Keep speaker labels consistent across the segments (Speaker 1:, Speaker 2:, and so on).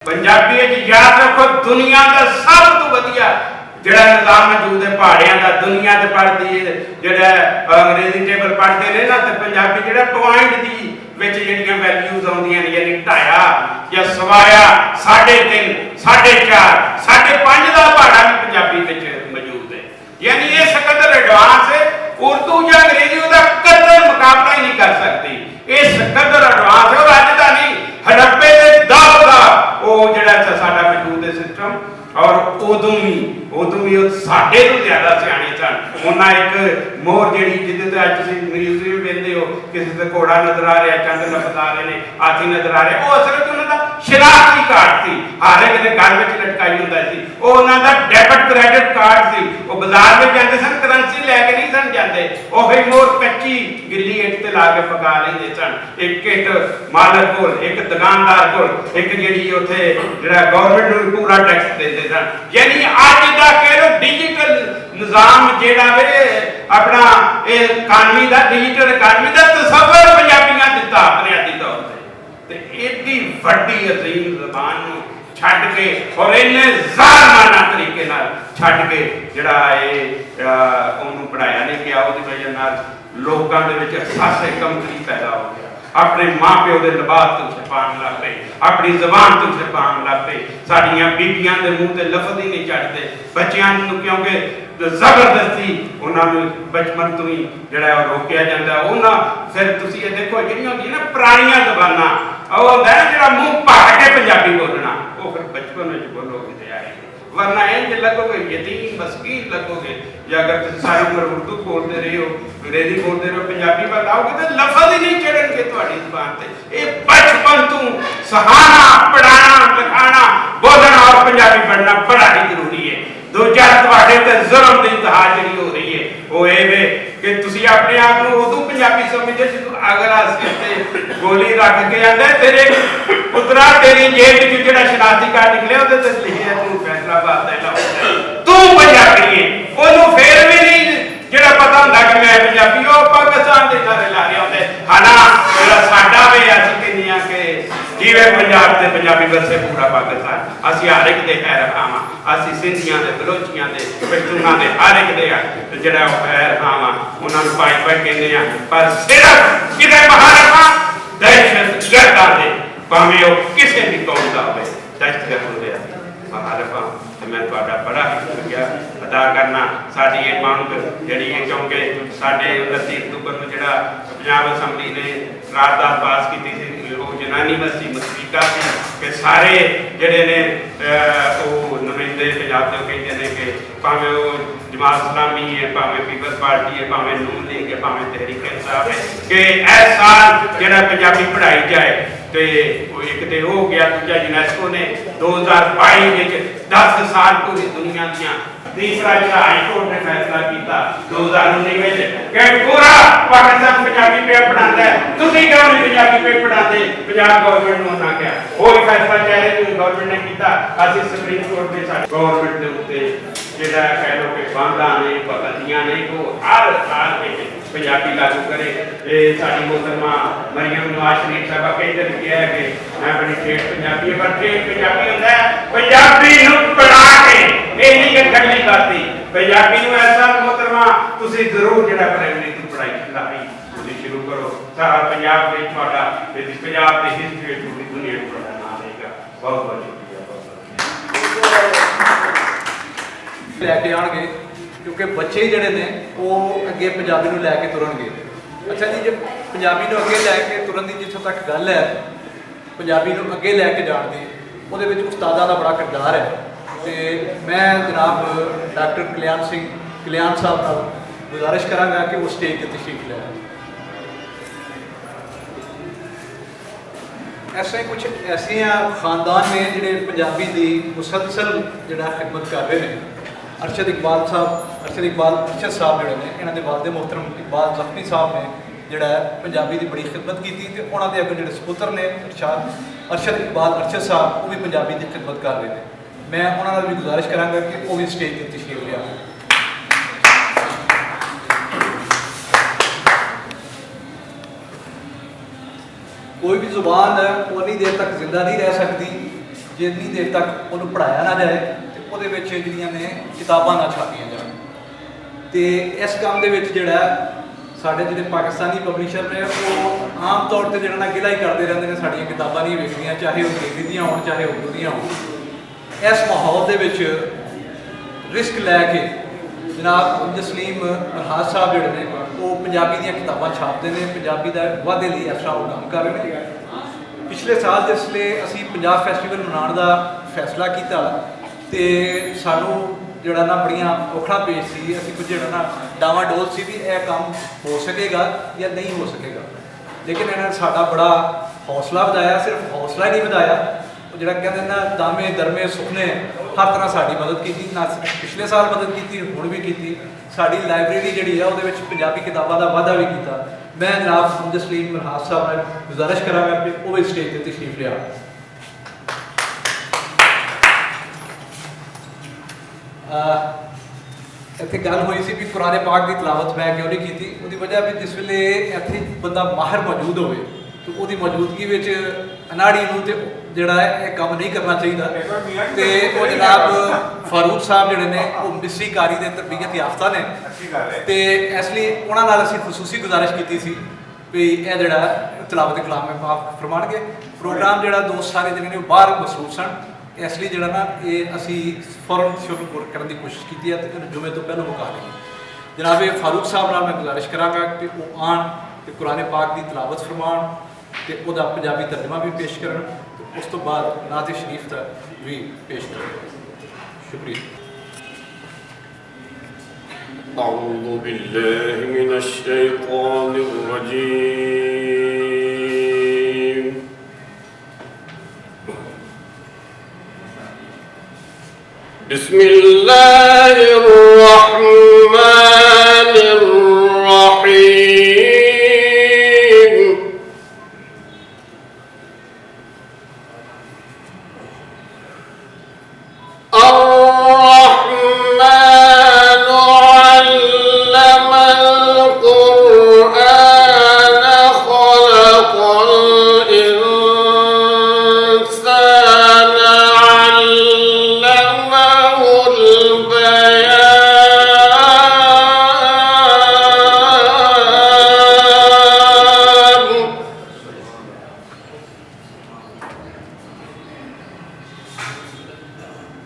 Speaker 1: पंजाबी याद रखो दुनिया का सब तो वधिया जिहड़ा निज़ाम मौजूद है पहाड़ियां का दुनिया ते पढ़दी है जिहड़ा अंग्रेजी टेबल पढ़ते रहे ना तो पंजाबी जिहड़ा पॉइंट दी विच जिहड़ियां वैल्यूज आउंदियां ने यानी ढाया या सवाया 3.5 4.5 5.5 दा पहाड़ा भी पंजाबी विच मौजूद है यानी ये सकदर एडवांस है उर्दू या अंग्रेजी उसका कतई मुकाबला ही नहीं कर सकती ये सकदर एडवांस है और अज दा नहीं हड़प्पे दे दौर दा वो जिहड़ा साडा मौजूद है सिस्टम और उदों भी साडे तो ज्यादा सियाणे सन उन्हां एक मोहर जिहड़ी जिहदे ते अज तुसीं म्यूजियम वेंदे हो किसी ते घोड़ा नजर आ रहा चंद नजर आ रहे ने हाथी नजर आ रहे वो असल च उन्हां दा शनाख्ती कार्ड सी हर एक दे घर विच लटकाई हुंदा सी वो उन्हां दा डेबिट क्रेडिट कार्ड सी वो बाजार विच जांदे सन करंसी लैके नहीं सन जांदे ओही मोहर कच्ची गिल्ली इट ते ला के पका लैंदे सन एक मालक कोल एक दुकानदार कोल एक जिहड़ी उत्थे जिहड़ा गवर्नमेंट नूं पूरा टैक्स देंदे सन यानी अज दा कह लो डिजिटल निज़ाम जिहड़ा वे अपना इकानमी दा डिजिटल इकानमी दा तसव्वुर पंजाबियां दिता बुनियादी तौर ते एडी वड्डी अजीम ज़बान नूं छड्ड के और इन्ने ज़ालमाना तरीके नाल छड्ड के जिहड़ा ओनू पढ़ाया नहीं गया उहदी वजह नाल लोकां दे विच हासे कमतरी पैदा हो गया अपने माँ प्यो के लिबास तो छपान लग पे अपनी जबान तो छपान लग पे साड़ियां बीबियां के मुंह से लफज ही नहीं चढ़ते बच्चों क्योंकि जबरदस्ती उन्होंने बचपन तो ही जड़ा रोकया जाता उन्होंने फिर तुसी ये देखो जिहड़ियां होंदियां ना पुरानियां ज़बानां वो होंदा है जिहड़ा मुंह भर के पंजाबी बोलना वो फिर बचपन में बोलोगे तो आए वरना इंज लगोगे यतीम मस्कीन लगोगे या अगर तुम सारी उम्र उर्दू बोलते रहे हो अंग्रेजी बोलते रहो पंजाबी पर आओगे तो लफज ही नहीं चढ़नगे तुम्हारी जुबान से ये बचपन तू सहाना पढ़ाना लिखाना बोलना और पंजाबी पढ़ना बड़ा ही जरूरी है दूजा तुम्हारे ते जुल्म की इंतहा जी हो रही है वो ये कि तुसी अपने आप को उदू पंजाबी समझदे जो अगला सिर ते गोली रख के आंदा तेरे पुत्रा तेरी जेब विच जेड़ा शनाख्ती कार्ड निकलिया उहदे ते लिखिया तू फैसलाबाद दा इलाका तू पंजाबी है ओनू फिर भी नहीं जेड़ा पता हुंदा कि मैं पंजाबी ओ पाकिस्तान दे नारे ला रहे होंदे हाना जेड़ा साडा वे असीं कहने आ कि जिवे पंजाब ते पंजाबी वसे पूरा पाकिस्तान असीं हर एक दे पैर खावां असीं सिंधियां दे बलोचियां दे पश्तूनां दे हर एक दे जेड़ा पैर खावां उन्हां नूं भाई भाई कहंदे आ पर सिर्फ किते महारफा दहशत गर्दा दे भावें वो किसी भी कौम का होवे दहशतगर्द हो गया महारफा मैं ਤੁਹਾਡਾ बड़ा ही शुक्रिया अदा करना साडी ये मांग जिहड़ी है क्योंकि साडे 29 अक्तूबर ਨੂੰ ਜਿਹੜਾ पंजाब असैम्बली ने करारदाद पास की थी वो जनानी मस्ती मुस्फीका सी कि सारे ਜਿਹੜੇ ने वो नुमाइंदे पंजाब ਦੇ ਕਹਿੰਦੇ ਨੇ कि ਭਾਵੇਂ ਉਹ जमात इस्लामी है भावें पीपल्स पार्टी है भावें नून लीग है भावें तहरीक इंसाफ है कि इस साल ਜਿਹੜਾ पंजाबी पढ़ाई जाए तो एक तो हो गया दूजा यूनेस्को ने 2022 में 10 साल पूरी दुनिया दियां तीसरा जो हाई कोर्ट ने फैसला किया 2019 में कि पूरा पाकिस्तान पंजाबी पे पढ़ाता है तुसी क्यों नहीं पंजाबी पे पढ़ाते पंजाब गवर्नमेंट ने उन्होंने क्या कोई फैसला चाहे तो गवर्नमेंट ने किया असि सुप्रीम कोर्ट में साडे गवर्नमेंट के उत्ते जेड़ा कह लो कि बांधा ने पाबंदियां ने को हर साल में पंजाबी लागू करे ये साडी मोहतरमा मरियम नवाज शरीफ साहब कहते किया है कि मैं बड़ी ठेठ पंजाबी पर ठेठ पंजाबी होता है पंजाबी नूं पढ़ा के ये नहीं कि गल नहीं करती पंजाबी नूं ऐसा मोहतरमा तुसी जरूर जेड़ा प्राइमरी की पढ़ाई लाही तुसी शुरू करो सारा पंजाब में ਤੁਹਾਡਾ ये पंजाब की हिस्ट्री पूरी दुनिया को पढ़ना आएगा बहुत बहुत शुक्रिया
Speaker 2: लैके आएंगे क्योंकि बच्चे जिहड़े ने वो अगे पंजाबी नूं लैके तुरनगे अच्छा जी जो पंजाबी नूं अगे लैके तुरन की जिथों तक गल है पंजाबी नूं अगे लैके जाण दी उहदे विच उस्तादां दा बड़ा किरदार है तो मैं जनाब डॉक्टर कल्याण साहब नाल गुजारिश करांगा कि वो स्टेज ते तशरीफ ले ऐसे कुछ ऐसे खानदान ने जिहड़े पंजाबी दी मुसलसल जिहड़ा खिदमत कर रहे हैं अरशद इकबाल साहब जोड़े ने इन्हों के वालदे मोहतरम इकबाल जख्मी साहब ने जोड़ा पंजाबी की बड़ी खिदमत की तो उन्होंने अगर जो सपुत्र ने अरशद इकबाल साहब वो भी पंजाबी की खिदमत कर रहे हैं मैं उन्होंने भी गुजारिश कराँगा कि वो भी स्टेज पर तशरीफ लिया कोई भी जुबान उन्नी देर तक जिंदा नहीं रह सकती ਜਿੰਨੀ ਦੇਰ ਤੱਕ ਉਹਨੂੰ ਪੜ੍ਹਾਇਆ ਨਾ ਜਾਏ ਤੇ ਉਹਦੇ ਵਿੱਚ ਜਿਹੜੀਆਂ ਨੇ ਕਿਤਾਬਾਂ ਨਾ ਛਾਪੀਆਂ ਜਾਣ। ਤੇ ਇਸ ਕੰਮ ਦੇ ਵਿੱਚ ਜਿਹੜਾ ਸਾਡੇ ਜਿਹੜੇ ਪਾਕਿਸਤਾਨੀ ਪਬਲਿਸ਼ਰ ਨੇ ਉਹ ਆਮ ਤੌਰ ਤੇ ਜਿਹੜਾ ਨਾ ਗਿਲਾ ਹੀ ਕਰਦੇ ਰਹਿੰਦੇ ਨੇ, ਸਾਡੀਆਂ ਕਿਤਾਬਾਂ ਨਹੀਂ ਵੇਚਦੀਆਂ, ਚਾਹੇ ਉਹ ਅੰਗਰੇਜ਼ੀ ਦੀਆਂ ਹੋਣ ਚਾਹੇ ਉਰਦੂ ਦੀਆਂ ਹੋਣ। ਇਸ ਮਾਹੌਲ ਦੇ ਵਿੱਚ ਰਿਸਕ ਲੈ ਕੇ ਜਨਾਬ ਜਸਲੀਮ ਮਨਹਾਜ ਸਾਹਿਬ ਜਿਹੜੇ ਨੇ ਉਹ ਪੰਜਾਬੀ ਦੀਆਂ ਕਿਤਾਬਾਂ ਛਾਪਦੇ ਨੇ, ਪੰਜਾਬੀ ਦਾ ਵਾਧੇ ਲਈ ਇਸ ਤਰ੍ਹਾਂ ਉਹ ਕੰਮ ਕਰ ਰਹੇ ਨੇ। ਪਿਛਲੇ ਸਾਲ ਜਿਸ ਲਈ ਅਸੀਂ ਪੰਜਾਬ ਫੈਸਟੀਵਲ ਮਨਾਉਣ ਦਾ ਫੈਸਲਾ ਕੀਤਾ ਤੇ ਸਾਨੂੰ ਜਿਹੜਾ ਨਾ ਬੜੀਆਂ ਔਖੜਾ ਪੇਸ਼ ਸੀ, ਅਸੀਂ ਕੁਝ ਜਿਹੜਾ ਨਾ ਡਾਵਾਡੋਲ ਸੀ ਵੀ ਇਹ ਕੰਮ ਹੋ ਸਕੇਗਾ ਜਾਂ ਨਹੀਂ ਹੋ ਸਕੇਗਾ। ਲੇਕਿਨ ਇਹਨਾਂ ਨੇ ਸਾਡਾ ਬੜਾ ਹੌਸਲਾ ਵਧਾਇਆ, ਸਿਰਫ ਹੌਸਲਾ ਹੀ ਨਹੀਂ ਵਧਾਇਆ, ਉਹ ਜਿਹੜਾ ਕਹਿੰਦੇ ਨਾ ਦਾਮੇ ਦਰਮੇ ਸੁਪਨੇ ਹਰ ਤਰ੍ਹਾਂ ਸਾਡੀ ਮਦਦ ਕੀਤੀ। ਨਾ ਪਿਛਲੇ ਸਾਲ ਮਦਦ ਕੀਤੀ, ਹੁਣ ਵੀ ਕੀਤੀ। ਸਾਡੀ ਲਾਇਬ੍ਰੇਰੀ ਜਿਹੜੀ ਆ ਉਹਦੇ ਵਿੱਚ ਪੰਜਾਬੀ ਕਿਤਾਬਾਂ ਦਾ ਵਾਧਾ ਵੀ ਕੀਤਾ। ਮੈਂ ਜਨਾਬ ਜਸਲੀਮ ਮਨਹਾਜ ਸਾਹਿਬ ਨਾਲ ਗੁਜ਼ਾਰਿਸ਼ ਕਰਾਂਗਾ ਕਿ ਉਹ ਵੀ ਸਟੇਜ ਤੇ ਤਸ਼ਰੀਫ ਲਿਆ। ਇੱਥੇ ਗੱਲ ਹੋਈ ਸੀ ਵੀ ਕੁਰਾਨ ਪਾਕ ਦੀ ਤਲਾਵਤ ਮੈਂ ਕਿਉਂ ਨਹੀਂ ਕੀਤੀ। ਉਹਦੀ ਵਜ੍ਹਾ ਵੀ ਜਿਸ ਵੇਲੇ ਇੱਥੇ ਬੰਦਾ ਮਾਹਿਰ ਮੌਜੂਦ ਹੋਵੇ ਤੇ ਉਹਦੀ ਮੌਜੂਦਗੀ ਵਿੱਚ ਅਨਾੜੀ ਨੂੰ ਤੇ ਜਿਹੜਾ ਹੈ ਇਹ ਕੰਮ ਨਹੀਂ ਕਰਨਾ ਚਾਹੀਦਾ। ਤੇ ਉਹ ਜਨਾਬ ਫਾਰੂਕ ਸਾਹਿਬ ਜਿਹੜੇ ਨੇ ਉਹ ਮਿਸਰੀ ਕਾਰੀ ਦੇ ਤਰਬੀਅਤ ਯਾਫਤਾ ਨੇ ਤੇ ਇਸ ਲਈ ਉਹਨਾਂ ਨਾਲ ਅਸੀਂ ਖਸੂਸੀ ਗੁਜ਼ਾਰਿਸ਼ ਕੀਤੀ ਸੀ ਵੀ ਇਹ ਜਿਹੜਾ ਤਲਾਵਤ ਕਲਾਮ ਹੈ ਪਾਕ ਫਰਮਾਣਗੇ। ਪ੍ਰੋਗਰਾਮ ਜਿਹੜਾ ਦੋਸਤ ਸਾਰੇ ਜਿਹੜੇ ਨੇ ਉਹ ਬਾਹਰ ਮਸਰੂਫ ਸਨ, ਇਸ ਲਈ ਜਿਹੜਾ ਨਾ ਇਹ ਅਸੀਂ ਫੌਰਨ ਸ਼ੁਰੂ ਕਰਨ ਦੀ ਕੋਸ਼ਿਸ਼ ਕੀਤੀ ਹੈ ਤੇ ਜੁਮੇ ਤੋਂ ਪਹਿਲਾਂ ਮੁਕਾ ਲਈਏ। ਜਨਾਬ ਫਾਰੂਕ ਸਾਹਿਬ ਨਾਲ ਮੈਂ ਗੁਜ਼ਾਰਿਸ਼ ਕਰਾਂਗਾ ਕਿ ਉਹ ਆਉਣ ਤੇ ਕੁਰਾਨ ਪਾਕ ਦੀ ਤਲਾਵਤ ਫਰਮਾਉਣ ਤੇ ਉਹਦਾ ਪੰਜਾਬੀ ਤਰਜਮਾ ਵੀ ਪੇਸ਼ ਕਰਨ ਤੇ ਉਸ ਤੋਂ ਬਾਅਦ ਨਾਤ ਸ਼ਰੀਫ ਦਾ ਵੀ ਪੇਸ਼ ਕਰਨ। ਸ਼ੁਕਰੀਆ।
Speaker 3: أعوذ بالله من الشيطان الرجيم بسم الله الرحمن الرحيم الرحمن علم القرآن خلق الإنسان علمه البيان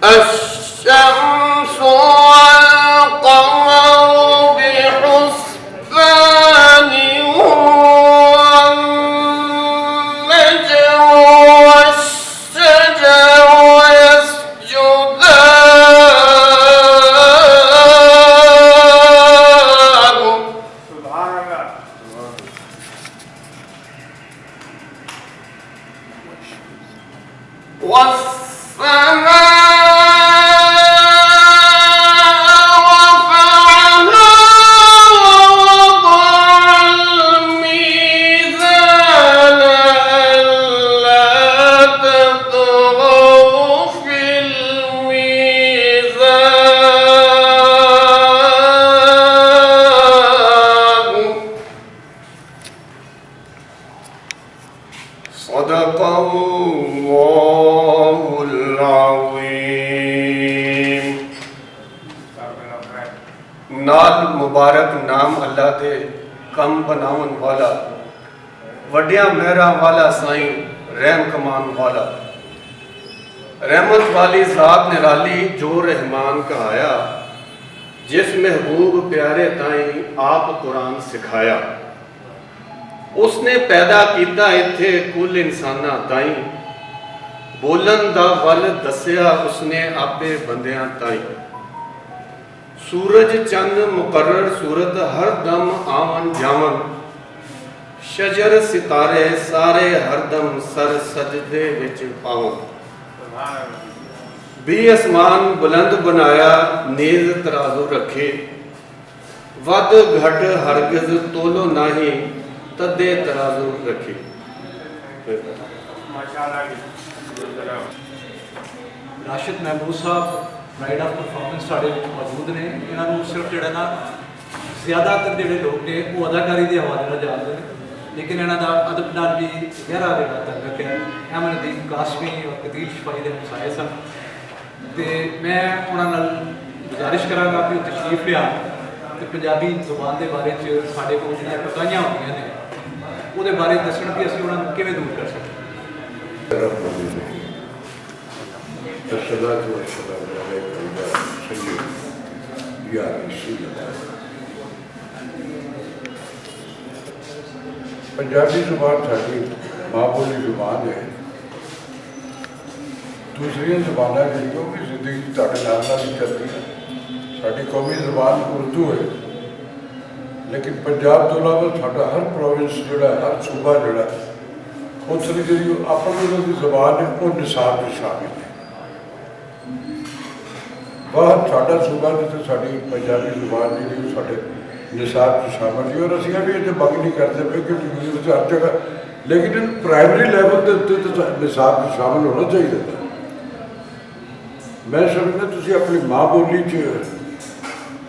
Speaker 3: الشمس والقمر بحسبان والنجم والشجر يسجدان صدق الله العظيم। नाल मुबारक नाम अल्लाह दे कम बनावन वाला वड्डिया मेहरा वाला साईं रहम कमान वाला रहमत वाली ज़ात निराली जो रहमान कहाया जिस महबूब प्यारे ताईं आप कुरान सिखाया उसने पैदा किया इत्थे कुल इंसाना ताईं बोलन दा वल दसिया उसने आपे बंदियां ताईं सूरज चंद मुकर्रर सूरत हर दम आवन जावन शजर सितारे सारे हरदम सर सजदे विच पावन भी आसमान बुलंद बनाया नीज तराजू रखे वद घट हरगिज तोलो नाही तदे तराजू रखे।
Speaker 2: राशिद महमूद साहब प्राइड ऑफ परफॉर्मेंस साढ़े मौजूद ने। इन्हों सिर्फ जोड़ा ना ज़्यादातर जोड़े लोग ने वो अदाकारी के हवाले ਨਾਲ ਜਾਣਦੇ ਨੇ। ਲੇਕਿਨ ਇਹਨਾਂ ਦਾ ਅਦਬ ਨਾਲ ਵੀ ਗਹਿਰਾ ਜਿਹੜਾ ਤਾਲੁਕ ਹੈ। ਅਹਿਮਦੀਨ ਕਾਸ਼ਮੀ ਔਰ ਕਦੀਰ ਸ਼ਫਾਈ ਦੇ ਹਮਸਾਏ ਸਨ ਤੇ ਮੈਂ ਉਹਨਾਂ ਨਾਲ ਗੁਜ਼ਾਰਿਸ਼ ਕਰਾਂਗਾ ਕਿ ਉਹ ਤਸ਼ਰੀਫ ਲਿਆ ਤੇ ਪੰਜਾਬੀ ਜ਼ੁਬਾਨ ਦੇ ਬਾਰੇ ਚ ਸਾਡੇ ਕੋਲ ਜਿਹੜੀਆਂ ਕੋਤਾਹੀਆਂ ਹੁੰਦੀਆਂ ਨੇ ਉਹਦੇ ਬਾਰੇ ਦੱਸਣ ਕਿ ਅਸੀਂ ਉਹਨਾਂ ਨੂੰ ਕਿਵੇਂ ਦੂਰ ਕਰ ਸਕਦੇ।
Speaker 4: पंजाबी जुबान साड़ी माँ बोली जुबान है। दूसरिया जबाना जी भी जिंदगी तुहाडे नाल नाल ही चलती है। साड़ी कौमी जबान उर्दू है, लेकिन पंजाब तो इलावा साडा हर प्रोविंस जोड़ा हर सूबा जोड़ा उत्थे जी अपनी जो जबान है वो निसाब में शामिल है। बाहर साडा सूबा जिते साड़ी पंजाबी जुबान जी साडे निसाब में शामिल है। और असीं भी इतने मंग नहीं करते पे कि यूनिवर्सिटी हर जगह, लेकिन इन प्राइमरी लैवल के उत्ते तो निसाब में शामिल होना चाहिए। मैं समझना तुसीं अपनी माँ बोली च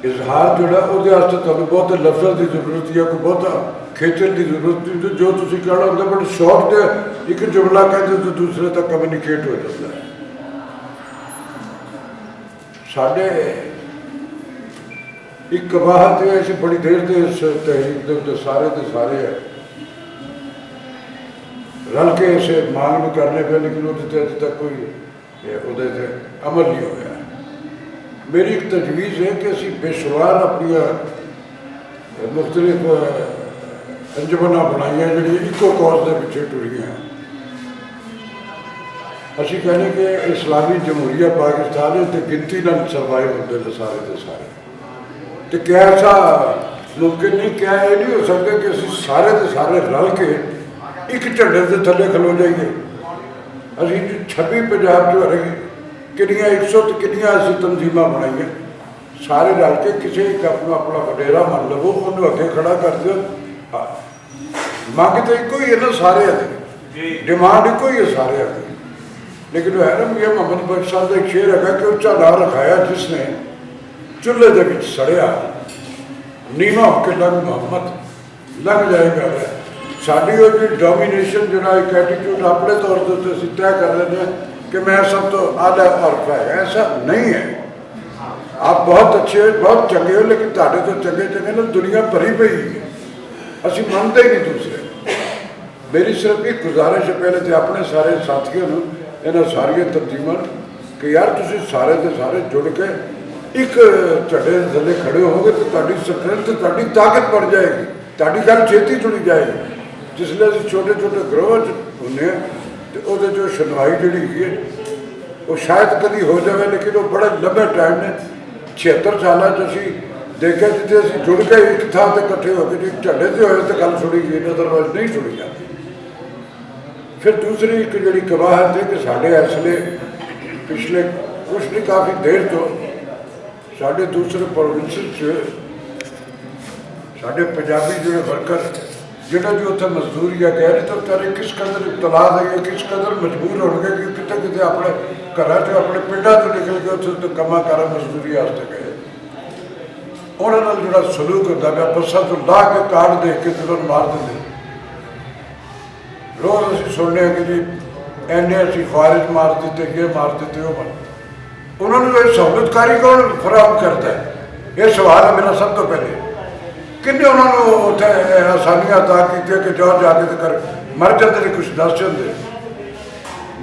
Speaker 4: इजहार जोड़ा उहदे वास्ते तुहानूं बहुत लफ्ज़ां की जरूरत या कोई बहुत खेचल की जरूरत नहीं। जो तुसीं कहना होंदा बड़े शौक से एक जुमला कहते तो दूसरे तक कम्यूनीकेट हो जाता है। साढ़े एक कबाहत है, ऐसी बड़ी देर से इस तहरीक के उत्ते सारे के सारे है रल के इसे मांग भी करने पे, लेकिन वो अजे तक कोई उहदे ते अमल नहीं होया। मेरी एक तजवीज़ है कि असी बेशुमार अपन मुख्तलिफ अंजमना बनाई जी इको कॉज के पिछे टुरिया। असी कहने कि इस्लामी जमहूरिया पाकिस्तान है तो गिनती नाल सर्वाइव होते हैं सारे के सारे। तो क्या ऐसा मुमकिन नहीं, क्या ये नहीं हो सकता कि असी सारे के सारे रल के एक झंडे के थले खलो जाइए। असी 26 पंजाब जो रही किनिया 100 तो किनिया असी तंजीम बनाई सारे रल के किसी एक अपना अपना वडेरा मन लवो उन्होंने अगे खड़ा कर दो। मंग तो एको ही है ना सारे की, डिमांड एको ही है सारे की। लेकिन है ना मियां मोहम्मद बख्श साहब का एक शेर है कि उच्चा नाम रखाया जिसने चूल्हे के विच सड़िया नीवा होकर लंघ मोहम्मद लंघ जाएगा। साड़ी वो जी डोमीनेशन जो एक एटीट्यूड अपने तौर पर असीं तय कर लेते हैं कि मैं सब तो आला और है, ऐसा नहीं है। आप बहुत अच्छे हो, बहुत चंगे हो, लेकिन तुहाडे तो चंगे चंगे ना दुनिया भरी पई है। असीं मनते ही नहीं दूसरे। मेरी सिर्फ एक गुजारिश है पहले तो अपने सारे साथियों को इन्होंने सारिया तंजीमों कि यार तुसीं सारे के सारे जुड़ के एक झंडे थले खड़े होगे तो तुहाडी स्ट्रेंथ तुहाडी ताकत बढ़ जाएगी, तुहाडी गल छेती जुड़ी जाएगी। जिसले असीं छोटे छोटे ग्रोह होंगे तो वो जो सुनवाई जी है वो शायद कभी हो जाए, लेकिन वो बड़े लंबे टाइम ने 76 साल असी देखा जिते असीं जुड़ के एक थां ते इकट्ठे हो गए झंडे से होए तो गल सुनी गई, अदरवाइज नहीं सुनी जाती। फिर दूसरी एक जी कवाहत है कि साढ़े इसलिए पिछले कुछ नहीं काफ़ी देर तो साढ़े दूसरे प्रोविंस साढ़े पंजाबी जो वर्कर जोड़ा जो उत्थे मजदूरी है कह रहे तो बेचारे किस कदर इतला है, किस कदर मजबूर हो गए कि कितने कितने अपने घर चो अपने पिंडा तो निकल के उत्थे कमा कारा मजदूरी वास्ते गए। उन्होंने जोड़ा सलूक होता है बसा तो ला के कार्ड देख के तो मार देंगे। रोज़ असीं सुनने कि जी एने असीं खारिज मार देते, ये मार देते, वो मार। उन्होंने ये सहूलतकारी कौन फराहम करता है, ये सवाल है मेरा सब तो पहले। किन्ने उन्होंने उत्थे आसानियां अदा की कि जाओ जाके तो कर मर जाते ने, कुछ दस जाते।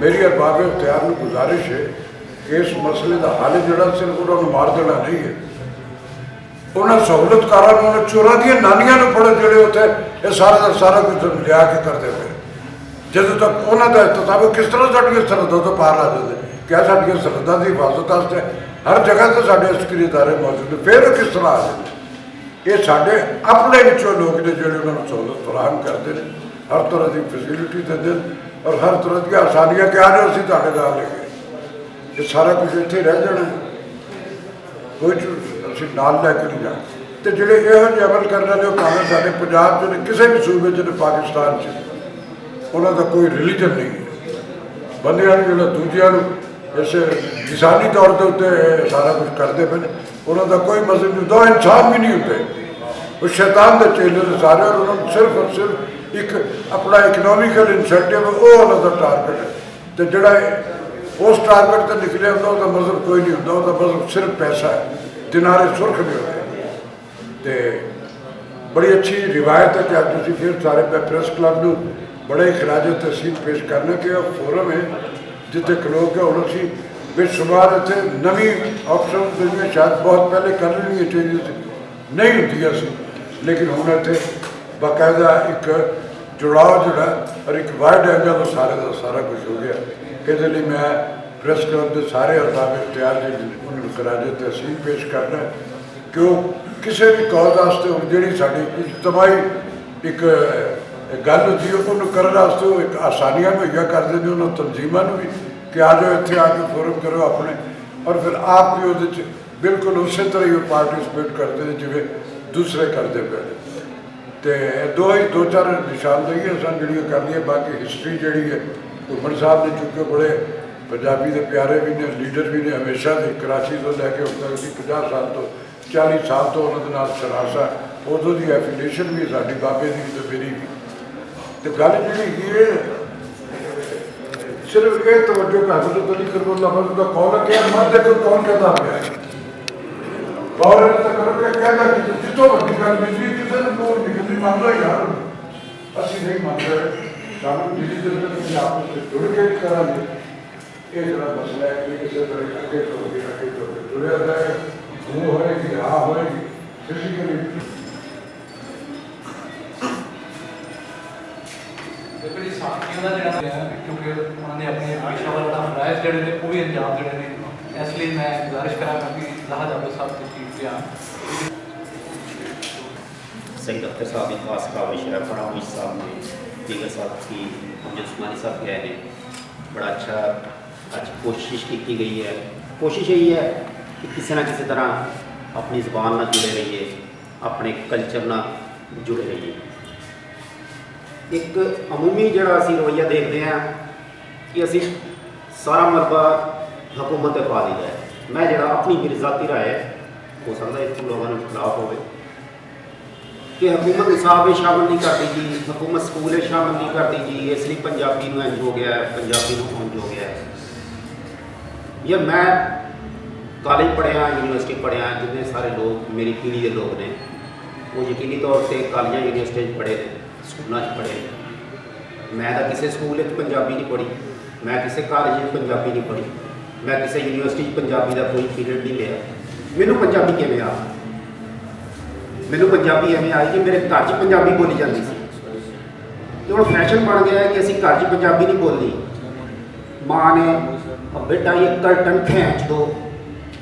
Speaker 4: मेरी अरबाब इख्तियार को गुजारिश है कि इस मसले का हल जोड़ा सिर्फ उन्होंने मार देना नहीं है। उन्होंने सहूलतकारों उन्होंने चोरों दी नानियां फड़ो जोड़े उत्थे ये सारा का सारा कुछ लिया के करते पे जो तक उन्होंने इस्तेमाल किस तरह साड़ियाँ सरहदों तो पार आ जाते, क्या साड़ियाँ सरहदों की हिफाजत वास्ते हर जगह तो साढ़े अस्करी इदारे मौजूद है, फिर किस तरह आ जाते। ये साढ़े अपने विचों लोग ने जो उन्होंने सहूलत फराहम करते हैं, हर तरह की फैसिलिटी देते हैं और हर तरह की आसानियां क्या जो असीं तुहाडे नाल लेके ये सारा कुछ इत्थे रह जाना, कोई असीं नाल लैके नहीं जाना। तो जिहड़े इहो जिहे अमल करने वाले भावें साडे पंजाब च ने किसी भी सूबे च ने पाकिस्तान च, उन्हां दा कोई रिलीजन नहीं है। बंदियां नूं जिहड़ा दूजियां नूं इस इंसानी तौर के उत्ते सारा कुछ करते पे, उन्होंने कोई मजहब नहीं, दो इंसान भी नहीं होते, वो शैतान के चेले ने सारे। और उन्होंने सिर्फ और सिर्फ ਇੱਕ ਆਪਣਾ ਇਕਨੋਮਿਕਲ ਇਨਸੈਂਟਿਵ ਉਹ ਉਹਨਾਂ ਦਾ ਟਾਰਗੇਟ ਹੈ। ਤੇ ਜਿਹੜਾ ਉਸ ਟਾਰਗੇਟ ਤੇ ਨਿਕਲਿਆ ਹੁੰਦਾ ਉਹਦਾ ਮਤਲਬ ਕੋਈ ਨਹੀਂ ਹੁੰਦਾ, ਉਹਦਾ ਮਤਲਬ ਸਿਰਫ ਪੈਸਾ ਹੈ, ਦਿਨਾਰੇ ਸੁਰਖ ਨਹੀਂ ਹੁੰਦੇ। ਤੇ ਬੜੀ ਅੱਛੀ ਰਿਵਾਇਤ ਹੈ ਕਿ ਅੱਜ ਤੁਸੀਂ ਫਿਰ ਸਾਰੇ ਪ੍ਰੈਸ ਕਲੱਬ ਨੂੰ ਬੜੇ ਖਰਾਜ ਤਹਿਸੀਲ ਪੇਸ਼ ਕਰਨਾ ਕਿ ਉਹ ਫੋਰਮ ਹੈ ਜਿੱਥੇ ਖਲੋ ਕੇ ਹੁਣ ਅਸੀਂ ਬੇਸ਼ੁਮਾਰ ਇੱਥੇ ਨਵੀਂ ਆਪਸ਼ਨ ਜਿਹੜੀਆਂ ਸ਼ਾਇਦ ਬਹੁਤ ਪਹਿਲੇ ਕਰ ਲੈਣੀਆਂ ਚਾਹੀਦੀਆਂ ਸੀ, ਨਹੀਂ ਹੁੰਦੀਆਂ ਸੀ, ਲੇਕਿਨ ਹੁਣ ਇੱਥੇ ਬਾਕਾਇਦਾ ਇੱਕ ਜੁੜਾਅ ਜਿਹੜਾ ਔਰ ਇੱਕ ਵਾਈਡ ਐਂਗਲ ਦਾ ਸਾਰਾ ਕੁਝ ਹੋ ਗਿਆ। ਇਹਦੇ ਲਈ ਮੈਂ ਪ੍ਰੈਸ ਕਲੱਬ ਦੇ ਸਾਰੇ ਅਰਦਾਬ ਇਖਤਿਆਰ ਜੀ ਉਹਨਾਂ ਨੂੰ ਖਰਾਜ ਤਹਿਸੀਲ ਪੇਸ਼ ਕਰਨਾ ਕਿ ਉਹ ਕਿਸੇ ਵੀ ਕੌਜ਼ ਵਾਸਤੇ ਹੁਣ ਜਿਹੜੀ ਸਾਡੀ ਇਜਤਮਾਹੀ ਇੱਕ ਗੱਲ ਹੁੰਦੀ ਹੈ ਉਹਨੂੰ ਕਰਨ ਵਾਸਤੇ ਉਹ ਇੱਕ ਆਸਾਨੀਆਂ ਮੁਹੱਈਆ ਕਰਦੇ ਨੇ ਉਹਨਾਂ ਤਨਜ਼ੀਮਾਂ ਨੂੰ ਵੀ ਕਿ ਆ ਜਾਓ ਇੱਥੇ ਆ ਕੇ ਫੋਰਮ ਕਰੋ ਆਪਣੇ, ਔਰ ਫਿਰ ਆਪ ਵੀ ਉਹਦੇ 'ਚ ਬਿਲਕੁਲ ਉਸੇ ਤਰ੍ਹਾਂ ਹੀ ਉਹ ਪਾਰਟੀਸਪੇਟ ਕਰਦੇ ਨੇ ਜਿਵੇਂ ਦੂਸਰੇ ਕਰਦੇ ਪਏ ਨੇ। ਅਤੇ ਦੋ ਚਾਰ ਨਿਸ਼ਾਨਦੇਹੀਆਂ ਸਨ ਜਿਹੜੀਆਂ ਕਰਦੀਆਂ। ਬਾਕੀ ਹਿਸਟਰੀ ਜਿਹੜੀ ਹੈ ਘੁੰਮਣ ਸਾਹਿਬ ਨੇ ਚੁੱਕੇ ਬੜੇ ਪੰਜਾਬੀ ਦੇ ਪਿਆਰੇ ਵੀ ਨੇ, ਲੀਡਰ ਵੀ ਨੇ, ਹਮੇਸ਼ਾ ਦੇ ਕਰਾਚੀ ਤੋਂ ਲੈ ਕੇ ਹੁਣ ਤੱਕ ਦੀ 50 ਸਾਲ ਤੋਂ 40 ਸਾਲ ਤੋਂ ਉਹਨਾਂ ਦੇ ਨਾਲ ਸਰਾਸਾ, ਉਦੋਂ ਦੀ ਐਫੀਲੀਏਸ਼ਨ ਵੀ ਸਾਡੀ ਬਾਬੇ ਦੀ ਵੀ ਤੇ ਮੇਰੀ ਵੀ। ਅਤੇ ਗੱਲ ਜਿਹੜੀ ਇਹ ਸਿਰਫ ਇਹ ਤਵੱਜੋ ਕਰ ਦੋ ਅਲੀ ਕਰੋ ਲਫ਼ਜ਼ ਦਾ ਕੌਣ ਹੈ ਕਿ ਮਰ ਦੇਖੋ ਕੌਣ ਕਹਿੰਦਾ ਪਿਆ ਹੈ ਕੌਣ ਤਾਂ ਕਰੋ ਕਿ ਕਹਿੰਦਾ ਕਿ ਜਿੱਤੋਂ ਵੱਡੀ ਗੱਲ ਮਿਲਦੀ ਕਿਸੇ ਨੂੰ ਲੋੜ ਨਹੀਂ ਕਿੰਨੀ ਮੰਨ ਲਓ ਯਾਰ, ਅਸੀਂ ਨਹੀਂ ਮੰਨਦੇ। ਸਾਨੂੰ ਜਿਹੜੀ ਜਗ੍ਹਾ ਤੁਸੀਂ ਆਪਸ ਵਿੱਚ ਜੁੜ ਕੇ ਕਰਾਂਗੇ। ਇਹ ਜਿਹੜਾ ਮਸਲਾ ਹੈ ਕਿ ਕਿਸੇ ਤਰ੍ਹਾਂ ਅੱਗੇ ਤੋਂ ਜੁੜਿਆ ਜਾਏ, ਉਹ ਹੋਏਗੀ ਹਾਂ ਹੋਏਗੀ ਫਿਜ਼ੀਕਲੀ।
Speaker 2: ਦੇਖੋ ਜੀ ਸਾਥੀਆਂ ਦਾ ਜਿਹੜਾ ਕਿਉਂਕਿ ਉਹਨਾਂ ਨੇ ਆਪਣੇ ਪੇਸ਼ਾਵਰ ਫਰਾਇਜ਼ ਜਿਹੜੇ ਨੇ ਉਹ ਵੀ ਅੰਜਾਮ ਜਿਹੜੇ ਨੇ, ਇਸ ਲਈ ਮੈਂ ਗੁਜ਼ਾਰਿਸ਼ ਕਰਾਂਗਾ ਕਿ ਜ਼ਾਹਦ ਅਹਿਮਦ ਸਾਹਿਬ ਦੀ ਚੀਫ ਧਿਆਨ
Speaker 5: सईद अख्तर साहब ने खास काविश है, फराविश साहब ने, दीगर साथी जो उस्मानी साहब गए हैं, बड़ा अच्छा कोशिश की गई है। कोशिश यही है कि किसी न किसी तरह अपनी ज़बान ना जुड़े रहिए, अपने कल्चर ना जुड़े रहिए। एक अमूमी जड़ा असी रवैया देखते हैं कि असी सारा मलबा हुकूमत पर पा दी है। मैं जड़ा अपनी मेरी ज़ाती राय हो सकता है इतने लोगों के खिलाफ हो कि हुकूमत निसाब शामिल नहीं करती जी, हुकूमत स्कूल शामिल नहीं करती जी, इसलिए पंजाबी में इंज हो गया है, पंजाबी में इंज हो गया है। या मैं कॉलेज पढ़िया, यूनिवर्सिटी पढ़िया, जितने सारे लोग मेरी पीढ़ी के लोग ने वो यकीनी तौर पर कॉलेज यूनिवर्सिटी पढ़े, स्कूलों पढ़े। मैं तो किसी स्कूल पंजाबी नहीं पढ़ी, मैं किसी कॉलेज पंजाबी नहीं पढ़ी, मैं किसी यूनिवर्सिटी पंजाबी का कोई पीरियड नहीं लिया। मैनू पंजाबी किवें आ मैनू पंजाबी एवं आई कि मेरे घर च पंजाबी बोली जाती सी, तो हम फैशन बन गया है कि असी घर च पंजाबी नहीं बोलनी। माँ ने बेटा ये कर्टन खींच दो,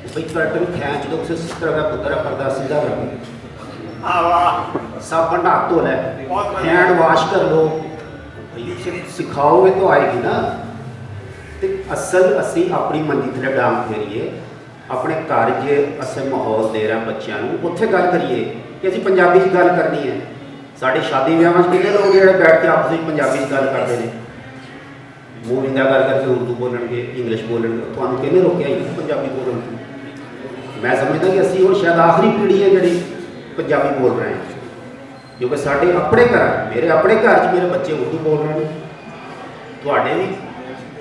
Speaker 5: भाई कर्टन खींच दो, किस तरह का पुत्र है, पर्दा सीधा कर दो, साबन हाथ धो लै, हैंड वाश कर लो, भाई सिखाओगे तो आएगी ना। तो असल असी अपनी मंजी थले डांग फेरीए, अपने घर च असें माहौल दे रहे बच्चों को, उत्थे गल करिए कि असीं पंजाबी च गल करनी है। साडी शादी विआहां कितने लोग जिहड़े बैठ के आपस में पंजाबी च गल करते हैं, मूवी दा गल करके उर्दू बोलणगे, इंग्लिश बोलणगे, तुहानूं किहने रोकिया ही पंजाबी बोलण तो। मैं समझदा कि असीं हुण शायद आखिरी पीढ़ी है जिहड़ी पंजाबी बोल रहे हैं, क्योंकि साडे अपने घर, मेरे अपने घर च मेरे बच्चे उर्दू बोल रहे हैं, तुहाडे भी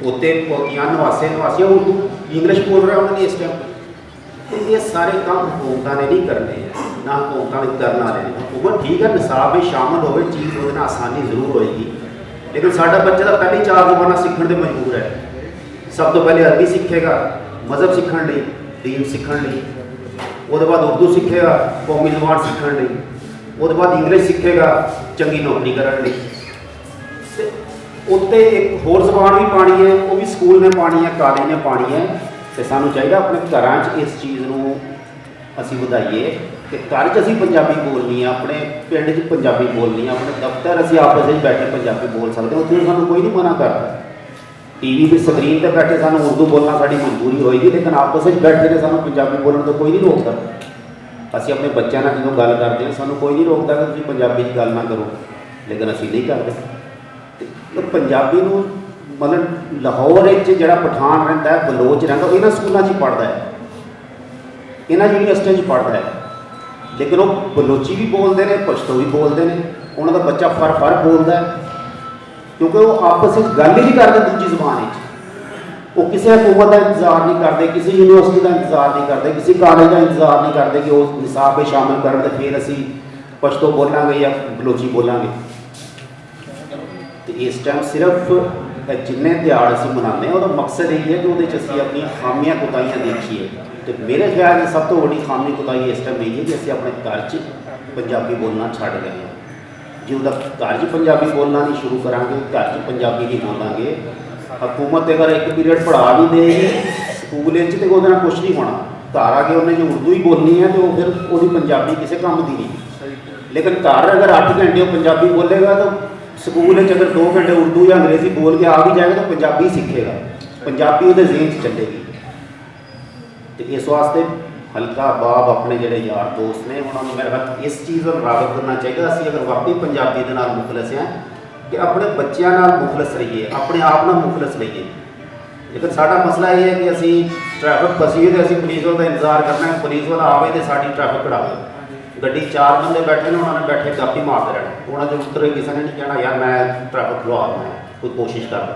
Speaker 5: पोते पोतियां नवासे नवासियां उर्दू इंग्लिश बोल रहे होणगे इस टाइम। तो ये सारे काम हुकूमत ने नहीं करने हैं, ना हुकूमत ने करने वाले ने। हुकूमत ठीक है निसाब में शामिल हो चीज़ वो आसानी जरूर होएगी, लेकिन साडा बच्चा तो पहले 4 ज़बानां सीखण दे मजबूर है। सब तो पहले अरबी सीखेगा मज़हब सीखण लई, दीन सीखण लई, उसके बाद उर्दू सीखेगा कौमी ज़बान सीखण लई, उसके बाद इंग्लिश सीखेगा चंगी नौकरी करन लई। उत्ते एक होर ज़बान भी पानी है, वो भी स्कूल ने पानी है, कॉलेज ने पानी है। तो सानू चाहिए अपने घरां च इस चीज़ नूं असीं वधाईए कि घर च असीं पंजाबी बोलनी है, अपने पिंड च पंजाबी बोलनी है, अपने दफ्तर असीं आपस में बैठे पंजाबी बोल सकते हैं, उत्थे सानू कोई नहीं मना करता। टीवी की स्क्रीन पर बैठे सानू उर्दू बोलना साड़ी मजबूरी होएगी, लेकिन आपस में बैठे ने सानू पंजाबी बोलने तो कोई नहीं रोकता। असीं अपने बच्चों नाल जदों गल करते हैं सानू कोई नहीं रोकता कि तुसीं पंजाबी च गल ना करो, लेकिन असीं नहीं करते। तो पंजाबी नूं मतलब लाहौर जिहड़ा पठान रहिंदा है, बलोच रहिंदा, इन्हां स्कूलों च पढ़दा है, इन्हां यूनिवर्सिटियों च पढ़दा है, लेकिन वो बलोची भी बोलते हैं, पश्तो भी बोलते हैं। ਉਹਨਾਂ ਦਾ ਬੱਚਾ ਫਰ ਬੋਲਦਾ ਹੈ, ਕਿਉਂਕਿ ਉਹ ਆਪਸ ਵਿੱਚ ਗੱਲ ਹੀ ਨਹੀਂ ਕਰਦੇ ਦੂਜੀ ਜ਼ੁਬਾਨ ਵਿੱਚ। ਉਹ ਕਿਸੇ ਹਕੂਮਤ ਦਾ ਇੰਤਜ਼ਾਰ ਨਹੀਂ ਕਰਦੇ, ਕਿਸੇ ਯੂਨੀਵਰਸਿਟੀ ਦਾ ਇੰਤਜ਼ਾਰ ਨਹੀਂ ਕਰਦੇ, ਕਿਸੇ ਕਾਲਜ ਦਾ ਇੰਤਜ਼ਾਰ ਨਹੀਂ ਕਰਦੇ ਕਿ ਉਹ ਨਿਸਾਬ ਵਿੱਚ ਸ਼ਾਮਿਲ ਕਰਨ ਤੇ ਫਿਰ ਅਸੀਂ ਪਸ਼ਤੋ ਬੋਲਾਂਗੇ ਜਾਂ ਬਲੋਚੀ ਬੋਲਾਂਗੇ। ਤੇ ਇਸ ਟਾਈਮ ਸਿਰਫ ਜਿੰਨੇ ਦਿਹਾੜ ਅਸੀਂ ਮਨਾਉਂਦੇ ਹਾਂ ਉਹਦਾ ਮਕਸਦ ਇਹ ਹੈ ਕਿ ਉਹਦੇ 'ਚ ਅਸੀਂ ਆਪਣੀਆਂ ਖਾਮੀਆਂ ਕੁਤਾਹੀਆਂ ਦੇਖੀਏ। ਤੇ ਮੇਰੇ ਖਿਆਲ ਨਾਲ ਸਭ ਤੋਂ ਵੱਡੀ ਖਾਮੀ ਕੁਤਾਹੀ ਇਸ ਟਾਈਮ ਇਹ ਹੈ ਕਿ ਅਸੀਂ ਆਪਣੇ ਘਰ 'ਚ ਪੰਜਾਬੀ ਬੋਲਣਾ ਛੱਡ ਗਏ ਹਾਂ। ਜਦੋਂ ਤੱਕ ਘਰ 'ਚ ਪੰਜਾਬੀ ਬੋਲਣਾ ਨਹੀਂ ਸ਼ੁਰੂ ਕਰਾਂਗੇ, ਘਰ 'ਚ ਪੰਜਾਬੀ ਨਹੀਂ ਬੋਲਾਂਗੇ, ਹਕੂਮਤ ਅਗਰ ਇੱਕ ਪੀਰੀਅਡ ਪੜ੍ਹਾ ਵੀ ਦੇਗੀ ਸਕੂਲ ਵਿੱਚ ਤੇ ਉਹਦੇ ਨਾਲ ਕੁਛ ਨਹੀਂ ਹੋਣਾ। ਘਰ ਆ ਕੇ ਉਹਨੇ ਜੇ ਉਰਦੂ ਹੀ ਬੋਲਣੀ ਹੈ ਤੇ ਉਹ ਫਿਰ ਉਹਦੀ ਪੰਜਾਬੀ ਕਿਸੇ ਕੰਮ ਦੀ ਨਹੀਂ। ਲੇਕਿਨ ਘਰ ਅਗਰ 8 ਘੰਟੇ ਉਹ ਪੰਜਾਬੀ ਬੋਲੇਗਾ ਤਾਂ ਸਕੂਲ ਵਿੱਚ ਅਗਰ 2 ਘੰਟੇ ਉਰਦੂ ਜਾਂ ਅੰਗਰੇਜ਼ੀ ਬੋਲ ਕੇ ਆ ਵੀ ਜਾਏਗਾ ਤਾਂ ਪੰਜਾਬੀ ਸਿੱਖੇਗਾ, ਪੰਜਾਬੀ ਉਹਦੇ ਜ਼ਿਹਨ 'ਚ ਚੱਲੇਗੀ। ਤੇ ਇਸ ਵਾਸਤੇ ਹਲਕਾ ਬਾਬ ਆਪਣੇ ਜਿਹੜੇ ਯਾਰ ਦੋਸਤ ਨੇ ਉਹਨਾਂ ਨੂੰ ਮੇਰੇ ਖਿਆਲ ਇਸ ਚੀਜ਼ ਨੂੰ ਰਾਗਤ ਕਰਨਾ ਚਾਹੀਦਾ। ਅਸੀਂ ਅਗਰ ਵਾਕਈ ਪੰਜਾਬੀ ਦੇ ਨਾਲ ਮੁਖਲਸ ਹਾਂ ਕਿ ਆਪਣੇ ਬੱਚਿਆਂ ਨਾਲ ਮੁਖਲਸ ਰਹੀਏ, ਆਪਣੇ ਆਪ ਨਾਲ ਮੁਖਲਸ ਰਹੀਏ। ਲੇਕਿਨ ਸਾਡਾ ਮਸਲਾ ਇਹ ਹੈ ਕਿ ਅਸੀਂ ਟ੍ਰੈਫਿਕ ਫਸੀਏ ਤੇ ਅਸੀਂ ਪੁਲਿਸ ਵਾਲੇ ਦਾ ਇੰਤਜ਼ਾਰ ਕਰਨਾ ਹੈ, ਪੁਲਿਸ ਵਾਲਾ ਆਵੇ ਤੇ ਸਾਡੀ ਟ੍ਰੈਫਿਕ ਕਢਾਵੇ। ਗੱਡੀ 4 ਬੰਦੇ ਬੈਠੇ ਨੇ, ਉਹਨਾਂ ਨੇ ਬੈਠੇ ਗਾਪੀ ਮਾਰਦੇ ਰਹਿਣਾ, ਉਹਨਾਂ ਦੇ ਉੱਤਰ ਕਿਸੇ ਨੇ ਨਹੀਂ ਕਹਿਣਾ ਯਾਰ ਮੈਂ ਟ੍ਰੈਫਿਕ ਖੁਆ ਦਵਾਂ, ਕੋਈ ਕੋਸ਼ਿਸ਼ ਕਰਦਾ।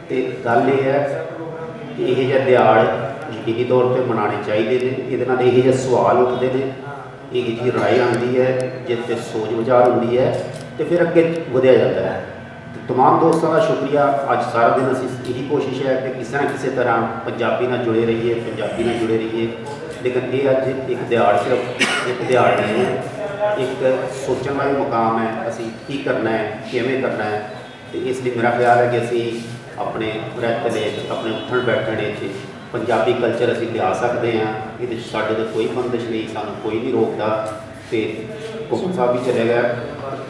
Speaker 5: ਤੇ ਗੱਲ ਇਹ ਹੈ ਕਿ ਇਹ ਜਿਹੇ ਦਿਹਾੜ ਯਕੀਨੀ ਤੌਰ 'ਤੇ ਮਨਾਉਣੇ ਚਾਹੀਦੇ ਨੇ। ਇਹਦੇ ਨਾਲ ਇਹ ਜਿਹੇ ਸਵਾਲ ਉੱਠਦੇ ਨੇ, ਇਹ ਜਿਹੀ ਰਾਏ ਆਉਂਦੀ ਹੈ ਜਿਸ 'ਤੇ ਸੋਚ ਵਿਚਾਰ ਹੁੰਦੀ ਹੈ ਤੇ ਫਿਰ ਅੱਗੇ ਵਧਿਆ ਜਾਂਦਾ ਹੈ। ਤੇ ਤਮਾਮ ਦੋਸਤਾਂ ਦਾ ਸ਼ੁਕਰੀਆ। ਅੱਜ ਸਾਰਾ ਦਿਨ ਅਸੀਂ ਇਹੀ ਕੋਸ਼ਿਸ਼ ਹੈ ਕਿ ਕਿਸੇ ਨਾ ਕਿਸੇ ਤਰ੍ਹਾਂ ਪੰਜਾਬੀ ਨਾਲ ਜੁੜੇ ਰਹੀਏ, ਪੰਜਾਬੀ ਨਾਲ ਜੁੜੇ ਰਹੀਏ। ਲੇਕਿਨ ਇਹ ਅੱਜ ਇੱਕ ਦਿਹਾੜ ਸਿਰਫ ਇੱਕ ਦਿਹਾੜ ਨਹੀਂ ਹੈ, ਇੱਕ ਸੋਚਣ ਵਾਲੀ ਮੁਕਾਮ ਹੈ। ਅਸੀਂ ਕੀ ਕਰਨਾ ਹੈ, ਕਿਵੇਂ ਕਰਨਾ ਹੈ। ਤੇ ਇਸ ਲਈ ਮੇਰਾ ਖਿਆਲ ਹੈ ਕਿ ਅਸੀਂ ਆਪਣੇ ਰਹਿਤੇ ਆਪਣੇ ਉੱਠਣ ਬੈਠਣ ਵਿੱਚ ਪੰਜਾਬੀ ਕਲਚਰ ਅਸੀਂ ਲਿਆ ਸਕਦੇ ਹਾਂ। ਇਹਦੇ 'ਚ ਸਾਡੇ 'ਤੇ ਕੋਈ ਬੰਦਿਸ਼ ਨਹੀਂ, ਸਾਨੂੰ ਕੋਈ ਨਹੀਂ ਰੋਕਦਾ। ਤੇ ਘੁੰਮਣ ਸਾਹਿਬ ਵੀ ਚਲੇ ਗਿਆ,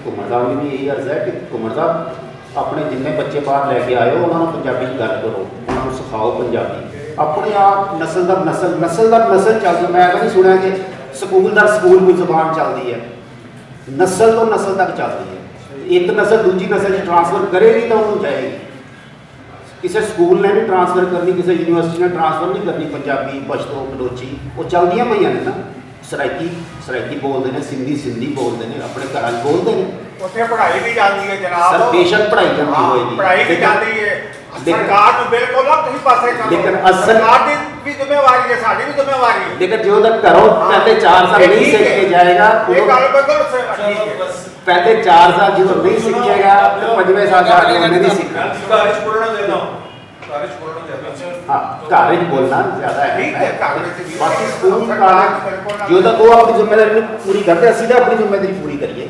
Speaker 5: ਘੁੰਮਣ ਸਾਹਿਬ ਵੀ ਇਹੀ ਅਰਜ਼ ਹੈ ਕਿ ਘੁੰਮਣ ਸਾਹਿਬ ਆਪਣੇ ਜਿੰਨੇ ਬੱਚੇ ਬਾਹਰ ਲੈ ਕੇ ਆਏ ਹੋ ਉਹਨਾਂ ਨੂੰ ਪੰਜਾਬੀ 'ਚ ਗੱਲ ਕਰੋ, ਉਹਨਾਂ ਨੂੰ ਸਿਖਾਓ ਪੰਜਾਬੀ। ਆਪਣੇ ਆਪ ਨਸਲ ਦਰ ਨਸਲ ਚੱਲਦੀ। ਮੈਂ ਤਾਂ ਨਹੀਂ ਸੁਣਿਆ ਕਿ ਸਕੂਲ ਦਰ ਸਕੂਲ ਕੋਈ ਜ਼ੁਬਾਨ ਚੱਲਦੀ ਹੈ, ਨਸਲ ਤੋਂ ਨਸਲ ਤੱਕ ਚੱਲਦੀ ਹੈ। ਇੱਕ ਨਸਲ ਦੂਜੀ ਨਸਲ 'ਚ ਟ੍ਰਾਂਸਫਰ ਕਰੇਗੀ ਤਾਂ ਉਹਨੂੰ ਜਾਏਗੀ। ਕਿਸੇ ਸਕੂਲ ਨੇ ਵੀ ਟ੍ਰਾਂਸਫਰ ਕਰਨੀ, ਕਿਸੇ ਯੂਨੀਵਰਸਿਟੀ ਨੇ ਟ੍ਰਾਂਸਫਰ ਨਹੀਂ ਕਰਨੀ ਪੰਜਾਬੀ, ਪਸ਼ਤੋ, ਬਲੋਚੀ, ਉਹ ਚੱਲਦੀਆਂ ਪਈਆਂ ਨੇ ਨਾ। ਸਰਾਇਕੀ ਬੋਲਦੇ ਨੇ, ਸਿੰਧੀ ਬੋਲਦੇ ਨੇ, ਆਪਣੇ ਘਰਾਂ 'ਚ ਬੋਲਦੇ ਨੇ।
Speaker 6: ਉੱਥੇ ਪੜ੍ਹਾਈ ਵੀ ਜਾਂਦੀ ਹੈ ਜਨਾਬ।
Speaker 5: ਸਰ ਬੇਸ਼ੱਕ ਪੜ੍ਹਾਈ ਜਾਂਦੀ ਹੋਏਗੀ,
Speaker 6: ਪੜ੍ਹਾਈ ਵੀ ਜਾਂਦੀ ਹੈ। ਸਰਕਾਰ ਨੂੰ ਬਿਲਕੁਲ ਨਾ ਤੁਸੀਂ ਪਾਸੇ ਕਰੋ।
Speaker 5: ਲੇਕਿਨ
Speaker 6: ਸਰਕਾਰ ਦੀ ਵੀ ਜ਼ਿੰਮੇਵਾਰੀ ਹੈ, ਸਾਡੀ ਵੀ ਜ਼ਿੰਮੇਵਾਰੀ ਹੈ।
Speaker 5: ਲੇਕਿਨ ਜਦੋਂ ਤੱਕ ਘਰੋਂ ਪਹਿਲੇ 4 ਸਾਲ ਨਹੀਂ ਸਿੱਖ ਕੇ ਜਾਏਗਾ,
Speaker 6: ਇਹ ਗੱਲ ਬਿਲਕੁਲ ਠੀਕ ਹੈ।
Speaker 5: ਪਹਿਲੇ 4 ਸਾਲ ਜਦੋਂ ਨਹੀਂ ਸਿੱਖੇਗਾ ਤਾਂ 5ਵੇਂ ਸਾਲ ਜਾ ਕੇ ਉਹਨੇ ਨਹੀਂ ਸਿੱਖਣਾ। ਹਾਂ, ਘਰ ਵਿੱਚ ਬੋਲਣਾ ਜ਼ਿਆਦਾ ਹੈ। ਬਾਕੀ ਸਕੂਲ ਜਦੋਂ ਤੱਕ ਉਹ ਆਪਣੀ ਜ਼ਿੰਮੇਵਾਰੀ ਨੂੰ ਪੂਰੀ ਕਰਦੇ, ਅਸੀਂ ਤਾਂ ਆਪਣੀ ਜ਼ਿੰਮੇਵਾਰੀ ਪੂਰੀ ਕਰੀਏ।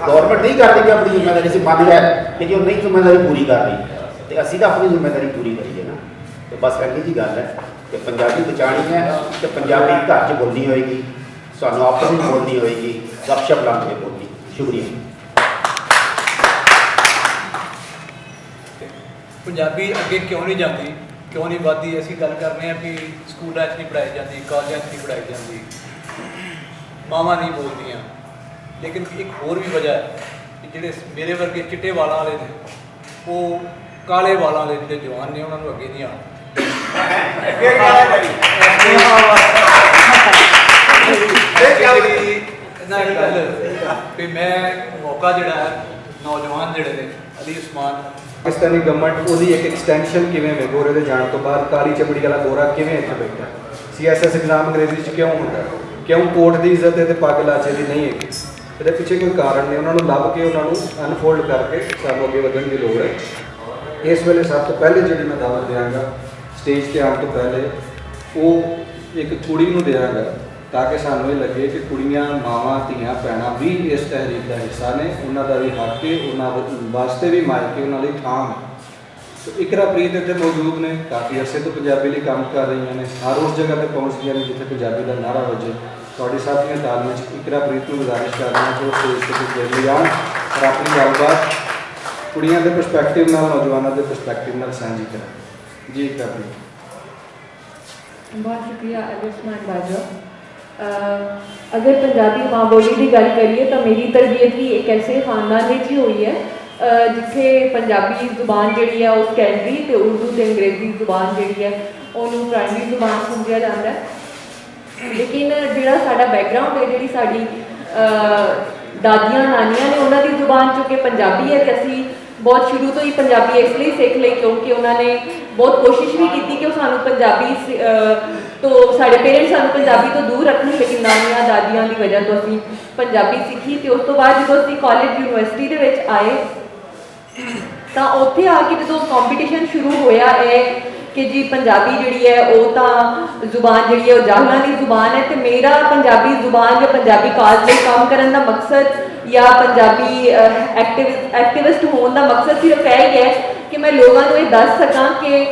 Speaker 5: ਗੌਰਮੈਂਟ ਨਹੀਂ ਕਰਦੀ ਕਿ ਆਪਣੀ ਜ਼ਿੰਮੇਵਾਰੀ ਅਸੀਂ ਮੰਨ ਲਿਆ ਕਿ ਜੋ ਨਹੀਂ ਜ਼ਿੰਮੇਵਾਰੀ ਪੂਰੀ ਕਰ ਰਹੀ ਤੇ ਅਸੀਂ ਤਾਂ ਆਪਣੀ ਜ਼ਿੰਮੇਵਾਰੀ ਪੂਰੀ ਕਰੀਏ ਨਾ। ਤੇ ਬਸ ਇੰਨੀ ਜੀ ਗੱਲ ਹੈ ਕਿ ਪੰਜਾਬੀ ਬਚਾਉਣੀ ਹੈ ਤੇ ਪੰਜਾਬੀ ਘਰ 'ਚ ਬੋਲਣੀ ਹੋਏਗੀ, ਸਾਨੂੰ ਆਪਸ ਵਿੱਚ ਬੋਲਣੀ ਹੋਏਗੀ, ਗੱਪਸ਼ਪ ਲਾ ਕੇ ਬੋਲਣੀ। ਸ਼ੁਕਰੀਆ।
Speaker 2: ਪੰਜਾਬੀ ਅੱਗੇ ਕਿਉਂ ਨਹੀਂ ਜਾਂਦੀ, ਕਿਉਂ ਨਹੀਂ ਵੱਧਦੀ? ਅਸੀਂ ਗੱਲ ਕਰਨੇ ਆ ਕਿ ਸਕੂਲਾਂ 'ਚ ਨਹੀਂ ਪੜ੍ਹਾਈ ਜਾਂਦੀ, ਕਾਲਜਾਂ 'ਚ ਨਹੀਂ ਪੜ੍ਹਾਈ ਜਾਂਦੀ, ਮਾਵਾਂ ਨਹੀਂ ਬੋਲਦੀਆਂ। ਲੇਕਿਨ ਇੱਕ ਹੋਰ ਵੀ ਵਜ੍ਹਾ ਹੈ ਕਿ ਜਿਹੜੇ ਮੇਰੇ ਵਰਗੇ ਚਿੱਟੇ ਵਾਲਾਂ ਵਾਲੇ ਨੇ ਉਹ ਕਾਲੇ ਵਾਲਾਂ ਵਾਲੇ ਜਿਹੜੇ ਜਵਾਨ ਨੇ ਉਹਨਾਂ ਨੂੰ ਅੱਗੇ ਨਹੀਂ ਆਉਣਾ। ਵੀ ਮੈਂ ਮੌਕਾ ਜਿਹੜਾ ਹੈ ਨੌਜਵਾਨ ਜਿਹੜੇ ਨੇ ਅਲੀ ਉਸਮਾਨ
Speaker 7: ਪਾਕਿਸਤਾਨੀ ਗਵਰਨਮੈਂਟ ਉਹਦੀ ਇੱਕ ਐਕਸਟੈਂਸ਼ਨ ਕਿਵੇਂ ਵੇ ਗੋਰੇ ਦੇ ਜਾਣ ਤੋਂ ਬਾਅਦ ਕਾਲੀ ਚਮੜੀ ਵਾਲਾ ਗੋਰਾ ਕਿਵੇਂ ਇੱਥੇ ਬੈਠਾ? CSS ਐਗਜ਼ਾਮ ਅੰਗਰੇਜ਼ੀ 'ਚ ਕਿਉਂ ਹੁੰਦਾ? ਕਿਉਂ ਕੋਰਟ ਦੀ ਇੱਜ਼ਤ ਹੈ ਤੇ ਪੱਗ ਲਾਚੇ ਦੀ ਨਹੀਂ ਹੈਗੀ? ਇਹਦੇ ਪਿੱਛੇ ਕੋਈ ਕਾਰਨ ਨੇ, ਉਹਨਾਂ ਨੂੰ ਲੱਭ ਕੇ ਉਹਨਾਂ ਨੂੰ ਅਨਫੋਲਡ ਕਰਕੇ ਸਾਨੂੰ ਅੱਗੇ ਵਧਣ ਦੀ ਲੋੜ ਹੈ। ਇਸ ਵੇਲੇ ਸਭ ਤੋਂ ਪਹਿਲੇ ਜਿਹੜੀ ਮੈਂ ਦਾਅਵਤ ਦਿਆਂਗਾ ਸਟੇਜ 'ਤੇ ਆਉਣ ਤੋਂ ਪਹਿਲੇ ਉਹ ਇੱਕ ਕੁੜੀ ਨੂੰ ਦਿਆਂਗਾ ਤਾਂ ਕਿ ਸਾਨੂੰ ਇਹ ਲੱਗੇ ਕਿ ਕੁੜੀਆਂ, ਮਾਵਾਂ, ਧੀਆਂ, ਭੈਣਾਂ ਵੀ ਇਸ ਤਹਿਰੀਕ ਦਾ ਹਿੱਸਾ ਨੇ, ਉਹਨਾਂ ਦਾ ਵੀ ਹੱਕ ਹੈ, ਉਹਨਾਂ ਵਾਸਤੇ ਵੀ ਮਾਇਕੇ, ਉਹਨਾਂ ਲਈ ਥਾਂ ਹੈ। ਸੋ ਇਕਰਾਪ੍ਰੀਤ ਇੱਥੇ ਮੌਜੂਦ ਨੇ, ਕਾਫੀ ਅਰਸੇ ਤੋਂ ਪੰਜਾਬੀ ਲਈ ਕੰਮ ਕਰ ਰਹੀਆਂ ਨੇ, ਹਰ ਉਸ ਜਗ੍ਹਾ 'ਤੇ ਪਹੁੰਚਦੀਆਂ ਨੇ ਜਿੱਥੇ ਪੰਜਾਬੀ ਦਾ ਨਾਅਰਾ ਵੱਜੇ। ਤੁਹਾਡੀ ਸਾਥੀਆਂ ਤਾਲਮੇ 'ਚ ਇਕਰਾਪ੍ਰੀਤ ਨੂੰ ਗੁਜ਼ਾਰਿਸ਼ ਕਰ ਰਹੇ ਹਾਂ ਕਿ ਉਹ ਸਟੇਜ 'ਤੇ ਕੁਝ ਦੇਰ ਲਈ ਆਉਣ ਔਰ ਆਪਣੀ ਗੱਲਬਾਤ ਕੁੜੀਆਂ ਦੇ ਪਰਸਪੈਕਟਿਵ ਨਾਲ, ਨੌਜਵਾਨਾਂ ਦੇ ਪਰਸਪੈਕਟਿਵ ਨਾਲ ਸਾਂਝੀ ਕਰਾਂ। ਜੀ ਇਕਰਾਪ੍ਰੀਤ।
Speaker 8: बहुत शुक्रिया अली उस्मान बाजवा। अगर पंजाबी माँ बोली की गल करिए तो मेरी तरबियत भी एक ऐसे खानदान में ही हुई है जिथे पंजाबी जुबान जी है वो सैकंडरी तो उर्दू तो अंग्रेजी जुबान जी है उन्होंने प्राइमरी जुबान समझा जाता है। लेकिन जोड़ा साडा बैकग्राउंड है, जी साड़ी ਦਾਦੀਆਂ ਨਾਨੀਆਂ ਨੇ ਉਹਨਾਂ ਦੀ ਜ਼ੁਬਾਨ ਚੋਂ ਕਿ ਪੰਜਾਬੀ ਹੈ, ਤੇ ਅਸੀਂ ਬਹੁਤ ਸ਼ੁਰੂ ਤੋਂ ਹੀ ਪੰਜਾਬੀ ਇਸ ਲਈ ਸਿੱਖ ਲਈ ਕਿਉਂਕਿ ਉਹਨਾਂ ਨੇ ਬਹੁਤ ਕੋਸ਼ਿਸ਼ ਵੀ ਕੀਤੀ ਕਿ ਉਹ ਸਾਨੂੰ ਪੰਜਾਬੀ ਤੋਂ, ਸਾਡੇ ਪੇਰੈਂਟਸ ਸਾਨੂੰ ਪੰਜਾਬੀ ਤੋਂ ਦੂਰ ਰੱਖਣ, ਲੇਕਿਨ ਨਾਨੀਆਂ ਦਾਦੀਆਂ ਦੀ ਵਜ੍ਹਾ ਤੋਂ ਅਸੀਂ ਪੰਜਾਬੀ ਸਿੱਖੀ। ਤੇ ਉਸ ਤੋਂ ਬਾਅਦ ਜਦੋਂ ਅਸੀਂ ਕਾਲਜ ਯੂਨੀਵਰਸਿਟੀ ਦੇ ਵਿੱਚ ਆਏ ਤਾਂ ਉੱਥੇ ਆ ਕੇ ਜਦੋਂ ਕੰਪੀਟੀਸ਼ਨ ਸ਼ੁਰੂ ਹੋਇਆ ਹੈ ਕਿ ਜੀ ਪੰਜਾਬੀ ਜਿਹੜੀ ਹੈ ਉਹ ਤਾਂ ਜ਼ੁਬਾਨ ਜਿਹੜੀ ਹੈ ਉਹ ਜਾਹਲਾਂ ਦੀ ਜ਼ੁਬਾਨ ਹੈ, ਤੇ ਮੇਰਾ ਪੰਜਾਬੀ ਜ਼ੁਬਾਨ ਜਾਂ ਪੰਜਾਬੀ ਕਾਜ਼ ਲਈ ਕੰਮ ਕਰਨ ਦਾ ਮਕਸਦ ਜਾਂ ਪੰਜਾਬੀ ਐਕਟਿਵਿਸਟ ਹੋਣ ਦਾ ਮਕਸਦ ਸਿਰਫ ਇਹ ਹੀ ਹੈ ਕਿ ਮੈਂ ਲੋਕਾਂ ਨੂੰ ਇਹ ਦੱਸ ਸਕਾਂ ਕਿ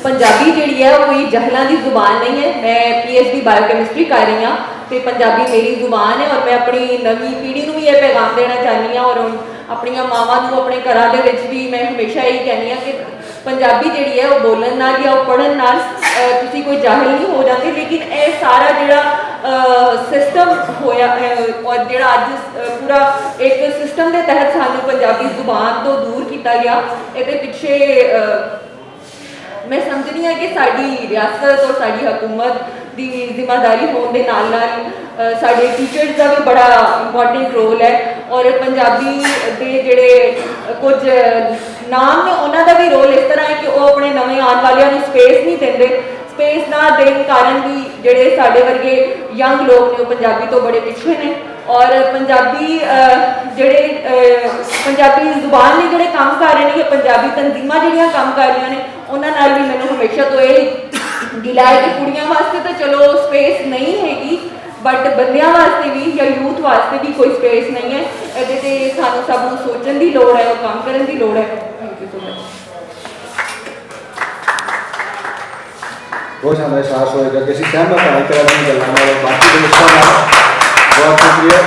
Speaker 8: ਪੰਜਾਬੀ ਜਿਹੜੀ ਹੈ ਉਹ ਕੋਈ ਜਹਲਾਂ ਦੀ ਜ਼ੁਬਾਨ ਨਹੀਂ ਹੈ। ਮੈਂ PhD ਬਾਇਓਕੈਮਿਸਟਰੀ ਕਰ ਰਹੀ ਹਾਂ ਤੇ ਪੰਜਾਬੀ ਮੇਰੀ ਜ਼ੁਬਾਨ ਹੈ, ਔਰ ਮੈਂ ਆਪਣੀ ਨਵੀਂ ਪੀੜ੍ਹੀ ਨੂੰ ਵੀ ਇਹ ਪੈਗਾਮ ਦੇਣਾ ਚਾਹੁੰਦੀ ਹਾਂ, ਔਰ ਆਪਣੀਆਂ ਮਾਵਾਂ ਨੂੰ ਆਪਣੇ ਘਰਾਂ ਦੇ ਵਿੱਚ ਵੀ ਮੈਂ ਹਮੇਸ਼ਾ ਇਹ ਕਹਿੰਦੀ ਹਾਂ ਕਿ ਪੰਜਾਬੀ ਜਿਹੜੀ ਹੈ ਉਹ ਬੋਲਣ ਨਾਲ ਜਾਂ ਉਹ ਪੜ੍ਹਨ ਨਾਲ ਤੁਸੀਂ ਕੋਈ ਜਾਹਿਲ ਨਹੀਂ ਹੋ ਜਾਂਦੇ, ਲੇਕਿਨ ਇਹ ਸਾਰਾ ਜਿਹੜਾ ਸਿਸਟਮ ਹੋਇਆ ਔਰ ਜਿਹੜਾ ਅੱਜ ਪੂਰਾ ਇੱਕ ਸਿਸਟਮ ਦੇ ਤਹਿਤ ਸਾਨੂੰ ਪੰਜਾਬੀ ਜ਼ੁਬਾਨ ਤੋਂ ਦੂਰ ਕੀਤਾ ਗਿਆ, ਇਹਦੇ ਪਿੱਛੇ ਮੈਂ ਸਮਝਦੀ ਹਾਂ ਕਿ ਸਾਡੀ ਰਿਆਸਤ ਔਰ ਸਾਡੀ ਹਕੂਮਤ ਦੀ ਜ਼ਿੰਮੇਵਾਰੀ ਹੋਣ ਦੇ ਨਾਲ ਨਾਲ ਸਾਡੇ ਟੀਚਰਸ ਦਾ ਵੀ ਬੜਾ ਇੰਪੋਰਟੈਂਟ ਰੋਲ ਹੈ, ਔਰ ਪੰਜਾਬੀ ਦੇ ਜਿਹੜੇ ਕੁਝ ਨਾਮ ਨੇ ਉਹਨਾਂ ਦਾ ਵੀ ਰੋਲ ਇਸ ਤਰ੍ਹਾਂ ਹੈ ਕਿ ਉਹ ਆਪਣੇ ਨਵੇਂ ਆਉਣ ਵਾਲਿਆਂ ਨੂੰ ਸਪੇਸ ਨਹੀਂ ਦਿੰਦੇ। ਸਪੇਸ ਨਾ ਦੇਣ ਕਾਰਨ ਵੀ ਜਿਹੜੇ ਸਾਡੇ ਵਰਗੇ ਯੰਗ ਲੋਕ ਨੇ ਉਹ ਪੰਜਾਬੀ ਤੋਂ ਬੜੇ ਪਿੱਛੇ ਨੇ, ਔਰ ਪੰਜਾਬੀ ਪੰਜਾਬੀ ਜ਼ੁਬਾਨ ਲਈ ਜਿਹੜੇ ਕੰਮ ਕਰ ਰਹੇ ਨੇ ਜਾਂ ਪੰਜਾਬੀ ਤਨਜ਼ੀਮਾਂ ਜਿਹੜੀਆਂ ਕੰਮ ਕਰ ਰਹੀਆਂ ਨੇ ਉਹਨਾਂ ਨਾਲ ਵੀ ਮੈਨੂੰ ਹਮੇਸ਼ਾ ਤੋਂ ਇਹ ਗਿਲਾ ਹੈ ਕਿ ਕੁੜੀਆਂ ਵਾਸਤੇ ਤਾਂ ਚਲੋ ਸਪੇਸ ਨਹੀਂ ਹੈਗੀ, ਬਟ ਬੰਦਿਆਂ ਵਾਸਤੇ ਵੀ ਜਾਂ ਯੂਥ ਵਾਸਤੇ ਵੀ ਕੋਈ ਸਪੇਸ ਨਹੀਂ ਹੈ। ਇਹਦੇ ਤੇ ਸਾਨੂੰ ਸਭ ਨੂੰ ਸੋਚਣ ਦੀ ਲੋੜ ਹੈ, ਉਹ ਕੰਮ ਕਰਨ ਦੀ ਲੋੜ ਹੈ। Thank you so much.
Speaker 7: ਬਹੁਤ ਜ਼ਿਆਦਾ ਅਹਿਸਾਸ ਹੋਏਗਾ ਕਿ ਅਸੀਂ ਸਹਿਮਤ ਹਾਂ ਕਰਾਂ ਦੀਆਂ ਗੱਲਾਂ ਨਾਲ, ਬਾਕੀ ਦੇ ਦੋਸਤਾਂ ਨਾਲ ਬਹੁਤ ਸ਼ੁਕਰੀਆ।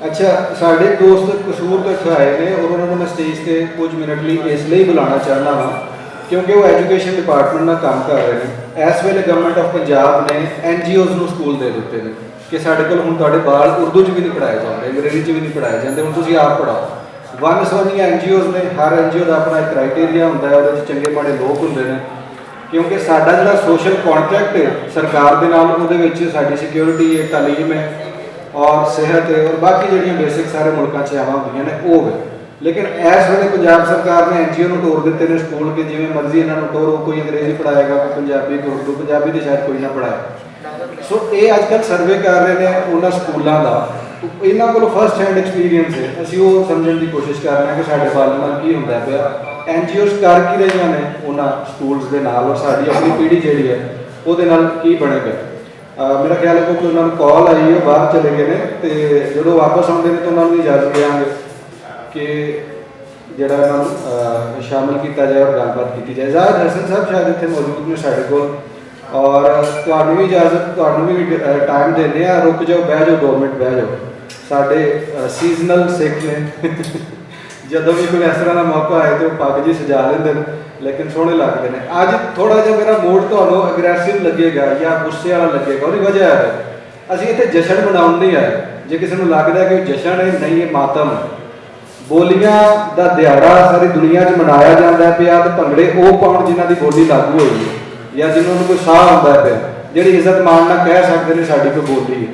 Speaker 7: ਅੱਛਾ, ਸਾਡੇ ਦੋਸਤ ਕਸੂਰ ਤੋਂ ਇੱਥੇ ਆਏ ਨੇ ਔਰ ਉਹਨਾਂ ਨੂੰ ਮੈਂ ਸਟੇਜ 'ਤੇ ਕੁਝ ਮਿੰਟ ਲਈ ਇਸ ਲਈ ਬੁਲਾਉਣਾ ਚਾਹੁੰਦਾ ਹਾਂ ਕਿਉਂਕਿ ਉਹ ਐਜੂਕੇਸ਼ਨ ਡਿਪਾਰਟਮੈਂਟ ਨਾਲ ਕੰਮ ਕਰ ਰਹੇ ਨੇ। ਇਸ ਵੇਲੇ ਗਵਰਨਮੈਂਟ ਆਫ ਪੰਜਾਬ ਨੇ NGOs ਨੂੰ ਸਕੂਲ ਦੇ ਦਿੱਤੇ ਨੇ ਕਿ ਸਾਡੇ ਕੋਲ ਹੁਣ ਤੁਹਾਡੇ ਬਾਲ ਉਰਦੂ 'ਚ ਵੀ ਨਹੀਂ ਪੜ੍ਹਾਏ ਜਾਂਦੇ, ਅੰਗਰੇਜ਼ੀ 'ਚ ਵੀ ਨਹੀਂ ਪੜ੍ਹਾਏ ਜਾਂਦੇ, ਹੁਣ ਤੁਸੀਂ ਆਪ ਪੜ੍ਹਾਓ। ਵਨ ਸਵੰਨੀਆਂ NGOs ਨੇ, ਹਰ NGO ਦਾ ਆਪਣਾ ਇੱਕ ਕ੍ਰਾਈਟੇਰੀਆ ਹੁੰਦਾ ਹੈ, ਉਹਦੇ 'ਚ ਚੰਗੇ ਮਾੜੇ ਲੋਕ ਹੁੰਦੇ ਨੇ ਕਿਉਂਕਿ ਸਾਡਾ ਜਿਹੜਾ ਸੋਸ਼ਲ ਕੰਟਰੈਕਟ ਹੈ ਸਰਕਾਰ ਦੇ ਨਾਲ, ਉਹਦੇ ਵਿੱਚ ਸਾਡੀ ਸਿਕਿਉਰਿਟੀ ਹੈ, ਤਾਲੀਮ ਹੈ ਔਰ ਸਿਹਤ ਹੈ ਔਰ ਬਾਕੀ ਜਿਹੜੀਆਂ ਬੇਸਿਕ ਸਾਰੇ ਮੁਲਕਾਂ 'ਚ ਆਵਾਂ ਹੁੰਦੀਆਂ ਨੇ ਉਹ ਹੈ। ਲੇਕਿਨ ਇਸ ਵੇਲੇ ਪੰਜਾਬ ਸਰਕਾਰ ਨੇ NGO ਨੂੰ ਤੋੜ ਦਿੱਤੇ ਨੇ ਸਕੂਲ ਕਿ ਜਿਵੇਂ ਮਰਜ਼ੀ ਇਹਨਾਂ ਨੂੰ ਤੋੜੋ, ਕੋਈ ਅੰਗਰੇਜ਼ੀ ਪੜ੍ਹਾਏਗਾ, ਕੋਈ ਪੰਜਾਬੀ, ਕੋਈ ਉਰਦੂ, ਪੰਜਾਬੀ ਤੇ ਸ਼ਾਇਦ ਕੋਈ ਨਾ ਪੜ੍ਹਾਏ। ਸੋ ਇਹ ਅੱਜ ਕੱਲ੍ਹ ਸਰਵੇ ਕਰ ਰਹੇ ਨੇ ਉਹਨਾਂ ਸਕੂਲਾਂ ਦਾ, ਇਹਨਾਂ ਕੋਲ ਫਸਟ ਹੈਂਡ ਐਕਸਪੀਰੀਅੰਸ ਹੈ, ਅਸੀਂ ਉਹ ਸਮਝਣ ਦੀ ਕੋਸ਼ਿਸ਼ ਕਰ ਰਹੇ ਹਾਂ ਕਿ ਸਾਡੇ ਬਾਲਾਂ ਨਾਲ ਕੀ ਹੁੰਦਾ ਪਿਆ, NGOs ਕਰ ਕੀ ਰਹੀਆਂ ਨੇ ਉਹਨਾਂ ਸਕੂਲਸ ਦੇ ਨਾਲ ਔਰ ਸਾਡੀ ਆਪਣੀ ਪੀੜ੍ਹੀ ਜਿਹੜੀ ਹੈ ਉਹਦੇ ਨਾਲ ਕੀ ਬਣੇਗਾ। ਮੇਰਾ ਖਿਆਲ ਹੈ ਕਿ ਉਹਨਾਂ ਨੂੰ ਕਾਲ ਆਈ ਹੈ, ਬਾਹਰ ਚਲੇ ਗਏ ਨੇ, ਤੇ ਜਦੋਂ ਵਾਪਸ ਆਉਂਦੇ ਨੇ ਤਾਂ ਉਹਨਾਂ ਨੂੰ ਇਜਾਜ਼ਤ ਦੇਵਾਂਗੇ ਕਿ ਜਿਹੜਾ ਇਹਨਾਂ ਨੂੰ ਸ਼ਾਮਿਲ ਕੀਤਾ ਜਾਏ ਔਰ ਗੱਲਬਾਤ ਕੀਤੀ ਜਾਏ। ਜ਼ਾਹਿਦ ਹਸਨ ਸਾਹਿਬ ਸ਼ਾਇਦ ਇੱਥੇ ਮੌਜੂਦ ਨੇ ਸਾਡੇ ਕੋਲ, ਔਰ ਤੁਹਾਨੂੰ ਵੀ ਇਜਾਜ਼ਤ, ਤੁਹਾਨੂੰ ਵੀ ਟਾਈਮ ਦਿੰਦੇ ਆ, ਰੁਕ ਜਾਓ, ਬਹਿ ਜਾਓ, 2 ਮਿੰਟ ਬਹਿ ਜਾਓ। ਸਾਡੇ ਸੀਜ਼ਨਲ ਸਿੱਖ ਨੇ ਜਦੋਂ ਵੀ ਕੋਈ ਇਸ ਤਰ੍ਹਾਂ ਦਾ ਮੌਕਾ ਆਏ ਤੇ ਉਹ ਪੱਗ ਜੀ ਸਜਾ ਲੈਂਦੇ ਨੇ, ਲੇਕਿਨ ਸੋਹਣੇ ਲੱਗਦੇ ਨੇ। ਅੱਜ ਥੋੜਾ ਜਿਹਾ ਮੇਰਾ ਮੂਡ ਤੁਹਾਨੂੰ ਅਗਰੈਸਿਵ ਲੱਗੇਗਾ ਜਾਂ ਗੁੱਸੇ ਵਾਲਾ ਲੱਗੇਗਾ, ਉਹਦੀ ਵਜ੍ਹਾ ਹੈ ਅਸੀਂ ਇੱਥੇ ਜਸ਼ਨ ਮਨਾਉਣ ਨਹੀਂ ਆਏ। ਜੇ ਕਿਸੇ ਨੂੰ ਲੱਗਦਾ ਕਿ ਜਸ਼ਨ ਹੈ, ਨਹੀਂ, ਇਹ ਮਾਤਮ ਹੈ। ਬੋਲੀਆਂ ਦਾ ਦਿਹਾੜਾ ਸਾਰੀ ਦੁਨੀਆ 'ਚ ਮਨਾਇਆ ਜਾਂਦਾ ਪਿਆ ਤੇ ਭੰਗੜੇ ਉਹ ਪਾਉਣ ਜਿਨ੍ਹਾਂ ਦੀ ਬੋਲੀ ਲਾਗੂ ਹੋਈ ਹੈ ਜਾਂ ਜਿਹਨਾਂ ਨੂੰ ਕੋਈ ਸਾਹ ਆਉਂਦਾ ਪਿਆ, ਜਿਹੜੀ ਇੱਜ਼ਤ ਮਾਣ ਨਾਲ ਕਹਿ ਸਕਦੇ ਨੇ ਸਾਡੀ ਕੋਈ ਬੋਲੀ ਹੈ।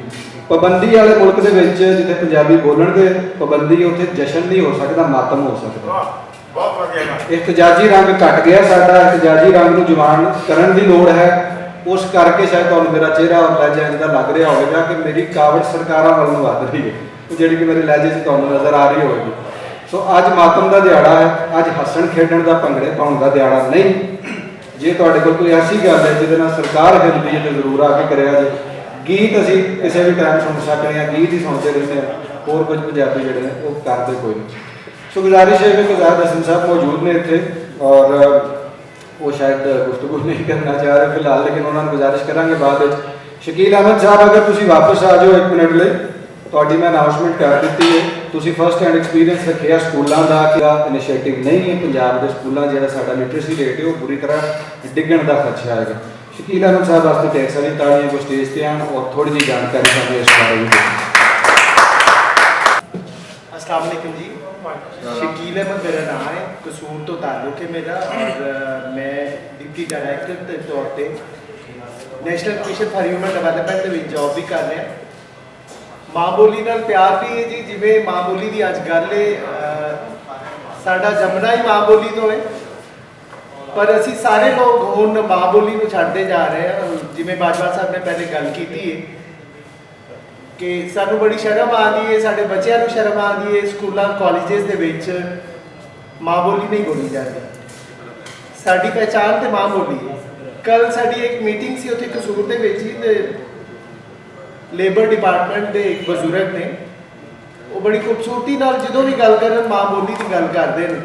Speaker 7: ਪਾਬੰਦੀ ਵਾਲੇ ਮੁਲਕ ਦੇ ਵਿੱਚ ਜਿੱਥੇ ਪੰਜਾਬੀ ਬੋਲਣ ਦੇ ਪਾਬੰਦੀ, ਉੱਥੇ ਜਸ਼ਨ ਨਹੀਂ ਹੋ ਸਕਦਾ, ਮਾਤਮ ਹੋ ਸਕਦਾ।
Speaker 6: ਬਹੁਤ ਵਧੀਆ।
Speaker 7: ਇhtਜਾਜੀ ਰੰਗ ਘਟ ਗਿਆ ਸਾਡਾ, ਇhtਜਾਜੀ ਰੰਗ ਨੂੰ ਜਵਾਨ ਕਰਨ ਦੀ ਲੋੜ ਹੈ। ਉਸ ਕਰਕੇ ਸ਼ਾਇਦ ਤੁਹਾਨੂੰ ਮੇਰਾ ਚਿਹਰਾ ਔਰ ਲਹਿਜਾ ਇੰਝ ਦਾ ਲੱਗ ਰਿਹਾ ਹੋਵੇਗਾ ਕਿ ਮੇਰੀ ਕਾਵੜ ਸਰਕਾਰਾਂ ਵੱਲ ਨੂੰ ਵੱਧ ਰਹੀ ਹੈ, ਜਿਹੜੀ ਕਿ ਮੇਰੇ ਲਹਿਜੇ 'ਚ ਤੁਹਾਨੂੰ ਨਜ਼ਰ ਆ ਰਹੀ ਹੋਵੇਗੀ। ਸੋ ਅੱਜ ਮਾਤਮ ਦਾ ਦਿਹਾੜਾ ਹੈ, ਅੱਜ ਹੱਸਣ ਖੇਡਣ ਦਾ, ਭੰਗੜੇ ਪਾਉਣ ਦਾ ਦਿਹਾੜਾ ਨਹੀਂ। ਜੇ ਤੁਹਾਡੇ ਕੋਲ ਕੋਈ ਐਸੀ ਗੱਲ ਹੈ ਜਿਹਦੇ ਨਾਲ ਸਰਕਾਰ ਹਿਲਦੀ ਹੈ ਤਾਂ ਜ਼ਰੂਰ ਆ ਕੇ ਕਰਿਆ ਜੇ। ਗੀਤ ਅਸੀਂ ਕਿਸੇ ਵੀ ਟਾਈਮ ਸੁਣ ਸਕਦੇ ਹਾਂ, ਗੀਤ ਹੀ ਸੁਣਦੇ ਰਹਿੰਦੇ ਹਾਂ, ਹੋਰ ਕੁਝ ਪੰਜਾਬੀ ਜਿਹੜੇ ਨੇ ਉਹ ਕਰਦੇ ਕੋਈ ਨਹੀਂ। ਸੋ ਗੁਜ਼ਾਰਿਸ਼ ਹੈ ਕਿ ਜ਼ਾਹਿਦ ਹਸਨ ਸਾਹਿਬ ਮੌਜੂਦ ਨੇ ਇੱਥੇ ਔਰ ਉਹ ਸ਼ਾਇਦ ਗੁਫ਼ਤਗੂ ਨਹੀਂ ਕਰਨਾ ਚਾਹ ਰਹੇ ਫਿਲਹਾਲ, ਲੇਕਿਨ ਉਹਨਾਂ ਨੂੰ ਗੁਜ਼ਾਰਿਸ਼ ਕਰਾਂਗੇ ਬਾਅਦ ਵਿੱਚ। ਸ਼ਕੀਲ ਅਹਿਮਦ ਸਾਹਿਬ, ਅਗਰ ਤੁਸੀਂ ਵਾਪਸ ਆ ਜਾਓ 1 ਮਿੰਟ ਲਈ, ਤੁਹਾਡੀ ਮੈਂ ਅਨਾਉਂਸਮੈਂਟ ਕਰ ਦਿੱਤੀ ਹੈ। ਤੁਸੀਂ ਫਸਟ ਹੈਂਡ ਐਕਸਪੀਰੀਅੰਸ ਰੱਖਿਆ ਸਕੂਲਾਂ ਦਾ, ਕਿ ਇਨੀਸ਼ੀਏਟਿਵ ਨਹੀਂ ਹੈ ਪੰਜਾਬ ਦੇ ਸਕੂਲਾਂ ਜਿਹੜਾ ਸਾਡਾ ਲਿਟਰੇਸੀ ਰੇਟ ਹੈ ਉਹ ਬੁਰੀ ਤਰ੍ਹਾਂ ਡਿੱਗਣ ਦਾ ਖਦਸ਼ਾ ਹੈਗਾ। ਸ਼ਕੀਲ ਅਹਿਮਦ ਸਾਹਿਬ ਵਾਸਤੇ ਢੇਰ ਸਾਰੀ ਤਾੜੀਆਂ ਕੋ ਸਟੇਜ ਤੇ ਆਉਣ ਔਰ ਥੋੜੀ ਜਿਹੀ ਜਾਣਕਾਰੀ ਸਾਨੂੰ ਇਸ ਬਾਰੇ ਵੀ ਦੇਣ।
Speaker 9: अस्सलाम वालेकुम जी, शकील अहमद मेरा नाम है, कसूर तो ताल्लुक है मेरा और मैं डिप्टी डायरेक्टर के तौर पर national commission for human development ਦੇ ਵਿੱਚ ਜੌਬ ਵੀ ਕਰ ਰਿਹਾ। ਮਾਂ ਬੋਲੀ ਨਾਲ ਪਿਆਰ ਵੀ ਹੈ ਜੀ, ਜਿਵੇਂ ਮਾਂ ਬੋਲੀ ਦੀ ਅੱਜ ਗੱਲ ਹੈ, ਸਾਡਾ ਜੰਮਣਾ ਹੀ ਮਾਂ ਬੋਲੀ ਤੋਂ ਹੈ, ਪਰ ਅਸੀਂ ਸਾਰੇ ਲੋਕ ਹੁਣ ਮਾਂ ਬੋਲੀ ਨੂੰ ਛੱਡਦੇ ਜਾ ਰਹੇ ਹਾਂ। ਜਿਵੇਂ ਬਾਜਵਾ ਸਾਹਿਬ ਨੇ ਪਹਿਲੇ ਗੱਲ ਕੀਤੀ ਹੈ ਕਿ ਸਾਨੂੰ ਬੜੀ ਸ਼ਰਮ ਆਉਂਦੀ ਹੈ, ਸਾਡੇ ਬੱਚਿਆਂ ਨੂੰ ਸ਼ਰਮ ਆਉਂਦੀ ਹੈ, ਸਕੂਲਾਂ ਕਾਲਜਿਸ ਦੇ ਵਿੱਚ ਮਾਂ ਬੋਲੀ ਨਹੀਂ ਬੋਲੀ ਜਾਂਦੀ। ਸਾਡੀ ਪਹਿਚਾਣ ਤੇ ਮਾਂ ਬੋਲੀ ਹੈ। ਕੱਲ ਸਾਡੀ ਇੱਕ ਮੀਟਿੰਗ ਸੀ ਉੱਥੇ ਕਸੂਰ ਦੇ ਵਿੱਚ ਹੀ, ਤੇ ਲੇਬਰ ਡਿਪਾਰਟਮੈਂਟ ਦੇ ਇੱਕ ਬਜ਼ੁਰਗ ਨੇ, ਉਹ ਬੜੀ ਖੂਬਸੂਰਤੀ ਨਾਲ ਜਦੋਂ ਵੀ ਗੱਲ ਕਰਨ ਮਾਂ ਬੋਲੀ ਦੀ ਗੱਲ ਕਰਦੇ ਨੇ,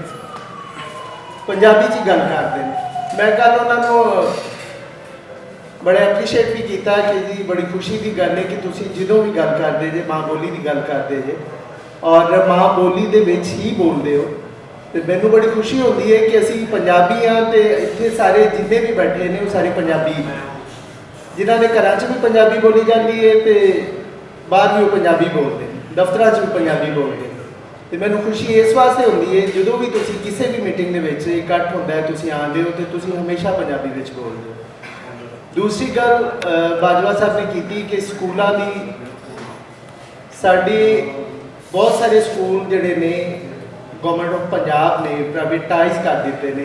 Speaker 9: ਪੰਜਾਬੀ 'ਚ ਗੱਲ ਕਰਦੇ ਨੇ। ਮੈਂ ਕੱਲ ਉਹਨਾਂ ਨੂੰ ਬੜਾ ਐਪਰੀਸ਼ੀਏਟ ਵੀ ਕੀਤਾ ਕਿ ਜੀ ਬੜੀ ਖੁਸ਼ੀ ਦੀ ਗੱਲ ਹੈ ਕਿ ਤੁਸੀਂ ਜਦੋਂ ਵੀ ਗੱਲ ਕਰਦੇ ਜੇ ਮਾਂ ਬੋਲੀ ਦੀ ਗੱਲ ਕਰਦੇ ਜੇ ਔਰ ਮਾਂ ਬੋਲੀ ਦੇ ਵਿੱਚ ਹੀ ਬੋਲਦੇ ਹੋ। ਤੇ ਮੈਨੂੰ ਬੜੀ ਖੁਸ਼ੀ ਹੁੰਦੀ ਹੈ ਕਿ ਅਸੀਂ ਪੰਜਾਬੀ ਹਾਂ ਤੇ ਇੱਥੇ ਸਾਰੇ ਜਿੰਨੇ ਵੀ ਬੈਠੇ ਨੇ ਉਹ ਸਾਰੇ ਪੰਜਾਬੀ ਨੇ, ਜਿਨ੍ਹਾਂ ਦੇ ਘਰਾਂ 'ਚ ਵੀ ਪੰਜਾਬੀ ਬੋਲੀ ਜਾਂਦੀ ਹੈ ਤੇ ਬਾਹਰ ਵੀ ਉਹ ਪੰਜਾਬੀ ਬੋਲਦੇ ਨੇ, ਦਫ਼ਤਰਾਂ 'ਚ ਵੀ ਪੰਜਾਬੀ ਬੋਲਦੇ ਨੇ। ਤੇ ਮੈਨੂੰ ਖੁਸ਼ੀ ਇਸ ਵਾਸਤੇ ਹੁੰਦੀ ਹੈ ਜਦੋਂ ਵੀ ਤੁਸੀਂ ਕਿਸੇ ਵੀ ਮੀਟਿੰਗ ਦੇ ਵਿੱਚ ਇਕੱਠ ਹੁੰਦਾ ਹੈ, ਤੁਸੀਂ ਆਉਂਦੇ ਹੋ ਤੇ ਤੁਸੀਂ ਹਮੇਸ਼ਾ ਪੰਜਾਬੀ ਵਿੱਚ ਬੋਲਦੇ ਹੋ। ਦੂਸਰੀ ਗੱਲ ਬਾਜਵਾ ਸਾਹਿਬ ਨੇ ਕੀਤੀ ਕਿ ਸਕੂਲਾਂ ਦੀ, ਸਾਡੇ ਬਹੁਤ ਸਾਰੇ ਸਕੂਲ ਜਿਹੜੇ ਨੇ ਗਵਰਨਮੈਂਟ ਆਫ ਪੰਜਾਬ ਨੇ ਪ੍ਰਾਈਵੇਟਾਈਜ਼ ਕਰ ਦਿੱਤੇ ਨੇ।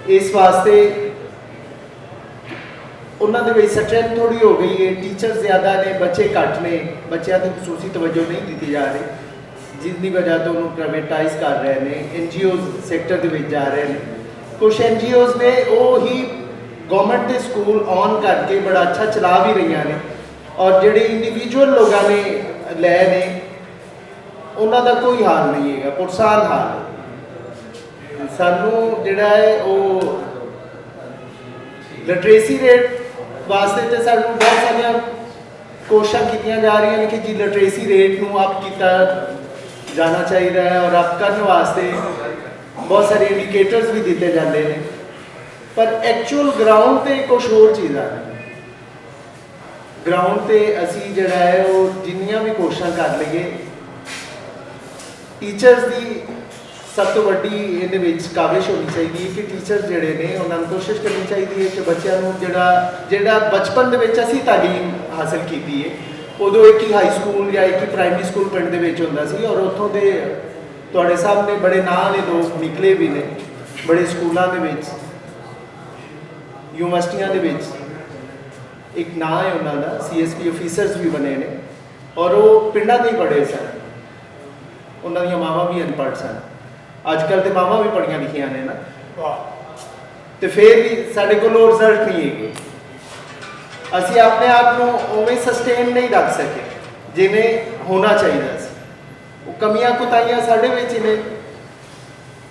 Speaker 9: ਇਸ ਵਾਸਤੇ ਉਹਨਾਂ ਦੇ ਵਿੱਚ ਸਟਰੈਂਥ ਥੋੜੀ ਹੋ ਗਈ ਹੈ, ਟੀਚਰ ਜ਼ਿਆਦਾ ਨੇ, ਬੱਚੇ ਘੱਟ ਨੇ, ਬੱਚਿਆਂ ਤੇ ਖਸੂਸੀ ਤਵੱਜੋ ਨਹੀਂ ਦਿੱਤੀ ਜਾ ਰਹੀ, ਜਿਸ ਦੀ ਵਜ੍ਹਾ ਤੋਂ ਉਹਨੂੰ ਪ੍ਰਾਈਵੇਟਾਈਜ਼ ਕਰ ਰਹੇ ਨੇ, NGOs ਸੈਕਟਰ ਦੇ ਵਿੱਚ ਜਾ ਰਹੇ ਨੇ। ਕੁਝ NGOs ਨੇ ਉਹ ਹੀ ਗਵਰਨਮੈਂਟ ਦੇ ਸਕੂਲ ਔਨ ਕਰਕੇ ਬੜਾ ਅੱਛਾ ਚਲਾ ਵੀ ਰਹੀਆਂ ਨੇ, ਔਰ ਜਿਹੜੇ ਇੰਡੀਵਿਜੂਅਲ ਲੋਕਾਂ ਨੇ ਲੈ ਨੇ ਉਹਨਾਂ ਦਾ ਕੋਈ ਹਾਲ ਨਹੀਂ ਹੈਗਾ, ਪੁਰਸਾਨ ਹਾਲ ਹੈ। ਸਾਨੂੰ ਜਿਹੜਾ ਹੈ ਉਹ ਲਿਟਰੇਸੀ ਰੇਟ ਵਾਸਤੇ ਤੇ ਸਾਨੂੰ ਬਹੁਤ ਸਾਰੀਆਂ ਕੋਸ਼ਿਸ਼ਾਂ ਕੀਤੀਆਂ ਜਾ ਰਹੀਆਂ ਨੇ ਕਿ ਜੀ ਲਿਟਰੇਸੀ ਰੇਟ ਨੂੰ ਅਪ ਕੀਤਾ ਜਾਣਾ ਚਾਹੀਦਾ ਹੈ, ਔਰ ਅਪ ਕਰਨ ਵਾਸਤੇ ਬਹੁਤ ਸਾਰੇ ਇੰਡੀਕੇਟਰਸ ਵੀ ਦਿੱਤੇ ਜਾਂਦੇ ਨੇ, ਪਰ ਐਕਚੁਅਲ ਗਰਾਊਂਡ ਤੇ ਕੁਝ ਹੋਰ ਚੀਜ਼ਾਂ ਨੇ। ਗਰਾਊਂਡ ਤੇ ਅਸੀਂ ਜਿਹੜਾ ਹੈ ਉਹ ਜਿੰਨੀਆਂ ਵੀ ਕੋਸ਼ਿਸ਼ਾਂ ਕਰ ਲਈਏ, ਟੀਚਰਸ ਦੀ ਸਭ ਤੋਂ ਵੱਡੀ ਇਹਦੇ ਵਿੱਚ ਕਾਬਿਸ਼ ਹੋਣੀ ਚਾਹੀਦੀ ਹੈ ਕਿ ਟੀਚਰ ਜਿਹੜੇ ਨੇ ਉਹਨਾਂ ਨੂੰ ਕੋਸ਼ਿਸ਼ ਕਰਨੀ ਚਾਹੀਦੀ ਹੈ ਕਿ ਬੱਚਿਆਂ ਨੂੰ ਜਿਹੜਾ ਬਚਪਨ ਦੇ ਵਿੱਚ ਅਸੀਂ ਤਾਲੀਮ ਹਾਸਲ ਕੀਤੀ ਹੈ, ਉਦੋਂ ਇੱਕ ਹੀ ਹਾਈ ਸਕੂਲ ਜਾਂ ਇੱਕ ਹੀ ਪ੍ਰਾਇਮਰੀ ਸਕੂਲ ਪਿੰਡ ਦੇ ਵਿੱਚ ਹੁੰਦਾ ਸੀ, ਔਰ ਉੱਥੋਂ ਦੇ ਤੁਹਾਡੇ ਸਾਹਮਣੇ ਬੜੇ ਨਾਂ ਵਾਲੇ ਲੋਕ ਨਿਕਲੇ ਵੀ ਨੇ, ਬੜੇ ਸਕੂਲਾਂ ਦੇ ਵਿੱਚ, ਯੂਨੀਵਰਸਿਟੀਆਂ ਦੇ ਵਿੱਚ ਇੱਕ ਨਾਂ ਹੈ ਉਹਨਾਂ ਦਾ, CSP ਆਫੀਸਰਸ ਵੀ ਬਣੇ ਨੇ, ਔਰ ਉਹ ਪਿੰਡਾਂ ਦੇ ਹੀ ਪੜ੍ਹੇ ਸਨ, ਉਹਨਾਂ ਦੀਆਂ ਮਾਵਾਂ ਵੀ ਅਨਪੜ੍ਹ ਸਨ। ਅੱਜ ਕੱਲ੍ਹ ਤੇ ਮਾਵਾਂ ਵੀ ਪੜ੍ਹੀਆਂ ਲਿਖੀਆਂ ਨੇ ਨਾ, ਤੇ ਫਿਰ ਵੀ ਸਾਡੇ ਕੋਲ ਉਹ ਰਿਜ਼ਲਟ ਨਹੀਂ ਹੈਗੇ। ਅਸੀਂ ਆਪਣੇ ਆਪ ਨੂੰ ਉਵੇਂ ਸਸਟੇਨ ਨਹੀਂ ਰੱਖ ਸਕੇ ਜਿਵੇਂ ਹੋਣਾ ਚਾਹੀਦਾ ਸੀ। ਉਹ ਕਮੀਆਂ ਕੁਤਾਹੀਆਂ ਸਾਡੇ ਵਿੱਚ ਹੀ ਨੇ,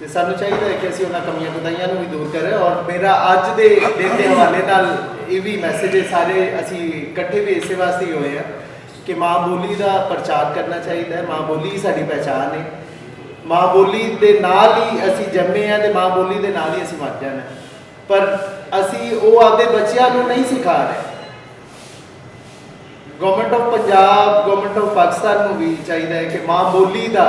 Speaker 9: ਤੇ ਸਾਨੂੰ ਚਾਹੀਦਾ ਹੈ ਕਿ ਅਸੀਂ ਉਹਨਾਂ ਕਮੀਆਂ ਕੁਤਾਹੀਆਂ ਨੂੰ ਵੀ ਦੂਰ ਕਰੀਏ। ਔਰ ਮੇਰਾ ਅੱਜ ਦੇ ਦਿਨ ਦੇ ਹਵਾਲੇ ਨਾਲ ਇਹ ਵੀ ਮੈਸੇਜ ਹੈ, ਸਾਰੇ ਅਸੀਂ ਇਕੱਠੇ ਵੀ ਇਸੇ ਵਾਸਤੇ ਹੀ ਹੋਏ ਆ ਕਿ ਮਾਂ ਬੋਲੀ ਦਾ ਪ੍ਰਚਾਰ ਕਰਨਾ ਚਾਹੀਦਾ ਹੈ। ਮਾਂ ਬੋਲੀ ਹੀ ਸਾਡੀ ਪਹਿਚਾਣ ਹੈ, ਮਾਂ ਬੋਲੀ ਦੇ ਨਾਲ ਹੀ ਅਸੀਂ ਜੰਮੇ ਆ ਤੇ ਮਾਂ ਬੋਲੀ ਦੇ ਨਾਲ ਹੀ ਅਸੀਂ ਮਰ ਜਾਣਾ, ਪਰ ਅਸੀਂ ਉਹ ਆਪਦੇ ਬੱਚਿਆਂ ਨੂੰ ਨਹੀਂ ਸਿਖਾ ਰਹੇ। Government of Punjab, government of Pakistan ਨੂੰ ਵੀ ਚਾਹੀਦਾ ਹੈ ਕਿ ਮਾਂ ਬੋਲੀ ਦਾ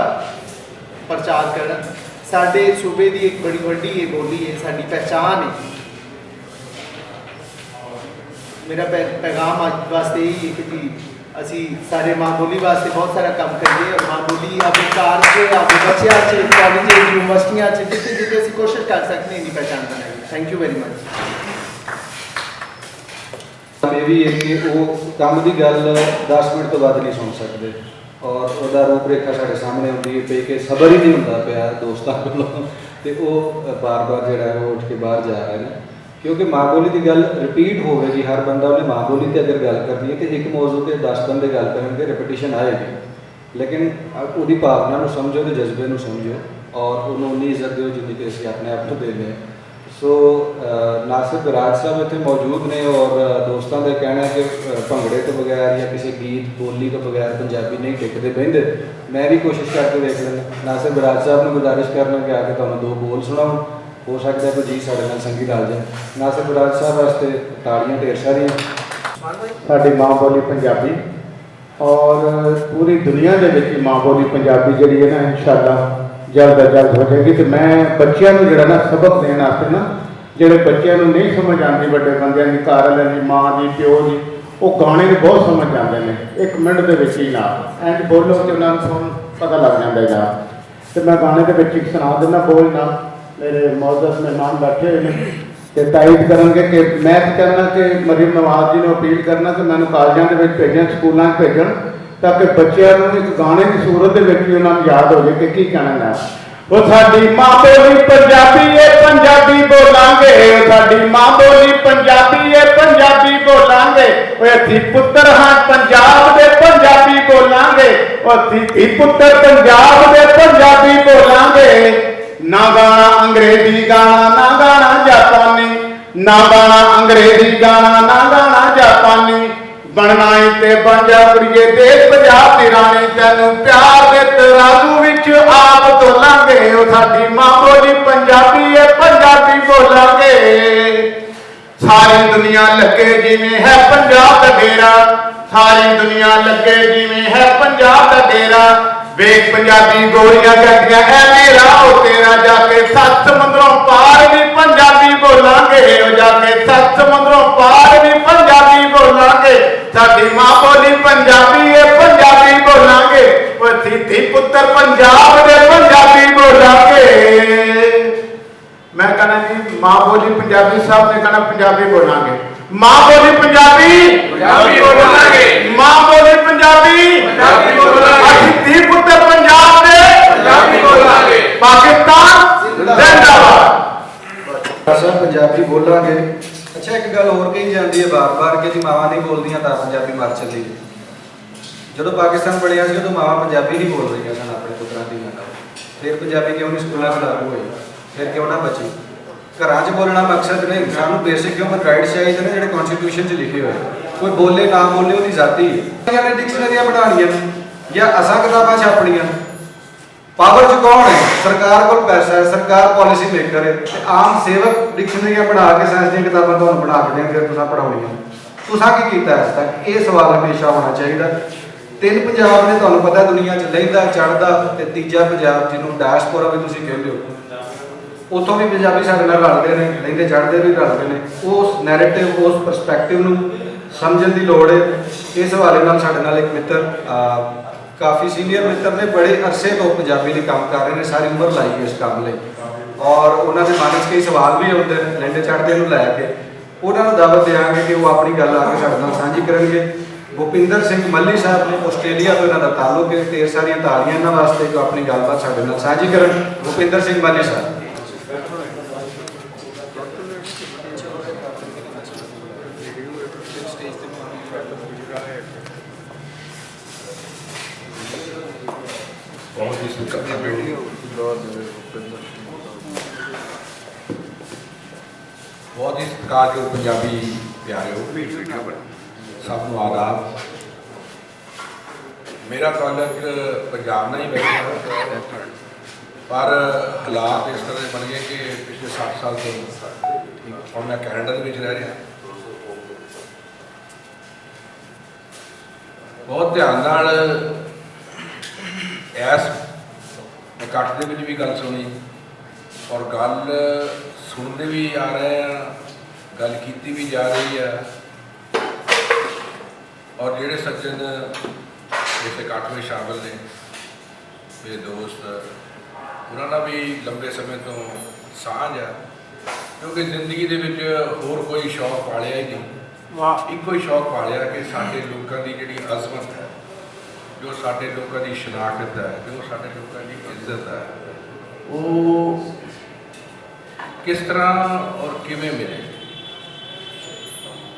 Speaker 9: ਪ੍ਰਚਾਰ ਕਰਨ। ਸਾਡੇ ਸੂਬੇ ਦੀ ਇੱਕ ਬੜੀ ਵੱਡੀ ਇਹ ਬੋਲੀ ਹੈ, ਸਾਡੀ ਪਹਿਚਾਣ ਹੈ। ਮੇਰਾ ਪੈਗਾਮ ਅੱਜ ਵਾਸਤੇ ਇਹ ਹੈ ਕਿ ਜੀ ਅਸੀਂ ਸਾਰੇ ਮਾਂ ਬੋਲੀ ਵਾਸਤੇ ਬਹੁਤ ਸਾਰਾ ਕੰਮ ਕਰੀਏ, ਔਰ ਮਾਂ ਬੋਲੀ ਆਪਣੇ ਘਰ 'ਚ, ਆਪਣੇ ਬੱਚਿਆਂ 'ਚ, ਕਾਲਜ, ਯੂਨੀਵਰਸਿਟੀਆਂ 'ਚ ਜਿੱਥੇ ਜਿੱਥੇ ਅਸੀਂ ਕੋਸ਼ਿਸ਼ ਕਰ ਸਕਦੇ ਹਾਂ ਇਹਦੀ ਪਹਿਚਾਣ ਬਣਾਈਏ। Thank you very much.
Speaker 7: ਇਹ ਵੀ ਹੈ ਕਿ ਉਹ ਕੰਮ ਦੀ ਗੱਲ 10 ਮਿੰਟ ਤੋਂ ਵੱਧ ਨਹੀਂ ਸੁਣ ਸਕਦੇ, ਔਰ ਉਹਦਾ ਰੂਪ ਰੇਖਾ ਸਾਡੇ ਸਾਹਮਣੇ ਹੁੰਦੀ ਹੈ ਪਈ ਕਿ ਸਬਰ ਹੀ ਨਹੀਂ ਹੁੰਦਾ ਪਿਆ ਦੋਸਤਾਂ ਕੋਲੋਂ, ਤੇ ਉਹ ਬਾਰ-ਬਾਰ ਜਿਹੜਾ ਉਹ ਉੱਠ ਕੇ ਬਾਹਰ ਜਾ ਰਹੇ ਨੇ, ਕਿਉਂਕਿ ਮਾਂ ਬੋਲੀ ਦੀ ਗੱਲ ਰਿਪੀਟ ਹੋਵੇਗੀ। ਹਰ ਬੰਦਾ ਉਹਨੇ ਮਾਂ ਬੋਲੀ ਤੇ ਅਗਰ ਗੱਲ ਕਰਨੀ ਹੈ ਤੇ ਇੱਕ ਮੌਜੂ ਤੇ 10 ਬੰਦੇ ਗੱਲ ਕਰਨਗੇ, ਰਿਪੀਟੀਸ਼ਨ ਆਏਗੀ, ਲੇਕਿਨ ਉਹਦੀ ਭਾਵਨਾ ਨੂੰ ਸਮਝੋ ਤੇ ਜਜ਼ਬੇ ਨੂੰ ਸਮਝੋ, ਔਰ ਉਹਨੂੰ ਉਨੀ ਇੱਜ਼ਤ ਦਿਓ ਜਿੰਨੀ ਕਿ ਅਸੀਂ ਆਪਣੇ ਆਪ ਨੂੰ ਦਿੰਦੇ ਹਾਂ। ਸੋ ਨਾਸਿਰ ਬਰਾੜ ਸਾਹਿਬ ਇੱਥੇ ਮੌਜੂਦ ਨੇ, ਔਰ ਦੋਸਤਾਂ ਦਾ ਕਹਿਣਾ ਹੈ ਕਿ ਭੰਗੜੇ ਤੋਂ ਬਗੈਰ ਜਾਂ ਕਿਸੇ ਗੀਤ ਬੋਲੀ ਤੋਂ ਬਗੈਰ ਪੰਜਾਬੀ ਨਹੀਂ ਟਿਕਦੇ ਬਹਿੰਦੇ। ਮੈਂ ਵੀ ਕੋਸ਼ਿਸ਼ ਕਰਕੇ ਦੇਖ ਲੈਂਦਾ। ਨਾਸਿਰ ਬਰਾੜ ਸਾਹਿਬ ਨੂੰ ਗੁਜ਼ਾਰਿਸ਼ ਕਰਨਾ ਕਿ ਆ ਕੇ ਤੁਹਾਨੂੰ 2 ਬੋਲ ਸੁਣਾਓ, ਹੋ ਸਕਦਾ ਕੋਈ ਜੀ ਸਾਡੇ ਨਾਲ ਸੰਗੀ ਲਾ ਜਾਏ। ਨਾਸਿਰ ਬਰਾੜ ਸਾਹਿਬ ਵਾਸਤੇ ਤਾੜੀਆਂ ਢੇਰ ਸਾਰੀਆਂ।
Speaker 10: ਸਾਡੀ ਮਾਂ ਬੋਲੀ ਪੰਜਾਬੀ, ਔਰ ਪੂਰੀ ਦੁਨੀਆ ਦੇ ਵਿੱਚ ਮਾਂ ਬੋਲੀ ਪੰਜਾਬੀ ਜਿਹੜੀ ਹੈ ਨਾ ਇਨਸ਼ਾਅੱਲਾ ਜਲਦ ਤੋਂ ਜਲਦ ਹੋ ਜਾਏਗੀ। ਤੇ ਮੈਂ ਬੱਚਿਆਂ ਨੂੰ ਜਿਹੜਾ ਨਾ ਸਬਕ ਦੇਣ ਵਾਸਤੇ ਨਾ ਜਿਹੜੇ ਬੱਚਿਆਂ ਨੂੰ ਨਹੀਂ ਸਮਝ ਆਉਂਦੀ, ਵੱਡੇ ਬੰਦਿਆਂ ਦੀ, ਘਰ ਵਾਲਿਆਂ ਦੀ, ਮਾਂ ਦੀ, ਪਿਓ ਦੀ, ਉਹ ਗਾਣੇ ਨੂੰ ਬਹੁਤ ਸਮਝ ਆਉਂਦੇ ਨੇ 1 ਮਿੰਟ ਦੇ ਵਿੱਚ ਹੀ ਨਾਲ ਐਂਡ ਬੋਲੋ ਕਿ ਉਹਨਾਂ ਨੂੰ ਸੁਣ ਪਤਾ ਲੱਗ ਜਾਂਦਾ ਯਾਰ। ਤੇ ਮੈਂ ਗਾਣੇ ਦੇ ਵਿੱਚ ਇੱਕ ਸੁਣਾ ਦਿੰਦਾ ਬੋਲ ਨਾਲ, ਮੇਰੇ ਮੌਜੂਦ ਮਹਿਮਾਨ ਬੈਠੇ ਹੋਏ ਨੇ ਤੇ ਤਾਰੀਫ ਕਰਨਗੇ ਕਿ ਮੈਂ ਕਹਿੰਦਾ ਕਿ ਮਰੀਮ ਨਵਾਜ਼ ਜੀ ਨੂੰ ਅਪੀਲ ਕਰਨਾ ਕਿ ਮੈਨੂੰ ਕਾਲਜਾਂ ਦੇ ਵਿੱਚ ਭੇਜਣ, ਸਕੂਲਾਂ 'ਚ ਭੇਜਣ, ਤਾਂ ਕਿ ਬੱਚਿਆਂ ਨੂੰ ਇੱਕ ਗਾਣੇ ਦੀ ਸੂਰਤ ਦੇ ਵਿੱਚ ਵੀ ਉਹਨਾਂ ਨੂੰ ਯਾਦ ਹੋ ਜਾਏ ਕਿ ਕੀ ਕਹਿਣਾ ਹੈ। ਉਹ ਸਾਡੀ ਮਾਂ ਬੋਲੀ ਪੰਜਾਬੀ ਏ, ਪੰਜਾਬੀ ਬੋਲਾਂਗੇ, ਉਹ ਸਾਡੀ ਮਾਂ ਬੋਲੀ ਪੰਜਾਬੀ ਏ, ਪੰਜਾਬੀ ਬੋਲਾਂਗੇ, ਓਏ ਅਸੀਂ ਪੁੱਤਰ ਹਾਂ ਪੰਜਾਬ ਦੇ, ਪੰਜਾਬੀ ਬੋਲਾਂਗੇ, ਉਹ ਅਸੀਂ ਪੁੱਤਰ ਪੰਜਾਬ ਦੇ, ਪੰਜਾਬੀ ਬੋਲਾਂਗੇ। ਨਾ ਗਾਣਾ ਅੰਗਰੇਜ਼ੀ ਗਾਣਾ, ਨਾ ਗਾਣਾ ਜਾਪਾਨੀ, ਨਾ ਗਾਣਾ ਅੰਗਰੇਜ਼ੀ ਗਾਣਾ, ਨਾ ਗਾਣਾ ਜਾਪਾਨੀ, ਬਣਨਾ ਈ ਤੇ ਬਣ ਜਾ ਕੁੜੀਏ ਦੇਸ਼ ਪੰਜਾਬ ਦੀ ਰਾਣੀ, ਤੈਨੂੰ ਪਿਆਰ ਦੇ ਤਰਾਜ਼ੂ ਵਿੱਚ ਆਪ ਤੋਲਾਂਗੇ, ਉਹ ਸਾਡੀ ਮਾਂ ਬੋਲੀ ਪੰਜਾਬੀ ਏ, ਪੰਜਾਬੀ ਬੋਲਾਂਗੇ। ਸਾਰੀ ਦੁਨੀਆ ਲੱਗੇ ਜਿਵੇਂ ਹੈ ਪੰਜਾਬ ਦਾ ਡੇਰਾ, ਸਾਰੀ ਦੁਨੀਆ ਲੱਗੇ ਜਿਵੇਂ ਹੈ ਪੰਜਾਬ ਦਾ ਡੇਰਾ, ਵੇਖ ਪੰਜਾਬੀ ਗੋਰੀਆਂ ਕਹਿੰਦੀਆਂ ਐ ਮੇਰਾ ਉਹ ਤੇਰਾ, ਜਾ ਕੇ 7 ਸਮੁੰਦਰੋਂ ਪਾਰ ਵੀ ਪੰਜਾਬੀ ਬੋਲਾਂਗੇ, ਉਹ ਜਾ ਕੇ 7 ਸਮੁੰਦਰੋਂ ਪਾਰ ਵੀ ਪੰਜਾਬੀ ਬੋਲਾਂਗੇ। ਸਾਡੀ ਮਾਂ ਬੋਲੀ ਪੰਜਾਬੀ ਏ, ਪੰਜਾਬੀ ਬੋਲਾਂਗੇ, ਉਹ ਧੀ ਪੁੱਤਰ ਪੰਜਾਬ ਦੇ, ਪੰਜਾਬੀ ਬੋਲਾਂਗੇ। ਮੈਂ ਕਹਿੰਦਾ ਜੀ ਮਾਂ ਬੋਲੀ ਪੰਜਾਬੀ, ਸਾਹਿਬ ਨੇ ਕਹਿਣਾ ਪੰਜਾਬੀ ਬੋਲਾਂਗੇ। ਮਾਂ ਬੋਲੀ ਪੰਜਾਬੀ, ਪੰਜਾਬੀ ਬੋਲਾਂਗੇ, ਮਾਂ ਬੋਲੀ ਪੰਜਾਬੀ, ਪੰਜਾਬੀ ਬੋਲਾਂਗੇ, ਅਸੀਂ ਧੀ ਪੁੱਤਰ ਪੰਜਾਬ ਦੇ, ਪੰਜਾਬੀ ਬੋਲਾਂਗੇ। ਪਾਕਿਸਤਾਨ ਜ਼ਿੰਦਾਬਾਦ।
Speaker 7: ਸਰ ਪੰਜਾਬੀ ਬੋਲਾਂਗੇ। ਅੱਛਾ ਇੱਕ ਗੱਲ ਹੋਰ ਕਹੀ ਜਾਂਦੀ ਹੈ ਬਾਰ-ਬਾਰ ਕਿ ਜੀ ਮਾਵਾਂ ਨਹੀਂ ਬੋਲਦੀਆਂ ਤਾਂ ਪੰਜਾਬੀ ਮਰ ਚੱਲੀ। ਜਦੋਂ ਪਾਕਿਸਤਾਨ ਬਣਿਆ ਸੀ ਉਦੋਂ ਮਾਵਾਂ ਪੰਜਾਬੀ ਨਹੀਂ ਬੋਲ ਰਹੀਆਂ ਸਨ ਆਪਣੇ ਪੁੱਤਰਾਂ ਦੀ ਨਾਲ, ਫਿਰ ਪੰਜਾਬੀ ਕਿਉਂ ਨਹੀਂ ਸਕੂਲਾਂ 'ਚ ਲਾਗੂ ਹੋਈ, ਫਿਰ ਕਿਉਂ ਨਾ ਬਚੀ? ਘਰਾਂ 'ਚ ਬੋਲਣਾ ਮਕਸਦ ਨਹੀਂ, ਸਾਨੂੰ ਬੇਸਿਕ ਹਿਊਮਨ ਰਾਈਟਸ ਚਾਹੀਦੇ ਨੇ ਜਿਹੜੇ ਕਨਸਟੀਟਿਊਸ਼ਨ 'ਚ ਲਿਖੇ ਹੋਏ। ਕੋਈ ਬੋਲੇ ਨਾ ਬੋਲੇ ਉਹਦੀ ਜ਼ਾਤੀ ਹੈ। ਨੇ ਡਿਕਸ਼ਨਰੀਆਂ ਬਣਾਉਣੀਆਂ ਜਾਂ ਅਸਾਂ ਕਿਤਾਬਾਂ ਛਾਪਣੀਆਂ। ਪਾਵਰ 'ਚ ਕੌਣ ਹੈ? ਸਰਕਾਰ ਕੋਲ ਪੈਸਾ ਹੈ, ਸਰਕਾਰ ਪਾਲਿਸੀ ਮੇਕਰ ਹੈ, ਤੇ ਆਮ ਸੇਵਕ ਡਿਕਸ਼ਨਰੀਆਂ ਬਣਾ ਕੇ ਸਾਇੰਸ ਦੀਆਂ ਕਿਤਾਬਾਂ ਤੁਹਾਨੂੰ ਬਣਾ ਕੇ ਦੇਣ, ਫਿਰ ਤੁਸੀਂ ਪੜ੍ਹਾਉਣੀਆਂ। ਤੁਸੀਂ ਕੀ ਕੀਤਾ ਅੱਜ ਤੱਕ? ਇਹ ਸਵਾਲ ਹਮੇਸ਼ਾ ਹੋਣਾ ਚਾਹੀਦਾ। 3 ਪੰਜਾਬ ਨੇ ਤੁਹਾਨੂੰ ਪਤਾ ਦੁਨੀਆ 'ਚ ਲਹਿੰਦਾ ਚੜ੍ਹਦਾ, ਤੇ ਤੀਜਾ ਪੰਜਾਬ ਜਿਹਨੂੰ ਡਾਇਸਪੋਰਾ ਵੀ ਤੁਸੀਂ ਕਹਿੰਦੇ ਹੋ, ਉੱਥੋਂ ਵੀ ਪੰਜਾਬੀ ਸਾਡੇ ਨਾਲ ਰਲਦੇ ਨੇ, ਲਹਿੰਦੇ ਚੜ੍ਹਦੇ ਵੀ ਰਲਦੇ ਨੇ। ਉਸ ਨੈਰੇਟਿਵ, ਉਸ ਪਰਸਪੈਕਟਿਵ ਨੂੰ ਸਮਝਣ ਦੀ ਲੋੜ ਹੈ। ਇਸ ਹਵਾਲੇ ਨਾਲ ਸਾਡੇ ਨਾਲ ਇੱਕ ਮਿੱਤਰ, ਕਾਫੀ ਸੀਨੀਅਰ ਮਿੱਤਰ ਨੇ, ਬੜੇ ਅਰਸੇ ਤੋਂ ਪੰਜਾਬੀ ਲਈ ਕੰਮ ਕਰ ਰਹੇ ਨੇ, ਸਾਰੀ ਉਮਰ ਲਾਈ ਹੈ ਇਸ ਕੰਮ ਲਈ, ਔਰ ਉਹਨਾਂ ਦੇ ਮਨ 'ਚ ਕਈ ਸਵਾਲ ਵੀ ਆਉਂਦੇ ਨੇ ਲਹਿੰਦੇ ਚੜ੍ਹਦੇ ਨੂੰ ਲੈ ਕੇ। ਉਹਨਾਂ ਨੂੰ ਦਾਵਤ ਦੇਵਾਂਗੇ ਕਿ ਉਹ ਆਪਣੀ ਗੱਲ ਆ ਕੇ ਸਾਡੇ ਨਾਲ ਸਾਂਝੀ ਕਰਨਗੇ। ਭੁਪਿੰਦਰ ਸਿੰਘ ਮੱਲੀ ਸਾਹਿਬ ਨੇ, ਆਸਟ੍ਰੇਲੀਆ ਤੋਂ ਇਹਨਾਂ ਦਾ ਤਾਲੁਕ ਹੈ। ਢੇਰ ਸਾਰੀਆਂ ਤਾਲੀਆਂ ਇਹਨਾਂ ਵਾਸਤੇ ਜੋ ਆਪਣੀ ਗੱਲਬਾਤ ਸਾਡੇ ਨਾਲ ਸਾਂਝੀ ਕਰਨ। ਭੁਪਿੰਦਰ ਸਿੰਘ ਮੱਲੀ ਸਾਹਿਬ।
Speaker 11: ਬਹੁਤ ਹੀ ਸਤਿਕਾਰਯੋਗ ਪੰਜਾਬੀ ਪਿਆਰਿਓ, ਸਭ ਨੂੰ ਆਦਾਬ। ਮੇਰਾ ਤਾਲੁਕ ਪੰਜਾਬ ਨਾਲ ਹੀ ਬੈਠਾ, ਪਰ ਹਾਲਾਤ ਇਸ ਤਰ੍ਹਾਂ ਦੇ ਬਣ ਗਏ ਕਿ ਪਿਛਲੇ 60 ਸਾਲ ਤੋਂ ਹੁਣ ਮੈਂ ਕੈਨੇਡਾ ਦੇ ਵਿੱਚ ਰਹਿ ਰਿਹਾ। ਬਹੁਤ ਧਿਆਨ ਨਾਲ ਇਸ ਇਕੱਠ ਦੇ ਵਿੱਚ ਵੀ ਗੱਲ ਸੁਣੀ, ਔਰ ਗੱਲ ਸੁਣਦੇ ਵੀ ਆ ਰਹੇ ਆ, ਗੱਲ ਕੀਤੀ ਵੀ ਜਾ ਰਹੀ ਹੈ। ਔਰ ਜਿਹੜੇ ਸੱਜਣ ਇਸ ਇਕੱਠ ਵਿੱਚ ਸ਼ਾਮਲ ਨੇ, ਮੇਰੇ ਦੋਸਤ, ਉਹਨਾਂ ਨਾਲ ਵੀ ਲੰਬੇ ਸਮੇਂ ਤੋਂ ਸਾਂਝ ਹੈ, ਕਿਉਂਕਿ ਜ਼ਿੰਦਗੀ ਦੇ ਵਿੱਚ ਹੋਰ ਕੋਈ ਸ਼ੌਕ ਪਾਲਿਆ ਹੀ ਨਹੀਂ। ਇੱਕੋ ਹੀ ਸ਼ੌਕ ਪਾਲਿਆ ਕਿ ਸਾਡੇ ਲੋਕਾਂ ਦੀ ਜਿਹੜੀ ਅਜ਼ਮਤ ਹੈ, ਜੋ ਸਾਡੇ ਲੋਕਾਂ ਦੀ ਸ਼ਨਾਖਤ ਹੈ, ਜੋ ਸਾਡੇ ਲੋਕਾਂ ਦੀ ਇੱਜ਼ਤ ਹੈ, ਉਹ ਕਿਸ ਤਰ੍ਹਾਂ ਔਰ ਕਿਵੇਂ ਮਿਲੇ।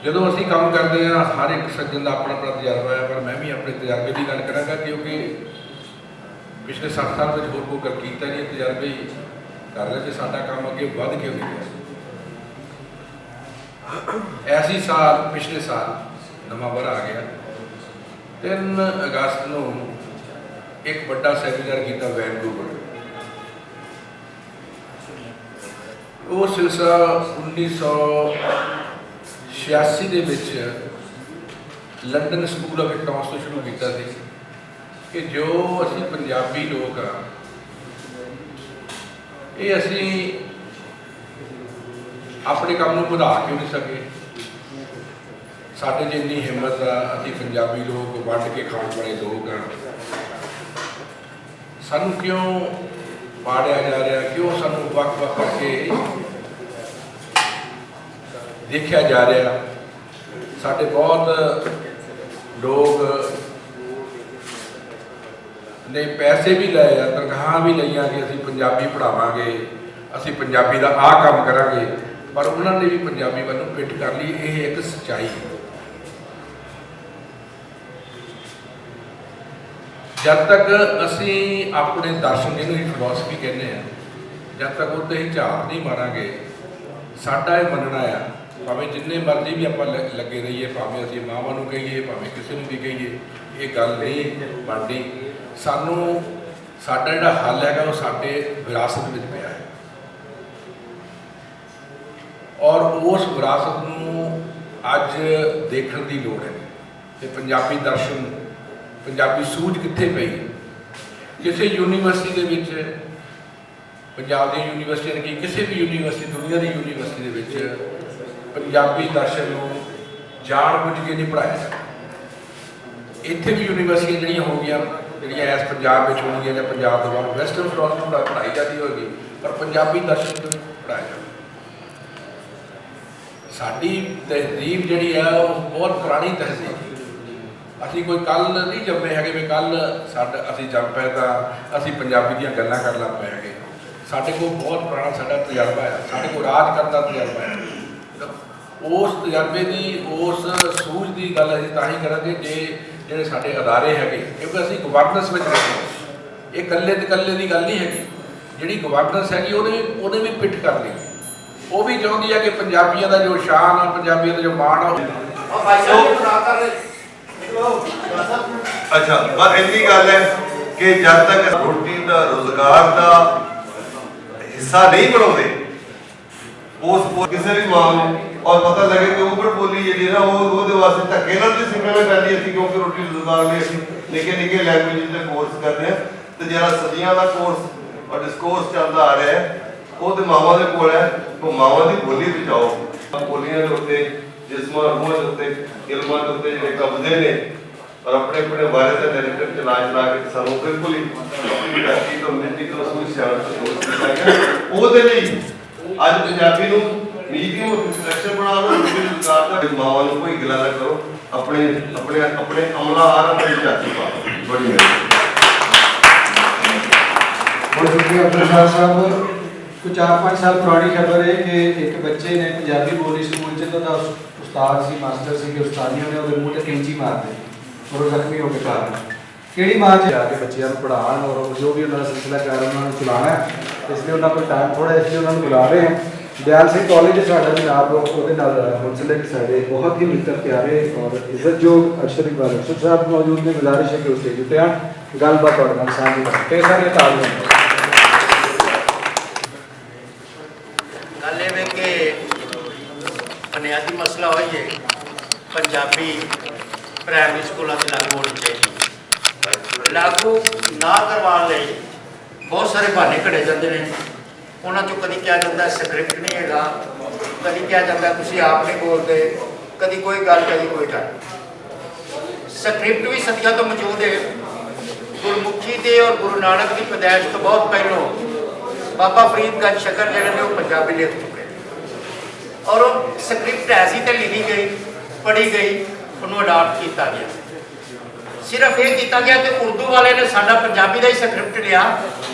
Speaker 11: ਜਦੋਂ ਅਸੀਂ ਕੰਮ ਕਰਦੇ ਹਾਂ, ਹਰ ਇੱਕ ਸੱਜਣ ਦਾ ਆਪਣਾ ਆਪਣਾ ਤਜਰਬਾ ਹੈ, ਪਰ ਮੈਂ ਵੀ ਆਪਣੇ ਤਜਰਬੇ ਦੀ ਗੱਲ ਕਰਾਂਗਾ, ਕਿਉਂਕਿ ਪਿਛਲੇ 60 ਸਾਲ ਵਿੱਚ ਹੋਰ ਕੋਈ ਗੱਲ ਕੀਤਾ ਨਹੀਂ, ਤਜਰਬੇ ਹੀ ਕਰ ਰਹੇ ਕਿ ਸਾਡਾ ਕੰਮ ਅੱਗੇ ਵੱਧ ਕਿਉਂ ਨਹੀਂ ਗਿਆ। ਐਸੀ ਸਾਲ, ਪਿਛਲੇ ਸਾਲ ਨਵਾਂ ਵਰ੍ਹਾ ਆ ਗਿਆ, 3 ਅਗਸਤ ਨੂੰ ਇੱਕ ਵੱਡਾ ਸੈਮੀਨਾਰ ਕੀਤਾ ਵੈਨਕੂਵਰ। ਉਹ ਸਿਲਸਿਲਾ 1986 ਦੇ ਵਿੱਚ ਲੰਡਨ ਸਕੂਲ ਆਫ ਇਕਨੋਮਿਕਸ ਤੋਂ ਸ਼ੁਰੂ ਕੀਤਾ ਸੀ ਕਿ ਜੋ ਅਸੀਂ ਪੰਜਾਬੀ ਲੋਕ ਆ, ਇਹ ਅਸੀਂ ਆਪਣੇ ਕੰਮ ਨੂੰ ਵਧਾ ਕਿਉਂ ਨਹੀਂ ਸਕੇ? ਸਾਡੇ 'ਚ ਇੰਨੀ ਹਿੰਮਤ ਆ, ਅਸੀਂ ਪੰਜਾਬੀ ਲੋਕ ਵੰਡ ਕੇ ਖਾਣ ਵਾਲੇ ਲੋਕ ਆ, ਸਾਨੂੰ ਕਿਉਂ ਪਾੜਿਆ ਜਾ ਰਿਹਾ? ਕਿਉਂ ਸਾਨੂੰ ਵੱਖ-ਵੱਖ ਕਰਕੇ ਦੇਖਿਆ ਜਾ ਰਿਹਾ? ਸਾਡੇ ਬਹੁਤ ਲੋਕ ਨੇ ਪੈਸੇ ਵੀ ਲਏ ਆ, ਤਨਖਾਹਾਂ ਵੀ ਲਈਆਂ ਕਿ ਅਸੀਂ ਪੰਜਾਬੀ ਪੜ੍ਹਾਵਾਂਗੇ, ਅਸੀਂ ਪੰਜਾਬੀ ਦਾ ਆਹ ਕੰਮ ਕਰਾਂਗੇ, ਪਰ ਉਹਨਾਂ ਨੇ ਵੀ ਪੰਜਾਬੀ ਵੱਲ ਨੂੰ ਪਿੱਠ ਕਰ ਲਈ। ਇਹ ਇੱਕ ਸੱਚਾਈ ਹੈ। ਜਦ ਤੱਕ ਅਸੀਂ ਆਪਣੇ ਦਰਸ਼ਨ, ਜਿਹਨੂੰ ਹੀ ਫਿਲਾਸਫੀ ਕਹਿੰਦੇ ਆ, ਜਦ ਤੱਕ ਉਹ 'ਤੇ ਹੀ ਝਾਤ ਨਹੀਂ ਮਾਰਾਂਗੇ, ਸਾਡਾ ਇਹ ਮੰਨਣਾ ਆ, ਭਾਵੇਂ ਜਿੰਨੇ ਮਰਜ਼ੀ ਵੀ ਆਪਾਂ ਲੱਗੇ ਰਹੀਏ, ਭਾਵੇਂ ਅਸੀਂ ਮਾਵਾਂ ਨੂੰ ਕਹੀਏ, ਭਾਵੇਂ ਕਿਸੇ ਨੂੰ ਵੀ ਕਹੀਏ, ਇਹ ਗੱਲ ਨਹੀਂ ਬਣਦੀ। ਸਾਨੂੰ ਸਾਡਾ ਜਿਹੜਾ ਹੱਲ ਹੈਗਾ ਉਹ ਸਾਡੇ ਵਿਰਾਸਤ ਵਿੱਚ ਪਿਆ ਹੈ, ਔਰ ਉਸ ਵਿਰਾਸਤ ਨੂੰ ਅੱਜ ਦੇਖਣ ਦੀ ਲੋੜ ਹੈ। ਤੇ ਪੰਜਾਬੀ ਦਰਸ਼ਨ, ਪੰਜਾਬੀ ਸੂਝ ਕਿੱਥੇ ਪਈ? ਕਿਸੇ ਯੂਨੀਵਰਸਿਟੀ ਦੇ ਵਿੱਚ, ਪੰਜਾਬ ਦੀਆਂ ਯੂਨੀਵਰਸਿਟੀਆਂ ਨੇ, ਕਿਸੇ ਵੀ ਯੂਨੀਵਰਸਿਟੀ, ਦੁਨੀਆ ਦੀ ਯੂਨੀਵਰਸਿਟੀ ਦੇ ਵਿੱਚ ਪੰਜਾਬੀ ਦਰਸ਼ਨ ਨੂੰ ਜਾਣ ਬੁੱਝ ਕੇ ਨਹੀਂ ਪੜ੍ਹਾਇਆ ਜਾਂਦਾ। ਇੱਥੇ ਵੀ ਯੂਨੀਵਰਸਿਟੀਆਂ ਜਿਹੜੀਆਂ ਹੋ ਗਈਆਂ, ਜਿਹੜੀਆਂ ਇਸ ਪੰਜਾਬ ਵਿੱਚ ਹੋਣਗੀਆਂ ਜਾਂ ਪੰਜਾਬ ਤੋਂ ਬਾਹਰ, ਵੈਸਟਰਨ ਫਿਲਾਸਫੀ ਪੜ੍ਹਾਈ ਜਾਂਦੀ ਹੋਏਗੀ, ਪਰ ਪੰਜਾਬੀ ਦਰਸ਼ਨ ਕਿਉਂ ਨਹੀਂ ਪੜ੍ਹਾਇਆ ਜਾਂਦਾ? ਸਾਡੀ ਤਹਿਜ਼ੀਬ ਜਿਹੜੀ ਆ ਉਹ ਬਹੁਤ ਪੁਰਾਣੀ ਤਹਿਜ਼ੀਬ ਹੈ। ਅਸੀਂ ਕੋਈ ਕੱਲ੍ਹ ਨਹੀਂ ਜੰਮੇ ਹੈਗੇ ਵੀ ਕੱਲ੍ਹ ਅਸੀਂ ਜੰਮ ਪਏ ਤਾਂ ਅਸੀਂ ਪੰਜਾਬੀ ਦੀਆਂ ਗੱਲਾਂ ਕਰਨ ਲੱਗ ਪਏ ਹੈਗੇ। ਸਾਡੇ ਕੋਲ ਬਹੁਤ ਪੁਰਾਣਾ ਸਾਡਾ ਤਜਰਬਾ ਹੈ, ਸਾਡੇ ਕੋਲ ਰਾਜ ਕਰਨ ਦਾ ਤਜਰਬਾ ਹੈ। ਉਸ ਤਜਰਬੇ ਦੀ, ਉਸ ਸੂਝ ਦੀ ਗੱਲ ਅਸੀਂ ਤਾਂ ਹੀ ਕਰਾਂਗੇ ਜੇ ਜਿਹੜੇ ਸਾਡੇ ਅਦਾਰੇ ਹੈਗੇ, ਕਿਉਂਕਿ ਅਸੀਂ ਗਵਰਨੈਂਸ ਵਿੱਚ ਰਹਿੰਦੇ ਹਾਂ। ਇਹ ਇਕੱਲੇ ਤੇ ਇਕੱਲੇ ਦੀ ਗੱਲ ਨਹੀਂ ਹੈਗੀ। ਜਿਹੜੀ ਗਵਰਨੈਂਸ ਹੈਗੀ ਉਹਨੇ ਵੀ ਪਿੱਠ ਕਰ ਲਈ। ਉਹ ਵੀ ਚਾਹੁੰਦੀ ਹੈ ਕਿ ਪੰਜਾਬੀਆਂ ਦਾ ਜੋ ਸ਼ਾਨ ਆ, ਪੰਜਾਬੀਆਂ ਦਾ ਜੋ ਮਾਣ ਆ,
Speaker 12: ਅੱਛਾ, ਬਸ ਇੰਨੀ ਗੱਲ ਹੈ ਕਿ ਜਦ ਤੱਕ ਰੋਟੀ ਦਾ, ਰੁਜ਼ਗਾਰ ਦਾ ਹਿੱਸਾ ਨਹੀਂ ਬਣਾਉਂਦੇ ਉਸ ਕਿਸੇ ਵੀ ਮਾਂ ਨੂੰ, ਔਰ ਪਤਾ ਲੱਗੇ ਕਿ ਉਪਰ ਬੋਲੀ ਜਿਹੜੀ ਨਾ ਉਹਦੇ ਵਾਸਤੇ ਧੱਕੇ ਨਾਲ ਵੀ ਸਿੱਖਣਾ ਪੈਂਦੀ ਅਸੀਂ, ਕਿਉਂਕਿ ਰੋਟੀ ਰੁਜ਼ਗਾਰ ਲਈ ਅਸੀਂ ਨਿੱਕੇ ਨਿੱਕੇ ਲੈਂਗੁਏਜ ਦੇ ਕੋਰਸ ਕਰਦੇ ਹਾਂ। ਤੇ ਜਿਹੜਾ ਸਦੀਆਂ ਦਾ ਕੋਰਸ ਔਰ ਡਿਸਕੋਰਸ ਚੱਲਦਾ ਆ ਰਿਹਾ ਹੈ, ਉਹ ਤੇ ਮਾਵਾਂ ਦੇ ਕੋਲ ਹੈ। ਉਹ ਮਾਵਾਂ ਦੀ ਬੋਲੀ ਬਚਾਓ। ਬੋਲੀਆਂ ਦੇ ਉੱਤੇ, ਜਿਸਮਾਂ, ਰੂਹਾਂ ਦੇ ਉੱਤੇ, ਇਲਮਾਂ ਦੇ ਉੱਤੇ ਜਿਹੜੇ ਕਬਜ਼ੇ ਨੇ, ਔਰ ਆਪਣੇ ਬਾਰੇ ਦਾ ਨੈਰੇਟਿਵ ਚਲਾ ਕੇ ਸਾਨੂੰ ਬਿਲਕੁਲ ਹੀ ਆਪਣੀ ਧਰਤੀ ਤੋਂ, ਮਿੱਟੀ ਤੋਂ ਸੂਝ ਸਿਆਣ ਉਹਦੇ ਲਈ ਅੱਜ ਪੰਜਾਬੀ ਨੂੰ ਮੀਡੀਅਮ ਆਫ ਇੰਸਟਰਕਸ਼ਨ ਬਣਾ ਲਓ। ਰੁਜ਼ਗਾਰ ਦਾ ਮਾਵਾਂ ਨੂੰ ਕੋਈ ਗਿਲਾ ਨਾ ਕਰੋ, ਆਪਣੇ ਅਮਲਾ ਆਰਾਂ ਦੇ ਝਾਤੀ ਪਾ ਬੜੀ ਮਿਹਰਬਾਨੀ।
Speaker 7: बहुत शुक्रिया अब्दुल साहब। कुछ 4-5 साल पुरानी खबर है कि एक बच्चे ने पंजाबी बोली स्कूल च तो उस्ताद सी, मास्टर सी के उस्तादियों ने उसके मुँह से कैंची मार दी और वो जख्मी होकर घर ਕਿਹੜੀ ਮਾਂ ਚ ਆ ਕੇ ਬੱਚਿਆਂ ਨੂੰ ਪੜ੍ਹਾਉਣ ਔਰ ਜੋ ਵੀ ਉਹਨਾਂ ਦਾ ਸਿਲਸਿਲਾ ਕਰ ਉਹਨਾਂ ਨੂੰ ਚਲਾਉਣਾ ਹੈ। ਇਸ ਲਈ ਉਹਨਾਂ ਕੋਲ ਟਾਈਮ ਥੋੜ੍ਹਾ, ਇਸ ਲਈ ਉਹਨਾਂ ਨੂੰ ਬੁਲਾ ਰਹੇ ਹਾਂ। ਦਿਆਲ ਸਿੰਘ ਕਾਲਜ ਸਾਡਾ ਜਨਾਬ ਉਹਦੇ ਨਾਲ ਮੁੰਸਲਿਕ ਸਾਡੇ ਬਹੁਤ ਹੀ ਮਿੱਤਰ ਪਿਆਰੇ ਔਰ ਇੱਜ਼ਤਯੋਗ ਅਰਸ਼ਦ ਇਕਬਾਲ ਅਰਸ਼ਦ ਸਾਹਿਬ ਮੌਜੂਦ ਨੇ। ਗੁਜ਼ਾਰਿਸ਼ ਹੈ ਕਿ ਉਹ ਸਟੇਜ ਉੱਤੇ ਆਉਣ, ਗੱਲਬਾਤ ਤੁਹਾਡੇ ਨਾਲ ਸਾਂਝੀ ਕਰਨ। ਤੇ ਸਾਰੇ ਤਾਲੀਆਂ।
Speaker 13: ਗੱਲ ਇਹ ਕਿ ਬੁਨਿਆਦੀ ਮਸਲਾ ਹੋਈ ਹੈ ਪੰਜਾਬੀ ਪ੍ਰਾਇਮਰੀ ਸਕੂਲਾਂ 'ਚ ਲਾਗੂ ਹੋਣੀ ਚਾਹੀਦੀ। ਲਾਗੂ ਨਾ ਕਰਵਾਉਣ ਲਈ ਬਹੁਤ ਸਾਰੇ ਬਹਾਨੇ ਘੜੇ ਜਾਂਦੇ ਨੇ। ਉਹਨਾਂ 'ਚੋਂ ਕਦੀ ਕਿਹਾ ਜਾਂਦਾ ਸਕ੍ਰਿਪਟ ਨਹੀਂ ਹੈਗਾ, ਕਦੀ ਕਿਹਾ ਜਾਂਦਾ ਤੁਸੀਂ ਆਪ ਨਹੀਂ ਬੋਲਦੇ, ਕਦੀ ਕੋਈ ਗੱਲ, ਕਦੀ ਕੋਈ ਗੱਲ। ਸਕ੍ਰਿਪਟ ਵੀ ਸਦੀਆਂ ਤੋਂ ਮੌਜੂਦ ਹੈ। ਗੁਰਮੁਖੀ ਦੇ ਔਰ ਗੁਰੂ ਨਾਨਕ ਦੀ ਪੈਦਾਇਸ਼ ਤੋਂ ਬਹੁਤ ਪਹਿਲੋਂ ਬਾਬਾ ਫਰੀਦ ਗੰਜ ਸ਼ਕਰ ਜਿਹੜੇ ਨੇ ਉਹ ਪੰਜਾਬੀ ਲਿਖ ਚੁੱਕੇ ਔਰ ਉਹ ਸਕ੍ਰਿਪਟ ਐਸੀ ਤੇ ਲਿਖੀ ਗਈ, ਪੜ੍ਹੀ ਗਈ, ਉਹਨੂੰ ਅਡਾਪਟ ਕੀਤਾ ਗਿਆ। ਸਿਰਫ ਇਹ ਕੀਤਾ ਗਿਆ ਕਿ ਉਰਦੂ ਵਾਲੇ ਨੇ ਸਾਡਾ ਪੰਜਾਬੀ ਦਾ ਹੀ ਸਕ੍ਰਿਪਟ ਲਿਆ।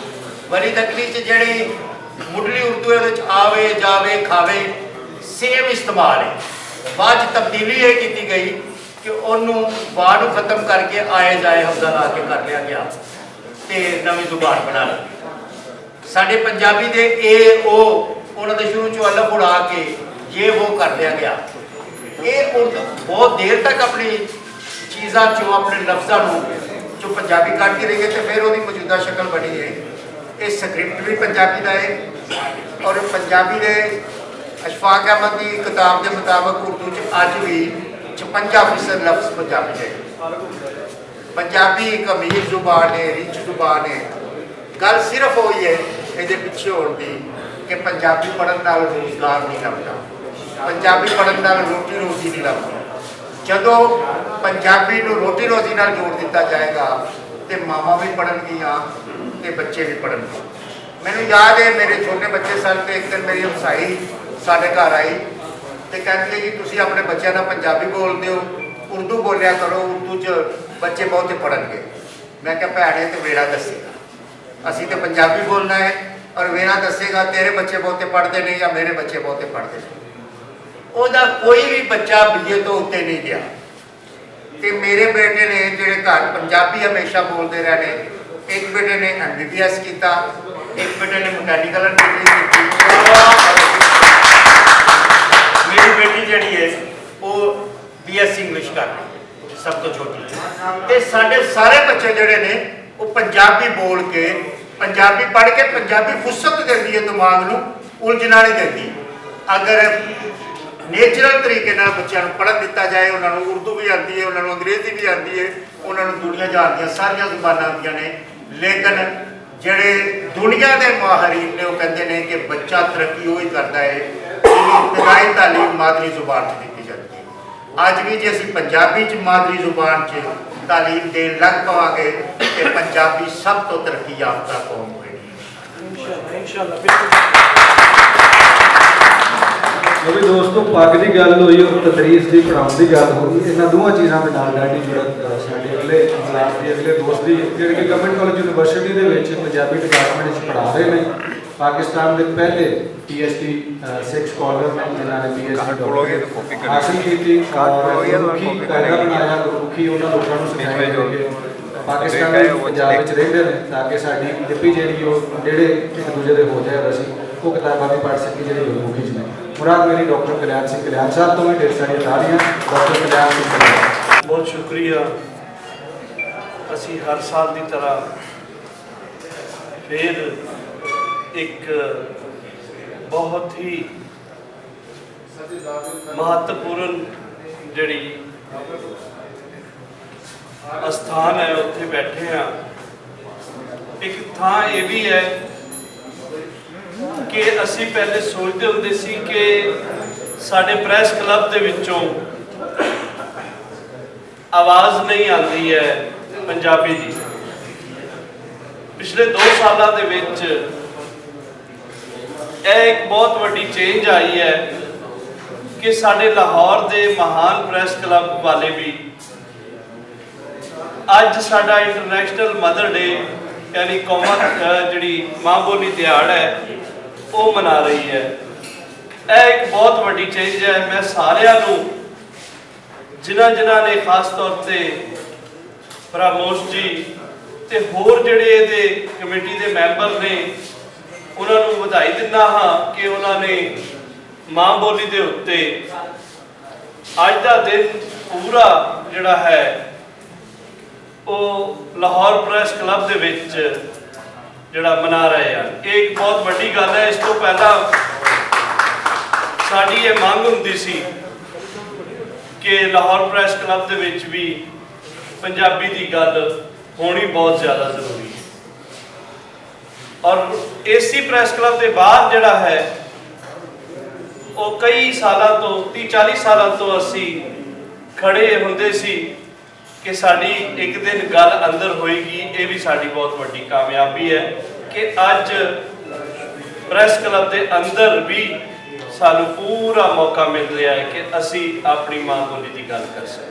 Speaker 13: ਵਲੀ ਨਕਲੀ 'ਚ ਜਿਹੜੀ ਮੁੱਢਲੀ ਉਰਦੂ ਇਹਦੇ 'ਚ ਆਵੇ, ਜਾਵੇ, ਖਾਵੇ, ਸੇਮ ਇਸਤੇਮਾਲ ਹੈ। ਬਾਅਦ 'ਚ ਤਬਦੀਲੀ ਇਹ ਕੀਤੀ ਗਈ ਕਿ ਉਹਨੂੰ ਵਾਰ ਨੂੰ ਖਤਮ ਕਰਕੇ ਆਏ ਜਾਏ ਹਮਜ਼ਾ ਲਾ ਕੇ ਕਰ ਲਿਆ ਗਿਆ ਤੇ ਨਵੀਂ ਜ਼ੁਬਾਨ ਬਣਾ ਲਈ। ਸਾਡੇ ਪੰਜਾਬੀ ਦੇ ਇਹ ਉਹ ਉਹਨਾਂ ਦੇ ਸ਼ੁਰੂ 'ਚੋਂ ਅਲਫ ਉਡਾ ਕੇ ਇਹ ਉਹ ਕਰ ਲਿਆ ਗਿਆ। ਇਹ ਉਰਦੂ ਬਹੁਤ ਦੇਰ ਤੱਕ ਆਪਣੀ ਚੀਜ਼ਾਂ 'ਚੋਂ, ਆਪਣੇ ਲਫ਼ਜ਼ਾਂ ਨੂੰ ਜੋ ਪੰਜਾਬੀ ਕੱਢ ਕੇ ਰਹੀ ਹੈ ਤੇ ਫਿਰ ਉਹਦੀ ਮੌਜੂਦਾ ਸ਼ਕਲ ਬਣੀ ਹੈ। ਇਹ ਸਕ੍ਰਿਪਟ ਵੀ ਪੰਜਾਬੀ ਦਾ ਹੈ ਔਰ ਪੰਜਾਬੀ ਦੇ ਅਸ਼ਫਾਕ ਅਹਿਮਦ ਦੀ ਕਿਤਾਬ ਦੇ ਮੁਤਾਬਕ ਉਰਦੂ 'ਚ ਅੱਜ ਵੀ 56% ਲਫ਼ਜ਼ ਪੰਜਾਬੀ ਹੈ। ਪੰਜਾਬੀ ਇੱਕ ਅਮੀਰ ਜ਼ੁਬਾਨ ਹੈ, ਰਿਚ ਜ਼ੁਬਾਨ ਹੈ। ਗੱਲ ਸਿਰਫ ਹੋਈ ਹੈ ਇਹਦੇ ਪਿੱਛੇ ਹੋਣ ਦੀ ਕਿ ਪੰਜਾਬੀ ਪੜ੍ਹਨ ਨਾਲ ਰੋਜ਼ਗਾਰ ਨਹੀਂ ਲੱਭਦਾ, ਪੰਜਾਬੀ ਪੜ੍ਹਨ ਨਾਲ ਰੋਟੀ ਰੋਜ਼ੀ ਨਹੀਂ ਲੱਭਦੀ। ਜਦੋਂ ਪੰਜਾਬੀ ਨੂੰ ਰੋਟੀ ਰੋਜ਼ੀ ਨਾਲ ਜੋੜ ਦਿੱਤਾ ਜਾਏਗਾ ਤੇ ਮਾਵਾਂ ਵੀ ਪੜ੍ਹਨਗੀਆਂ ਤੇ ਬੱਚੇ ਵੀ ਪੜ੍ਹਨਗੇ। ਮੈਨੂੰ ਯਾਦ ਹੈ ਮੇਰੇ ਛੋਟੇ ਬੱਚੇ ਸਨ ਤੇ ਇੱਕ ਦਿਨ ਮੇਰੀ ਹਮਸਾਈ ਸਾਡੇ ਘਰ ਆਈ ਤੇ ਕਹਿੰਦੀ ਜੀ ਤੁਸੀਂ ਆਪਣੇ ਬੱਚਿਆਂ ਨਾਲ ਪੰਜਾਬੀ ਬੋਲਦੇ ਹੋ, ਉਰਦੂ ਬੋਲਿਆ ਕਰੋ, ਉਰਦੂ 'ਚ ਬੱਚੇ ਬਹੁਤੇ ਪੜ੍ਹਨਗੇ। ਮੈਂ ਕਿਹਾ ਭੈਣੇ ਤੇ ਵੇੜਾ ਦੱਸੇਗਾ, ਅਸੀਂ ਤੇ ਪੰਜਾਬੀ ਬੋਲਣਾ ਹੈ ਔਰ ਵੇੜਾ ਦੱਸੇਗਾ ਤੇਰੇ ਬੱਚੇ ਬਹੁਤੇ ਪੜ੍ਹਦੇ ਨੇ ਜਾਂ ਮੇਰੇ ਬੱਚੇ ਬਹੁਤੇ ਪੜ੍ਹਦੇ ਨੇ। ਉਹਦਾ ਕੋਈ ਵੀ ਬੱਚਾ BA ਤੋਂ ਉੱਤੇ ਨਹੀਂ ਗਿਆ। ਤੇ ਮੇਰੇ ਬੇਟੇ ਨੇ ਜਿਹੜੇ ਘਰ ਪੰਜਾਬੀ ਹਮੇਸ਼ਾ ਬੋਲਦੇ ਰਹੇ ਨੇ, ਇੱਕ ਬੇਟੇ ਨੇ MBBS ਕੀਤਾ, ਇੱਕ ਬੇਟੇ ਨੇ ਮਕੈਨੀਕਲ ਇੰਜੀਨੀਅਰਿੰਗ ਕੀਤੀ, ਮੇਰੀ ਬੇਟੀ ਜਿਹੜੀ ਹੈ ਉਹ BSc ਇੰਗਲਿਸ਼ ਕਰ ਰਹੀ ਹੈ, ਸਭ ਤੋਂ ਛੋਟੀ। ਤੇ ਸਾਡੇ ਸਾਰੇ ਬੱਚੇ ਜਿਹੜੇ ਨੇ ਉਹ ਪੰਜਾਬੀ ਬੋਲ ਕੇ, ਪੰਜਾਬੀ ਪੜ੍ਹ ਕੇ, ਪੰਜਾਬੀ ਫੁਰਸਤ ਦਿੰਦੀ ਹੈ ਦਿਮਾਗ ਨੂੰ, ਉਲਝਣਾ ਨਹੀਂ ਦਿੰਦੀ। ਅਗਰ ਨੇਚਰਲ ਤਰੀਕੇ ਨਾਲ ਬੱਚਿਆਂ ਨੂੰ ਪੜ੍ਹਨ ਦਿੱਤਾ ਜਾਏ, ਉਹਨਾਂ ਨੂੰ ਉਰਦੂ ਵੀ ਆਉਂਦੀ ਹੈ, ਉਹਨਾਂ ਨੂੰ ਅੰਗਰੇਜ਼ੀ ਵੀ ਆਉਂਦੀ ਹੈ, ਉਹਨਾਂ ਨੂੰ ਦੁਨੀਆ ਜਹਾਨ ਦੀਆਂ ਸਾਰੀਆਂ ਜ਼ੁਬਾਨਾਂ ਆਉਂਦੀਆਂ ਨੇ। ਲੇਕਿਨ ਜਿਹੜੇ ਦੁਨੀਆ ਦੇ ਮਾਹਰੀਨ ਨੇ ਉਹ ਕਹਿੰਦੇ ਨੇ ਕਿ ਬੱਚਾ ਤਰੱਕੀ ਉਹ ਹੀ ਕਰਦਾ ਹੈ ਜਿਹਦੀ ਇਬਤਦਾਈ ਤਾਲੀਮ ਮਾਦਰੀ ਜ਼ੁਬਾਨ 'ਚ ਦਿੱਤੀ ਜਾਂਦੀ ਹੈ। ਅੱਜ ਵੀ ਜੇ ਅਸੀਂ ਪੰਜਾਬੀ 'ਚ ਮਾਦਰੀ ਜ਼ੁਬਾਨ 'ਚ ਤਾਲੀਮ ਦੇਣ ਲੱਗ ਪਵਾਂਗੇ ਤੇ ਪੰਜਾਬੀ ਸਭ ਤੋਂ ਤਰੱਕੀ ਯਾਫਤਾ ਕੌਮ ਹੋਏਗੀ ਇੰਸ਼ਾਅੱਲਾ।
Speaker 7: ਵੀ ਦੋਸਤੋ ਪੱਗ ਦੀ ਗੱਲ ਹੋਈ ਔਰ ਤਦਰੀਸ ਦੀ ਪੜ੍ਹਾਉਣ ਦੀ ਗੱਲ ਹੋਈ, ਇਹਨਾਂ ਦੋਵਾਂ ਚੀਜ਼ਾਂ ਦੇ ਨਾਲ ਡਾਢੀ ਜੁੜਤ ਸਾਡੇ ਅਗਲੇ ਇਨਕਲਾਬ ਦੇ ਅਗਲੇ ਦੋਸਤ ਦੀ ਜਿਹੜੇ ਕਿ ਗਵਰਨਮੈਂਟ ਕਾਲਜ ਯੂਨੀਵਰਸਿਟੀ ਦੇ ਵਿੱਚ ਪੰਜਾਬੀ ਡਿਪਾਰਟਮੈਂਟ ਵਿੱਚ ਪੜ੍ਹਾ ਰਹੇ ਨੇ। ਪਾਕਿਸਤਾਨ ਦੇ ਪਹਿਲੇ PhD ਸਿੱਖ ਸਕਾਲਰ ਨੇ ਜਿਨ੍ਹਾਂ ਨੇ PhD ਹਾਸਿਲ ਕੀਤੀ, ਗੁਰਮੁਖੀ ਕਾਇਦਾ ਬਣਾਇਆ, ਗੁਰਮੁਖੀ ਉਹਨਾਂ ਲੋਕਾਂ ਨੂੰ ਸਿਖਾਇਆ ਕਿ ਪਾਕਿਸਤਾਨ ਦੇ ਪੰਜਾਬ ਵਿੱਚ ਰਹਿੰਦੇ ਨੇ ਤਾਂ ਕਿ ਸਾਡੀ ਲਿਪੀ ਜਿਹੜੀ ਉਹ ਜਿਹੜੇ ਇੱਕ ਦੂਜੇ ਦੇ ਹੋ ਜਾਏ ਅਸੀਂ ਉਹ ਕਿਤਾਬਾਂ ਵੀ ਪੜ੍ਹ ਸਕੀ ਜਿਹੜੀ ਗੁਰਮੁਖੀ 'ਚ ਨੇ। ਮੁਰਾਦ ਮੇਰੀ ਡਾਕਟਰ ਕਲਿਆਣ ਸਿੰਘ ਕਲਿਆਣ ਸਾਹਿਬ ਤੋਂ ਵੀ ਢੇਰ ਸਾਰੀਆਂ ਤਾੜੀਆਂ। ਡਾਕਟਰ ਕਲਿਆਣ ਸਿੰਘ ਕਲਿਆਣ,
Speaker 14: ਬਹੁਤ ਸ਼ੁਕਰੀਆ। ਅਸੀਂ ਹਰ ਸਾਲ ਦੀ ਤਰ੍ਹਾਂ ਫਿਰ ਇੱਕ ਬਹੁਤ ਹੀ ਮਹੱਤਵਪੂਰਨ ਜਿਹੜੀ ਅਸਥਾਨ ਹੈ ਉੱਥੇ ਬੈਠੇ ਹਾਂ। ਇੱਕ ਥਾਂ ਇਹ ਵੀ ਹੈ ਕਿ ਅਸੀਂ ਪਹਿਲੇ ਸੋਚਦੇ ਹੁੰਦੇ ਸੀ ਕਿ ਸਾਡੇ ਪ੍ਰੈਸ ਕਲੱਬ ਦੇ ਵਿੱਚੋਂ ਆਵਾਜ਼ ਨਹੀਂ ਆਉਂਦੀ ਹੈ ਪੰਜਾਬੀ ਦੀ। ਪਿਛਲੇ 2 ਸਾਲਾਂ ਦੇ ਵਿੱਚ ਇਹ ਇੱਕ ਬਹੁਤ ਵੱਡੀ ਚੇਂਜ ਆਈ ਹੈ ਕਿ ਸਾਡੇ ਲਾਹੌਰ ਦੇ ਮਹਾਨ ਪ੍ਰੈਸ ਕਲੱਬ ਵਾਲੇ ਵੀ ਅੱਜ ਸਾਡਾ ਇੰਟਰਨੈਸ਼ਨਲ ਮਦਰ ਡੇ ਯਾਨੀ ਕੌਮਾਂ ਜਿਹੜੀ ਮਾਂ ਬੋਲੀ ਦਿਹਾੜਾ ਹੈ ਉਹ ਮਨਾ ਰਹੀ ਹੈ। ਇਹ ਇੱਕ ਬਹੁਤ ਵੱਡੀ ਚੇਂਜ ਹੈ। ਮੈਂ ਸਾਰਿਆਂ ਨੂੰ ਜਿਨ੍ਹਾਂ ਨੇ ਖਾਸ ਤੌਰ ਤੇ ਪਰਾਮੋਸ਼ ਜੀ ਤੇ ਹੋਰ ਜਿਹੜੇ ਇਹਦੇ ਕਮੇਟੀ ਦੇ ਮੈਂਬਰ ਨੇ ਉਹਨਾਂ ਨੂੰ ਵਧਾਈ ਦਿੰਦਾ ਹਾਂ ਕਿ ਉਹਨਾਂ ਨੇ ਮਾਂ ਬੋਲੀ ਦੇ ਉੱਤੇ ਅੱਜ ਦਾ ਦਿਨ ਪੂਰਾ ਜਿਹੜਾ ਹੈ ਉਹ ਲਾਹੌਰ ਪ੍ਰੈਸ ਕਲੱਬ ਦੇ ਵਿੱਚ ਜਿਹੜਾ ਮਨਾ ਰਹੇ ਹਨ। ਇਹ ਇੱਕ ਬਹੁਤ ਵੱਡੀ ਗੱਲ ਹੈ। ਇਸ ਤੋਂ ਪਹਿਲਾਂ ਸਾਡੀ ਇਹ ਮੰਗ ਹੁੰਦੀ ਸੀ ਕਿ ਲਾਹੌਰ ਪ੍ਰੈਸ ਕਲੱਬ ਦੇ ਵਿੱਚ ਵੀ ਪੰਜਾਬੀ ਦੀ ਗੱਲ ਹੋਣੀ ਬਹੁਤ ਜ਼ਿਆਦਾ ਜ਼ਰੂਰੀ ਹੈ। ਔਰ AC ਪ੍ਰੈਸ ਕਲੱਬ ਦੇ ਬਾਹਰ ਜਿਹੜਾ ਹੈ ਉਹ ਕਈ ਸਾਲਾਂ ਤੋਂ 30-40 ਸਾਲਾਂ ਤੋਂ ਅਸੀਂ ਖੜੇ ਹੁੰਦੇ ਸੀ ਕਿ ਸਾਡੀ ਇੱਕ ਦਿਨ ਗੱਲ ਅੰਦਰ ਹੋਏਗੀ। ਇਹ ਵੀ ਸਾਡੀ ਬਹੁਤ ਵੱਡੀ ਕਾਮਯਾਬੀ ਹੈ ਕਿ ਅੱਜ ਪ੍ਰੈਸ ਕਲੱਬ ਦੇ ਅੰਦਰ ਵੀ ਸਾਨੂੰ ਪੂਰਾ ਮੌਕਾ ਮਿਲ ਰਿਹਾ ਹੈ ਕਿ ਅਸੀਂ ਆਪਣੀ ਮਾਂ ਬੋਲੀ ਦੀ ਗੱਲ ਕਰ ਸਕੀਏ।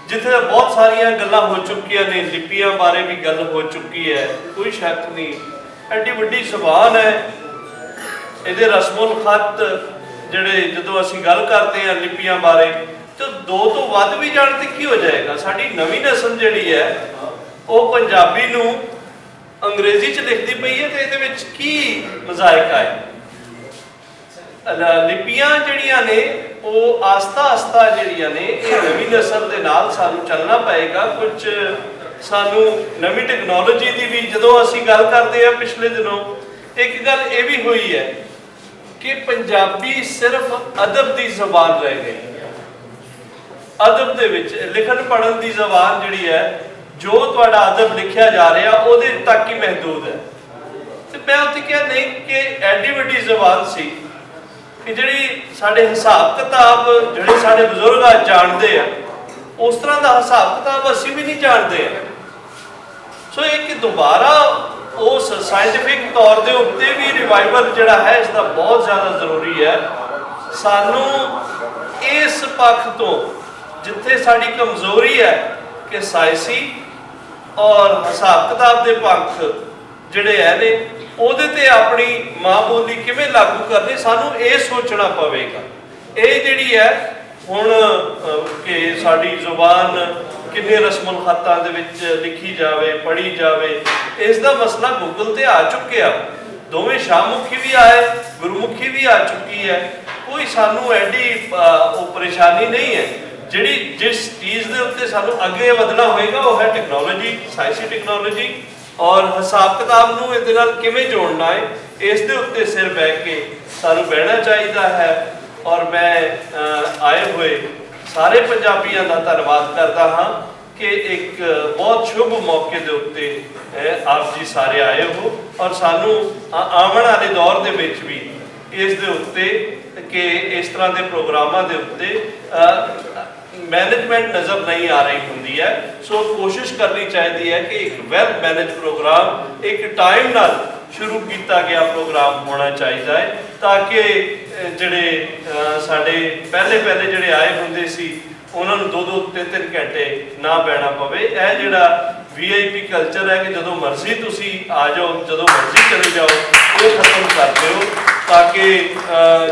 Speaker 14: ਜਿੱਥੇ ਬਹੁਤ ਸਾਰੀਆਂ ਗੱਲਾਂ ਹੋ ਚੁੱਕੀਆਂ ਨੇ, ਲਿਪੀਆਂ ਬਾਰੇ ਵੀ ਗੱਲ ਹੋ ਚੁੱਕੀ ਹੈ, ਕੋਈ ਸ਼ੱਕ ਨਹੀਂ ਐਡੀ ਵੱਡੀ ਜ਼ਬਾਨ ਹੈ। ਇਹਦੇ ਰਸਮੁਲ ਖਤ ਜਿਹੜੇ ਜਦੋਂ ਅਸੀਂ ਗੱਲ ਕਰਦੇ ਹਾਂ ਲਿਪੀਆਂ ਬਾਰੇ ਤੇ 2 ਤੋਂ ਵੱਧ ਵੀ ਜਾਣ ਤੇ ਕੀ ਹੋ ਜਾਏਗਾ। ਸਾਡੀ ਨਵੀਂ ਨਸਲ ਜਿਹੜੀ ਹੈ ਉਹ ਪੰਜਾਬੀ ਨੂੰ ਅੰਗਰੇਜ਼ੀ 'ਚ ਲਿਖਦੀ ਪਈ ਹੈ ਤੇ ਇਹਦੇ ਵਿੱਚ ਕੀ ਮਜ਼ਾਇਕਾ ਹੈ। ਲਿਪੀਆਂ ਜਿਹੜੀਆਂ ਨੇ ਉਹ ਆਸਤਾ ਜਿਹੜੀਆਂ ਨੇ ਇਹ ਨਵੀਂ ਨਸਲ ਦੇ ਨਾਲ ਸਾਨੂੰ ਚੱਲਣਾ ਪਏਗਾ। ਕੁਝ ਸਾਨੂੰ ਨਵੀਂ ਟੈਕਨੋਲੋਜੀ ਦੀ ਵੀ ਜਦੋਂ ਅਸੀਂ ਗੱਲ ਕਰਦੇ ਹਾਂ ਪਿਛਲੇ ਦਿਨੋਂ ਇੱਕ ਗੱਲ ਇਹ ਵੀ ਹੋਈ ਹੈ ਕਿ ਪੰਜਾਬੀ ਸਿਰਫ ਅਦਬ ਦੀ ਜ਼ਬਾਨ ਰਹਿ ਗਈ। ਅਦਬ ਦੇ ਵਿੱਚ ਲਿਖਣ ਪੜ੍ਹਨ ਦੀ ਜ਼ਬਾਨ ਜਿਹੜੀ ਹੈ ਜੋ ਤੁਹਾਡਾ ਅਦਬ ਲਿਖਿਆ ਜਾ ਰਿਹਾ ਉਹਦੇ ਤੱਕ ਹੀ ਮਹਿਦੂਦ ਹੈ। ਤੇ मैं उत्थे क्या नहीं कि एडी वड्डी जबान सी कि जिहड़ी साडे हिसाब किताब जिहड़े साडे बजुर्ग आज जानते हैं उस तरह का हिसाब किताब असीं भी नहीं जानते हैं। सो एक दोबारा उस साइंटिफिक तौर के उत्ते भी रिवाइवल जिहड़ा है इसका बहुत ज़्यादा जरूरी है। सानू इस पक्ष तो जिथे साडी कमजोरी है कि साइंसी और हिसाब किताब के पक्ष जिहड़े है ने ਉਹਦੇ ਤੇ ਆਪਣੀ ਮਾਂ ਬੋਲੀ ਕਿਵੇਂ ਲਾਗੂ ਕਰਨੀ ਸਾਨੂੰ ਇਹ ਸੋਚਣਾ ਪਵੇਗਾ। ਇਹ ਜਿਹੜੀ ਹੈ ਹੁਣ ਕਿ ਸਾਡੀ ਜ਼ੁਬਾਨ ਕਿੰਨੇ ਰਸਮੁਲ ਖਤਾਂ ਦੇ ਵਿੱਚ ਲਿਖੀ ਜਾਵੇ ਪੜ੍ਹੀ ਜਾਵੇ ਇਸ ਦਾ ਮਸਲਾ ਗੂਗਲ ਤੇ ਆ ਚੁੱਕਿਆ। ਦੋਵੇਂ ਸ਼ਾਹਮੁਖੀ ਵੀ ਆਏ ਗੁਰਮੁਖੀ ਵੀ ਆ ਚੁੱਕੀ ਹੈ। ਕੋਈ ਸਾਨੂੰ ਐਡੀ ਉਹ ਪਰੇਸ਼ਾਨੀ ਨਹੀਂ ਹੈ। ਜਿਹੜੀ ਜਿਸ ਚੀਜ਼ ਦੇ ਉੱਤੇ ਸਾਨੂੰ ਅੱਗੇ ਵਧਣਾ ਹੋਏਗਾ ਉਹ ਹੈ ਟੈਕਨੋਲੋਜੀ ਸਾਇੰਸੀ ਟੈਕਨੋਲੋਜੀ और हिसाब किताब नूं इहदे नाल किवें जोड़ना है इस दे उत्ते सिर बैठ के सानूं बहना चाहिए है। और मैं आए हुए सारे पंजाबियों का धन्यवाद करता हाँ कि एक बहुत शुभ मौके के उत्ते आप जी सारे आए हो और सानूं आने वाले दौर के विच भी इस दे उत्ते कि इस तरह के प्रोग्रामां दे उत्ते मैनेजमेंट नज़र नहीं आ रही होंगी है। सो कोशिश करनी चाहिए है कि एक वैल मैनेज प्रोग्राम एक टाइम नाल शुरू किया गया प्रोग्राम होना चाहिए है ताकि जिहड़े साडे पहले जिहड़े आए होंदे सी उन्होंने 2-2 3-3 घंटे ना बहना पवे। यह जिहड़ा VIP कल्चर है कि जो मर्जी तुसी आ जाओ जो मर्जी चले जाओ ये खत्म कर दो ताकि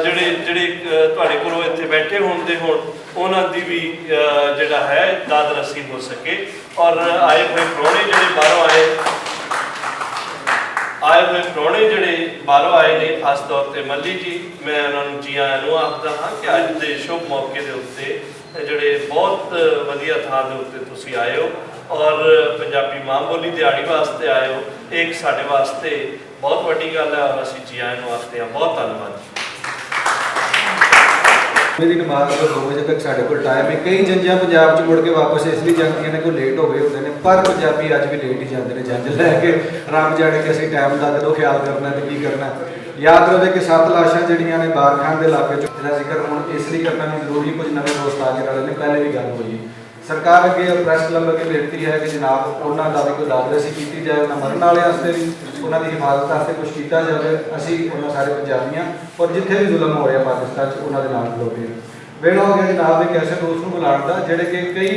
Speaker 14: जिहड़े तुहाडे कोलों इत्थे बैठे होंदे होण उन्हां दी भी जिहड़ा है दाद रसी हो सके। और आए हुए प्राहुणे जिहड़े बाहरों आए ने खास तौर पर मल्ली जी मैं उन्होंने जी आयां नूं आखदा हाँ कि अज दे शुभ मौके के उत्ते जिहड़े बहुत वधिया थां दे उत्ते तुसीं आए हो और पंजाबी मां बोली दिहाड़ी वास्ते आए हो एक साडे वास्ते बहुत वड्डी गल है और असीं जी आयां नूं आखदे हां। बहुत धन्नवाद।
Speaker 7: ਦੀ ਨਮਾਜ਼ ਤੋਂ 2 ਵਜੇ ਤੱਕ ਸਾਡੇ ਕੋਲ ਟਾਈਮ ਹੈ। ਕਈ ਜੰਜਾਂ ਪੰਜਾਬ 'ਚ ਮੁੜ ਕੇ ਵਾਪਸ ਇਸ ਲਈ ਜਾਂਦੀਆਂ ਨੇ ਕੋਈ ਲੇਟ ਹੋ ਗਏ ਹੁੰਦੇ ਨੇ ਪਰ ਪੰਜਾਬੀ ਅੱਜ ਵੀ ਲੇਟ ਹੀ ਜਾਂਦੇ ਨੇ ਜੰਜ ਲੈ ਕੇ ਰੱਬ ਜਾਣੇ ਕਿ ਅਸੀਂ ਟਾਈਮ ਦਾ ਕਦੋਂ ਖਿਆਲ ਕਰਨਾ ਤੇ ਕੀ ਕਰਨਾ। ਯਾਦ ਰਵੇ ਕਿ 7 ਲਾਸ਼ਾਂ ਜਿਹੜੀਆਂ ਨੇ ਬਾਰਖਾਨ ਦੇ ਇਲਾਕੇ 'ਚ ਇਹਦਾ ਜ਼ਿਕਰ ਹੁਣ ਇਸ ਲਈ ਕਰਨਾ ਵੀ ਜ਼ਰੂਰੀ ਕੁਝ ਨਵੇਂ ਦੋਸਤ ਆ ਗਏ ਵਾਲੇ ਨੇ ਪਹਿਲੇ ਵੀ ਗੱਲ ਹੋਈ। ਸਰਕਾਰ ਅੱਗੇ ਪ੍ਰੈਸ ਕਲੱਬ ਅੱਗੇ ਬੇਨਤੀ ਹੈ ਕਿ ਜਨਾਬ ਉਹਨਾਂ ਦਾ ਵੀ ਕੋਈ ਦਾਦਰਸੀ ਕੀਤੀ ਜਾਏ ਉਹਨਾਂ ਮਰਨ ਵਾਲੇ ਵਾਸਤੇ ਵੀ ਉਹਨਾਂ ਦੀ ਹਿਫਾਜ਼ਤ ਵਾਸਤੇ ਕੁਝ ਕੀਤਾ ਜਾਵੇ। ਅਸੀਂ ਉਹਨਾਂ ਸਾਰੇ ਪੰਜਾਬੀਆਂ ਔਰ ਜਿੱਥੇ ਵੀ ਜ਼ੁਲਮ ਹੋ ਰਿਹਾ ਪਾਕਿਸਤਾਨ 'ਚ ਉਹਨਾਂ ਦੇ ਨਾਲ ਖਲੋਤੇ ਹਾਂ। ਵੇਲਾ ਹੋ ਗਿਆ ਜਨਾਬ ਦੇ ਕੈਸੇ ਦੋਸਤ ਨੂੰ ਬੁਲਾਉਣ ਦਾ ਜਿਹੜੇ ਕਿ ਕਈ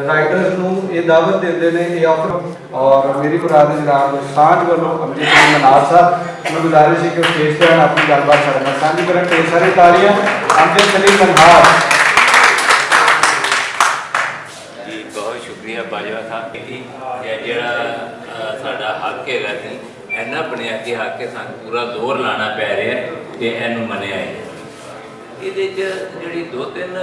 Speaker 7: ਰਾਈਟਰਸ ਨੂੰ ਇਹ ਦਾਵਤ ਦਿੰਦੇ ਨੇ ਇਹ ਆਫਰ। ਔਰ ਮੇਰੀ ਮੁਰਾਦ ਜਨਾਬ ਸਾਂਝ ਵੱਲੋਂ ਅਮਜੀਤ ਸਿੰਘ ਮਨਾਰ ਸਾਹਿਬ ਨੂੰ ਗੁਜ਼ਾਰਿਸ਼ ਹੈ ਕਿ ਉਹ ਸਟੇਜ ਤੇ ਆਪਣੀ ਗੱਲਬਾਤ ਸਾਡੇ ਨਾਲ ਸਾਂਝੀ ਕਰਨ। ਢੇਰ ਸਾਰੀ ਤਾਲੀਆਂ ਅਮਜਦ ਸਲੀਮ ਮਨਹਾਰ।
Speaker 15: बहुत शुक्रिया बाजवा साहब की ਜਿਹੜਾ ਸਾਡਾ ਹੱਕ ਹੈਗਾ ਸੀ ਇੰਨਾ ਬੁਨਿਆਦੀ ਹੱਕ ਹੈ ਸਾਨੂੰ ਪੂਰਾ ਜ਼ੋਰ ਲਾਣਾ ਪੈ ਰਿਹਾ ਕਿ ਇਹਨੂੰ ਮੰਨਿਆ ਹੈ। ਇਹਦੇ 'ਚ ਜਿਹੜੀ 2-3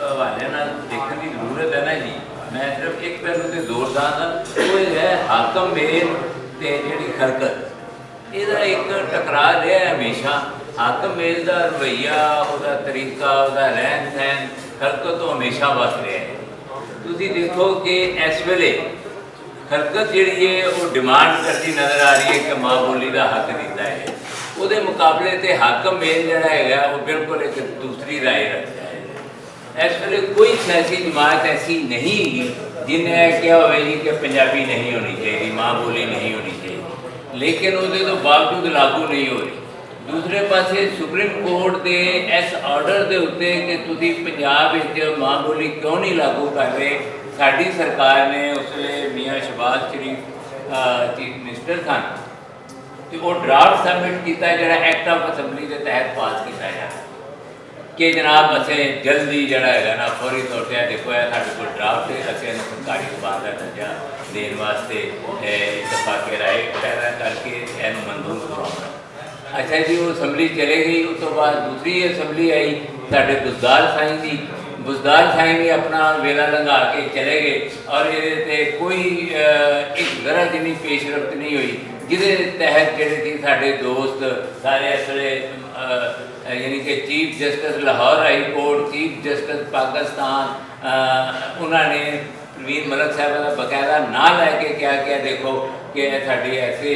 Speaker 15: ਹਵਾਲਿਆਂ ਨਾਲ ਦੇਖਣ ਦੀ ਜ਼ਰੂਰਤ ਹੈ ਨਾ ਜੀ। ਮੈਂ ਸਿਰਫ ਇੱਕ ਪਹਿਲੂ 'ਤੇ ਜ਼ੋਰ ਦਾਂਗਾ ਉਹ ਹੈ ਹਾਕਮ ਮੇਲ ਅਤੇ ਜਿਹੜੀ ਖਲਕਤ ਇਹਦਾ ਇੱਕ ਟਕਰਾਅ ਰਿਹਾ ਹਮੇਸ਼ਾ। ਹਾਕਮ ਮੇਲ ਦਾ ਰਵੱਈਆ ਉਹਦਾ ਤਰੀਕਾ ਉਹਦਾ ਰਹਿਣ ਸਹਿਣ ਖਲਕਤ ਤੋਂ ਹਮੇਸ਼ਾ ਵੱਧ ਰਿਹਾ ਹੈ। ਤੁਸੀਂ ਦੇਖੋ ਕਿ ਇਸ ਵੇਲੇ ਖਲਕਤ ਜਿਹੜੀ ਹੈ ਉਹ ਡਿਮਾਂਡ ਕਰਦੀ ਨਜ਼ਰ ਆ ਰਹੀ ਹੈ ਕਿ ਮਾਂ ਬੋਲੀ ਦਾ ਹੱਕ ਦਿੱਤਾ ਹੈ। ਉਹਦੇ ਮੁਕਾਬਲੇ 'ਤੇ ਹਾਕਮ ਮੇਲ ਜਿਹੜਾ ਹੈਗਾ ਉਹ ਬਿਲਕੁਲ ਇੱਕ ਦੂਸਰੀ ਰਾਏ ਰੱਖਦਾ ਹੈ। ਇਸ ਵੇਲੇ ਕੋਈ ਸਿਆਸੀ ਜਮਾਤ ਐਸੀ ਨਹੀਂ ਹੈਗੀ ਜਿਹਨੇ ਇਹ ਕਿਹਾ ਹੋਵੇ ਜੀ ਕਿ ਪੰਜਾਬੀ ਨਹੀਂ ਹੋਣੀ ਚਾਹੀਦੀ ਮਾਂ ਬੋਲੀ ਨਹੀਂ ਹੋਣੀ ਚਾਹੀਦੀ ਲੇਕਿਨ ਉਹਦੇ ਤੋਂ ਬਾਵਜੂਦ ਲਾਗੂ ਨਹੀਂ ਹੋ ਰਹੀ। ਦੂਸਰੇ ਪਾਸੇ ਸੁਪਰੀਮ ਕੋਰਟ ਦੇ ਇਸ ਆਰਡਰ ਦੇ ਉੱਤੇ ਕਿ ਤੁਸੀਂ ਪੰਜਾਬ ਵਿੱਚ ਮਾਂ ਬੋਲੀ ਕਿਉਂ ਨਹੀਂ ਲਾਗੂ ਕਰ ਰਹੇ ਸਾਡੀ ਸਰਕਾਰ ਨੇ ਉਸ ਵੇਲੇ ਮੀਆਂ ਸ਼ਹਿਬਾਜ਼ ਸ਼ਰੀਫ ਚੀਫ ਮਿਨਿਸਟਰ ਸਨ ਅਤੇ ਉਹ ਡਰਾਫਟ ਸਬਮਿਟ ਕੀਤਾ ਜਿਹੜਾ ਐਕਟ ਆਫ ਅਸੈਂਬਲੀ ਦੇ ਤਹਿਤ ਪਾਸ ਕੀਤਾ ਗਿਆ ਕਿ ਜਨਾਬ ਅਸੀਂ ਜਲਦੀ ਜਿਹੜਾ ਹੈਗਾ ਨਾ ਫੌਰੀ ਤੌਰ 'ਤੇ ਦੇਖੋ ਇਹ ਸਾਡੇ ਕੋਲ ਡਰਾਫਟ ਹੈ ਅਸੀਂ ਇਹਨੂੰ ਸਰਕਾਰੀ ਜ਼ਬਾਨ ਦਾ ਦਰਜਾ ਦੇਣ ਵਾਸਤੇ ਇਤਫਾਕੀ ਰਾਏ ਪੈਦਾ ਕਰਕੇ ਇਹਨੂੰ ਮਨਜ਼ੂਰ ਕਰਵਾਉਣਾ। ਅੱਛਾ ਜੀ ਉਹ ਅਸੈਂਬਲੀ ਚਲੇ ਗਈ ਉਸ ਤੋਂ ਬਾਅਦ ਦੂਸਰੀ ਅਸੈਂਬਲੀ ਆਈ ਸਾਡੇ ਬੁਜ਼ਦਾਰ ਸਾਈਂ ਦੀ ਬੁਜ਼ਦਾਰ ਸਾਈਂ ਨੇ ਆਪਣਾ ਵੇਲਾ ਲੰਘਾ ਕੇ ਚਲੇ ਗਏ ਔਰ ਇਹਦੇ 'ਤੇ ਕੋਈ ਇੱਕ ਜ਼ਰਾ ਜਿੰਨੀ ਪੇਸ਼ਰਫਤ ਨਹੀਂ ਹੋਈ ਜਿਹਦੇ ਤਹਿਤ ਜਿਹੜੇ ਸੀ ਸਾਡੇ ਦੋਸਤ ਸਾਰੇ ਇਸ ਵੇਲੇ ਯਾਨੀ ਕਿ chief justice Lahore high court chief justice Pakistan ਉਹਨਾਂ ਨੇ प्रवीण मलक साहब का बकायदा ना लैके क्या क्या देखो कि साढ़े ऐसे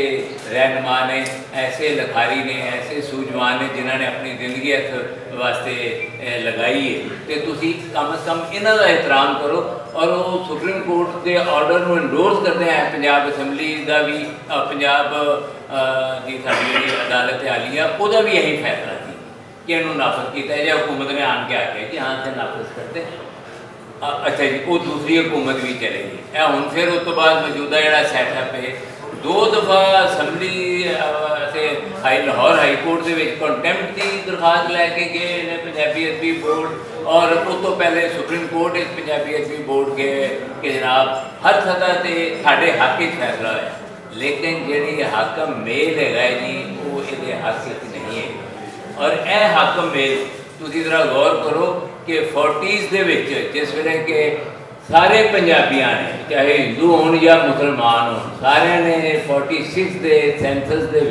Speaker 15: रहनुमा ने, ऐसे लिखारी ने, ऐसे सूझवान ने जिन्होंने अपनी जिंदगी इस वास्ते लगाई है, तो तुसी कम से कम इन्हों का एहतराम करो। और वो सुप्रीम कोर्ट के ऑर्डर को इंडोर्स करते हैं पंजाब असैम्बली का भी, पंजाब की साड़ी जी अदालत आली है वह भी यही फैसला थी कि इन्हों नाफज किया जाए। हुकूमत ने आन के आख्या कि हाँ से नाफज करते। अच्छा जी, वो दूसरी हुकूमत भी चलेगी। हम फिर उस तो बाद मौजूदा जोड़ा सैटअप है, 2 दफ़ा असैम्बली से लाहौर हाई कोर्ट के कंटैम्प्ट की दरखास्त लैके गए ने पंजाबी अदबी बोर्ड, और उस तो पहले सुप्रीम कोर्ट पंजाबी अदबी बोर्ड गए कि जनाब हर सतह से साढ़े हक फैसला है, लेकिन जी हाकम मेल है जी वो ये हक नहीं है। और यह हाकम मेल तुसी जरा गौर करो कि 40s ਦੇ ਵਿੱਚ जिस ਵੇਲੇ कि सारे पंजाबियों ने, चाहे हिंदू हो या मुसलमान हो, सारे ने 46 के सेंसस के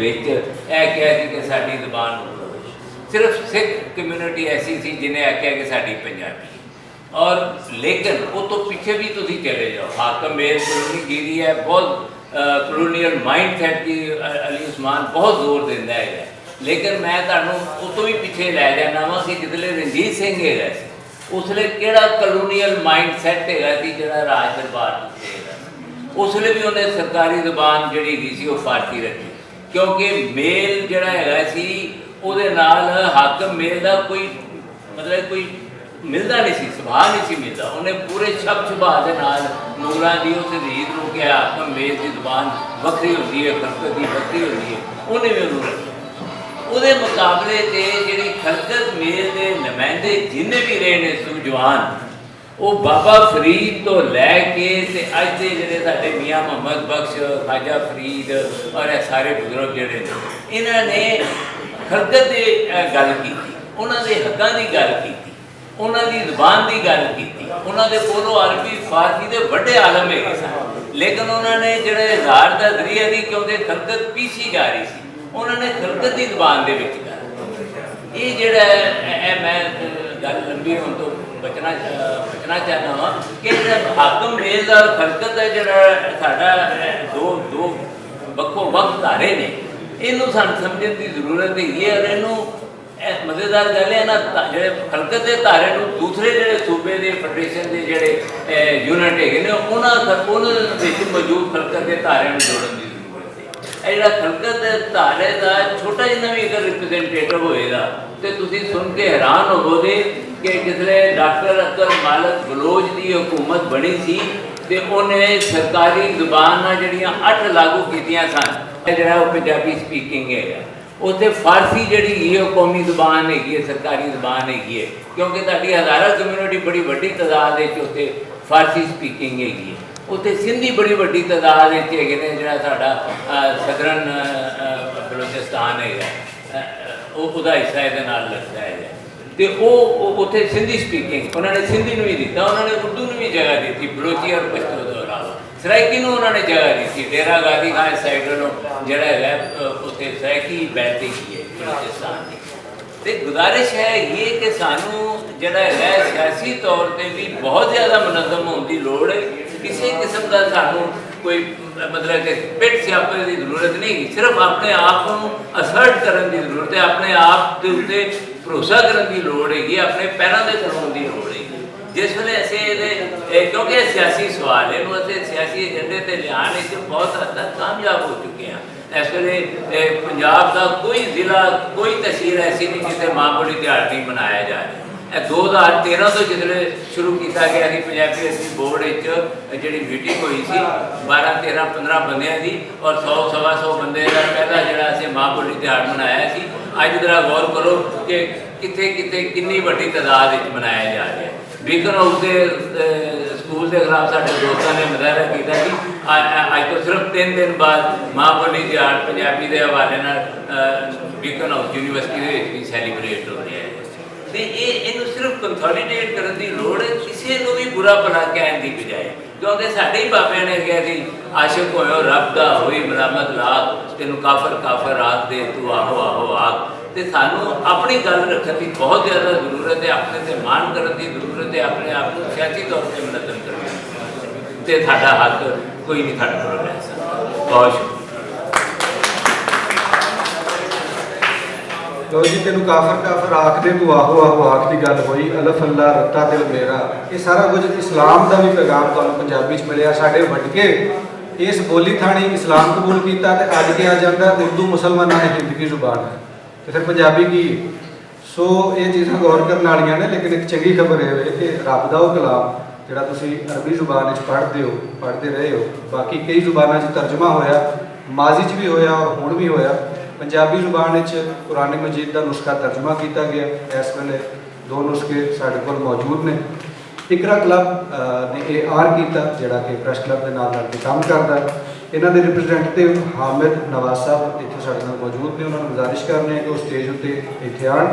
Speaker 15: कहा कि साड़ी जबान उर्दू। सिर्फ सिख कम्यूनिटी ऐसी सी जिन्हें आख्या कि साड़ी पंजाबी। और लेकिन वो तो पीछे भी तुसी चले जाओ, हाकम मेल कॉलोनीगिरी है, बहुत कॉलोनियल माइंड सैट की अली उस्मान बहुत जोर देता है। लेकिन मैं उस तो भी पिछे लै जाना वा कि जिसले रणजीत सिंह है उसले केड़ा कॉलोनियल माइंड सैट है जो राज दरबार उसले भी उन्हें सरकारी जबान जी फारसी रखी, क्योंकि मेल जोड़ा है हाकम मेल का कोई मतलब कोई मिलता नहीं सी, सुभाव नहीं सी मिलता। उन्हें पूरे शब्द सुभाव के नाल मुगलों की उस रीत को कि हाकम मेल की जबान वक्री होती है, खलकत की वक्री होती है, उन्हें भी उन्होंने रखी। ਉਹਦੇ ਮੁਕਾਬਲੇ ਤੇ ਜਿਹੜੀ ਖਲਕਤ ਮੇਲ ਦੇ ਨੁਮਾਇੰਦੇ ਜਿੰਨੇ ਵੀ ਰਹੇ ਨੇ ਸੂਝਵਾਨ, ਉਹ ਬਾਬਾ ਫਰੀਦ ਤੋਂ ਲੈ ਕੇ ਤੇ ਅੱਜ ਦੇ ਜਿਹੜੇ ਸਾਡੇ ਮੀਆਂ ਮੁਹੰਮਦ ਬਖਸ਼, ਖਾਜਾ ਫਰੀਦ ਔਰ ਇਹ ਸਾਰੇ ਬਜ਼ੁਰਗ ਜਿਹੜੇ ਨੇ, ਇਹਨਾਂ ਨੇ ਖਲਕਤ ਦੀ ਗੱਲ ਕੀਤੀ, ਉਹਨਾਂ ਦੇ ਹੱਕਾਂ ਦੀ ਗੱਲ ਕੀਤੀ, ਉਹਨਾਂ ਦੀ ਜ਼ੁਬਾਨ ਦੀ ਗੱਲ ਕੀਤੀ। ਉਹਨਾਂ ਦੇ ਕੋਲੋਂ ਅਰਬੀ ਫਾਰਸੀ ਦੇ ਵੱਡੇ ਆਲਮ ਹੈਗੇ ਸਨ, ਲੇਕਿਨ ਉਹਨਾਂ ਨੇ ਜਿਹੜੇ ਇਜ਼ਹਾਰ ਦਾ ਜ਼ਰੀਆ ਦੀ ਕਿਉਂਕਿ ਖਲਕਤ ਪੀਸੀ ਜਾ ਰਹੀ ਸੀ, उन्होंने खलकत की जबान के ये जोड़ा मैं गल लंबी होने तो बचना चाहता वा कि हाकम मेल और खलकत है जोड़ा साडा दो वक्ो वक्त धारे ने, इनू सन समझने की जरूरत है। और इनू मज़ेदार गल है ना जो खलकत के धारे दूसरे जो सूबे के फैडरेशन के जोड़े यूनिट है उन्होंने मौजूद खलकत के धारे जोड़न की जोड़ा खलकत धारे का छोटा जिन्ना भी अगर रिप्रजेंटेटिव होएगा तो तुसी सुन के हैरान होवोगे कि जिसले डॉक्टर अब्दुल मालिक बलोच की हुकूमत बनी सी ते उन्हें सरकारी जबान जड़ियाँ 8 लागू कीतियां सन। जोड़ा पंजाबी स्पीकिंग है, उत्थे फारसी जी है कौमी जबान हैगी, सरकारी जबान हैगी है, क्योंकि ताड़ी हज़ारा कम्यूनिटी बड़ी वड्डी तादाद उत्थे फारसी स्पीकिंग हैगी है। उत्थे सिंधी बड़ी वड्डी तादाद है जोड़ा साडा सदरन बलोचिस्तान है उसका हिस्सा ये लगता है। तो उत्थे सिंधी स्पीकिंग उन्होंने सिंधी भी दिता, उन्होंने उर्दू भी जगह दी थी, बलोची और पश्तो के अलावा सराइकी उन्होंने जगह दी थी। डेरा गाजी खान साइड जोड़ा है उत्थे सराइकी बैठती है बलोचिस्तान की। तो गुजारिश है ये कि सानू जोड़ा है सियासी तौर पर भी बहुत ज़्यादा मुनज़म होने की लोड़ है। किसी किस्म का सानू कोई मतलब कि पिट सियापे की जरूरत नहीं, सिर्फ अपने आप को असर्ट करने की जरूरत है, अपने आप के उत्ते भरोसा करने की लोड़ हैगी, अपने पैरों से खड़ोने की लोड़ हैगी। जिस वे ऐसे क्योंकि सियासी सवाल है, इन्होंने सियासी एजेंडे से लियाने बहुत हद तक कामयाब हो चुके हैं। इस वे पंजाब का कोई जिला कोई तहसील ऐसी नहीं जिसे माँ बोली त्यौहार नहीं मनाया जा रहा। 2013 तो जिसले शुरू किया गया कि पंजाबी अदबी बोर्ड जी मीटिंग हुई सी 12, 13, 15 बंदियां की और 100, 125 बंदे का पहला जोड़ा माँ बोली त्यौहार मनाया सी। अज जरा गौर करो कि कितने कितने कितनी वड्डी तादाद मनाया जा रहा है। बीकन हाउस के स्कूल के खिलाफ साढ़े दोस्तों ने मुजाहरा किया कि अज तो सिर्फ 3 दिन बाद माँ बोली त्यौहार पंजाबी के हवाले बीकन हाउस यूनिवर्सिटी भी सैलीब्रेट हो रहा है। तो ये सिर्फ कंसोलीडेट करने की लोड़ है, किसी को भी बुरा भला कहने की बजाय, क्योंकि साढ़े ही बाबे ने कहा कि आशिक होयो रब का होई मलामत लाख तेन काफर काफर आख दे तू आहो आहो आख। तो सानू अपनी गल रखने की बहुत ज़्यादा जरूरत है, अपने से मान करने की जरूरत है, अपने आप को सियासी तौर पर मुनज़्ज़म करने की। ਤੇ ਸਾਡਾ ਹੱਕ ਕੋਈ ਨਹੀਂ ਸਾਡੇ ਕੋਲ ਲੈ ਸਕਦਾ। ਬਹੁਤ ਸ਼ੁਕਰੀਆ।
Speaker 7: ਲੋ ਜੀ, ਤੈਨੂੰ ਕਾਫਰ ਕਾਫਰ ਆਖਦੇ ਤੂੰ ਆਹੋ ਆਹੋ ਆਖ ਦੀ ਗੱਲ ਹੋਈ, ਅਲਫ ਅੱਲਾ ਰੱਤਾ ਦਿਲ ਮੇਰਾ। ਇਹ ਸਾਰਾ ਕੁਝ ਇਸਲਾਮ ਦਾ ਵੀ ਪੈਗਾਮ ਤੁਹਾਨੂੰ ਪੰਜਾਬੀ 'ਚ ਮਿਲਿਆ। ਸਾਡੇ ਵਡਕੇ ਇਸ ਬੋਲੀ ਥਾਣੀ ਇਸਲਾਮ ਕਬੂਲ ਕੀਤਾ ਤੇ ਅੱਜ ਕਿਹਾ ਜਾਂਦਾ ਉਰਦੂ ਮੁਸਲਮਾਨਾਂ ਦੀ ਜ਼ਿੰਦਗੀ ਜ਼ੁਬਾਨ ਹੈ, ਤੇ ਫਿਰ ਪੰਜਾਬੀ ਕੀ ਹੈ? ਸੋ ਇਹ ਚੀਜ਼ਾਂ ਗੌਰ ਕਰਨ ਵਾਲੀਆਂ ਨੇ। ਲੇਕਿਨ ਇੱਕ ਚੰਗੀ ਖਬਰ ਇਹ ਹੋਵੇ ਕਿ ਰੱਬ ਦਾ ਉਹ ਕਲਾਮ ਜਿਹੜਾ ਤੁਸੀਂ ਅਰਬੀ ਜ਼ੁਬਾਨ 'ਚ ਪੜ੍ਹਦੇ ਰਹੇ ਹੋ, ਬਾਕੀ ਕਈ ਜ਼ੁਬਾਨਾਂ 'ਚ ਤਰਜਮਾ ਹੋਇਆ, ਮਾਜ਼ੀ 'ਚ ਵੀ ਹੋਇਆ ਔਰ ਹੁਣ ਵੀ ਹੋਇਆ। ਪੰਜਾਬੀ ਜ਼ੁਬਾਨ ਵਿੱਚ ਕੁਰਾਨ ਮਜੀਦ ਦਾ ਨੁਸਖਾ ਤਰਜਮਾ ਕੀਤਾ ਗਿਆ। ਇਸ ਵੇਲੇ 2 ਨੁਸਖੇ ਸਾਡੇ ਕੋਲ ਮੌਜੂਦ ਨੇ। ਇਕਰਾ ਕਲੱਬ ਨੇ ਇਹ ਆਰ ਕੀਤਾ, ਜਿਹੜਾ ਕਿ ਪ੍ਰੈਸ ਕਲੱਬ ਦੇ ਨਾਲ ਕੇ ਕੰਮ ਕਰਦਾ। ਇਹਨਾਂ ਦੇ ਰਿਪਰੈਜ਼ੈਂਟੇਟਿਵ ਹਾਮਿਦ ਨਵਾਜ਼ ਸਾਹਿਬ ਇੱਥੇ ਸਾਡੇ ਨਾਲ ਮੌਜੂਦ ਨੇ। ਉਹਨਾਂ ਨੂੰ ਗੁਜ਼ਾਰਿਸ਼ ਕਰਨੇ ਕਿ ਉਹ ਸਟੇਜ ਉੱਤੇ ਇੱਥੇ ਆਉਣ।